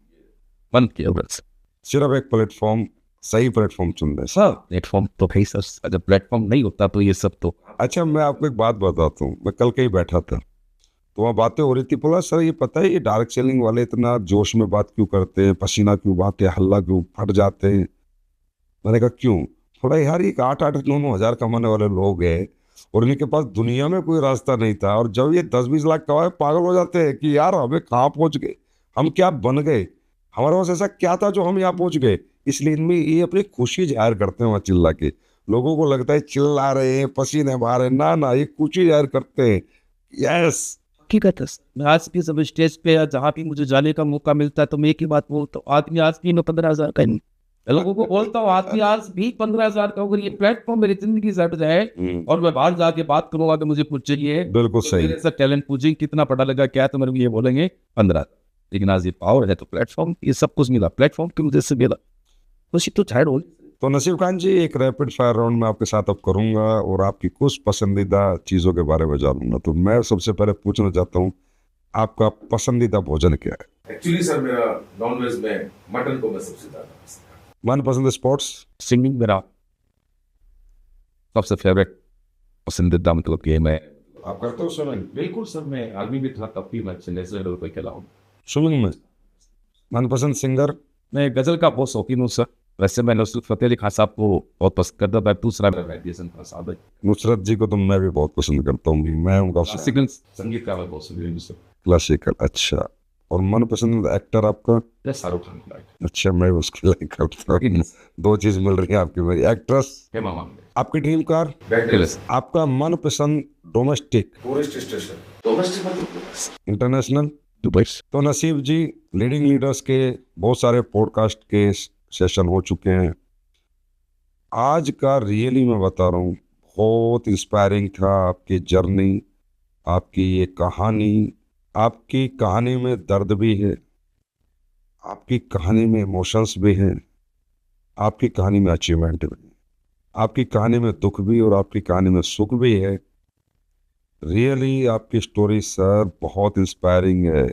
मंथ की एवरेज। सिर्फ एक प्लेटफॉर्म, सही प्लेटफॉर्म चुन रहे हैं। सर प्लेटफॉर्म तो भाई सर, अगर प्लेटफॉर्म नहीं होता तो ये सब तो। अच्छा, मैं आपको एक बात बताता हूँ। मैं कल कहीं बैठा था तो वहाँ बातें हो रही थी, बोला सर ये पता है ये डायरेक्ट सेलिंग वाले इतना जोश में बात क्यों करते हैं, पसीना क्यों बहाते हैं, हल्ला क्यों, फट जाते हैं? मैंने कहा क्यों? थोड़ा यार ये 8-9 हज़ार कमाने वाले लोग हैं और इनके पास दुनिया में कोई रास्ता नहीं था, और जब ये 10-20 लाख कमाए पागल हो जाते हैं कि यार हमें कहाँ पहुँच गए, हम क्या बन गए, हमारे पास ऐसा क्या था जो हम यहाँ पहुँच गए। इसलिए इनमें ये अपनी खुशी जाहिर करते हैं वहाँ चिल्ला के। लोगों को लगता है चिल्ला रहे हैं, पसीने बहा रहे हैं, ना ना, ये खुशी जाहिर करते हैं। यस, हकीकत है। मैं आज भी सब स्टेज पे या जहाँ भी मुझे जाने का मौका मिलता है तो मैं एक ही बात बोलता हूँ, आदमी आज भी 15,000 का नहीं, लोगों को बोलता हूँ आदमी आज भी 15,000 का, अगर ये प्लेटफॉर्म मेरी जिंदगी से हट जाए और मैं बाहर जाके बात करूंगा तो मुझे कुछ चाहिए, बिल्कुल तो सही। मेरे से टैलेंट पूछेंगे कितना पढ़ा लगा क्या, तो मेरे को ये बोलेंगे 15। लेकिन आज ये पावर है तो प्लेटफॉर्म, ये सब कुछ मिला प्लेटफॉर्म की वजह से मिला, खुशी तो जाहिर हो। तो नसीब खान जी, एक रैपिड फायर राउंड में आपके साथ अब करूंगा और आपकी कुछ पसंदीदा चीज़ों के बारे में जानूंगा। तो मैं सबसे पहले पूछना चाहता हूँ, आपका पसंदीदा भोजन क्या है? एक्चुअली सर मेरा नॉनवेज में मटन को मैं सबसे ज्यादा पसंद करता हूं। मनपसंद स्पोर्ट्स? सिंगिंग मेरा सबसे फेवरेट पसंदीदा मतलब गेम है। आप करते हो स्विमिंग? बिल्कुल सर, मैं आर्मी भी था तब भी मैं नेशनल लेवल पर खेला हूँ। स्विमिंग में मनपसंद सिंगर? मैं गजल का बहुत शौकीन हूँ सर। वैसे मैं नुसरत फतेह अली खान साहब को बहुत पसंद करता था। दूसरा मेरा वैद्यसन खान साहब है। नुसरत जी को तो मैं भी बहुत पसंद करता हूँ, मैं उनका क्लासिकल संगीत का मैं बहुत शौकीन हूँ सर। क्लासिकल। अच्छा, और मनपसंद एक्टर आपका? शाहरुख खान का। अच्छा, मैं उसके लाइक करता हूँ। दो चीज मिल रही है आपकी, मेरी एक्ट्रेस। हेमा मालिनी। आपकी ड्रीम कार? बैटलेस। आपका मनपसंद डोमेस्टिक? Tourist station. डोमेस्टिक मतलब इंटरनेशनल? दुबई। तो नसीब जी, लीडिंग लीडर्स के बहुत सारे पॉडकास्ट के सेशन हो चुके हैं। आज का रियली मैं बता रहा हूँ बहुत इंस्पायरिंग था। आपकी जर्नी, आपकी ये कहानी, आपकी कहानी में दर्द भी है, आपकी कहानी में इमोशंस भी हैं, आपकी कहानी में अचीवमेंट भी है, आपकी कहानी में दुख भी और आपकी कहानी में सुख भी है। रियली आपकी स्टोरी सर बहुत इंस्पायरिंग है।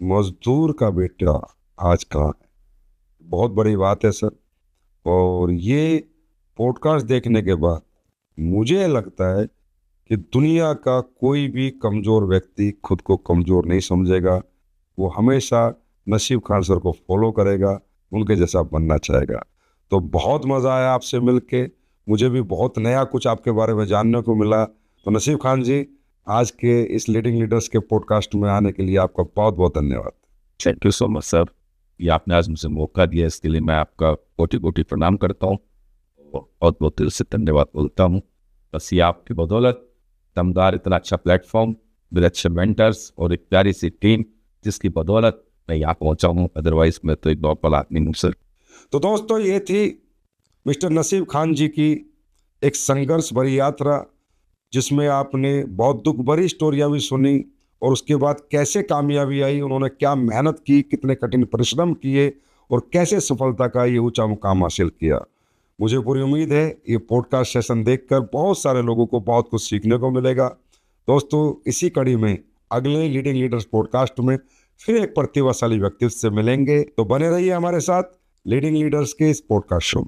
मजदूर का बेटा आज कहाँ है, बहुत बड़ी बात है सर। और ये पॉडकास्ट देखने के बाद मुझे लगता है कि दुनिया का कोई भी कमज़ोर व्यक्ति खुद को कमज़ोर नहीं समझेगा, वो हमेशा नसीब खान सर को फॉलो करेगा, उनके जैसा बनना चाहेगा। तो बहुत मज़ा आया आपसे मिलके, मुझे भी बहुत नया कुछ आपके बारे में जानने को मिला। तो नसीब खान जी, आज के इस लीडिंग लीडर्स के पॉडकास्ट में आने के लिए आपका बहुत बहुत धन्यवाद। Thank you so much sir, ये आपने आज मुझे मौका दिया, इसके लिए मैं आपका कोटि कोटि प्रणाम करता हूँ, बहुत बहुत दिल से धन्यवाद बोलता हूँ। बस ये आपकी बदौलत, दमदार इतना अच्छा प्लेटफॉर्म विद अच्छे मेंटर्स और एक प्यारी सी टीम, जिसकी बदौलत मैं यहाँ पहुँचा हूँ, अदरवाइज मैं तो एक नॉर्मल आदमी हूँ सर। तो दोस्तों, ये थी मिस्टर नसीब खान जी की एक संघर्ष भरी यात्रा, जिसमें आपने बहुत दुख भरी स्टोरियाँ भी सुनी और उसके बाद कैसे कामयाबी आई, उन्होंने क्या मेहनत की, कितने कठिन परिश्रम किए और कैसे सफलता का ये ऊंचा मुकाम हासिल किया। मुझे पूरी उम्मीद है ये पॉडकास्ट सेशन देखकर बहुत सारे लोगों को बहुत कुछ सीखने को मिलेगा। दोस्तों, इसी कड़ी में अगले लीडिंग लीडर्स पॉडकास्ट में फिर एक प्रतिभाशाली व्यक्तित्व से मिलेंगे, तो बने रहिए हमारे साथ लीडिंग लीडर्स के इस पॉडकास्ट शो में।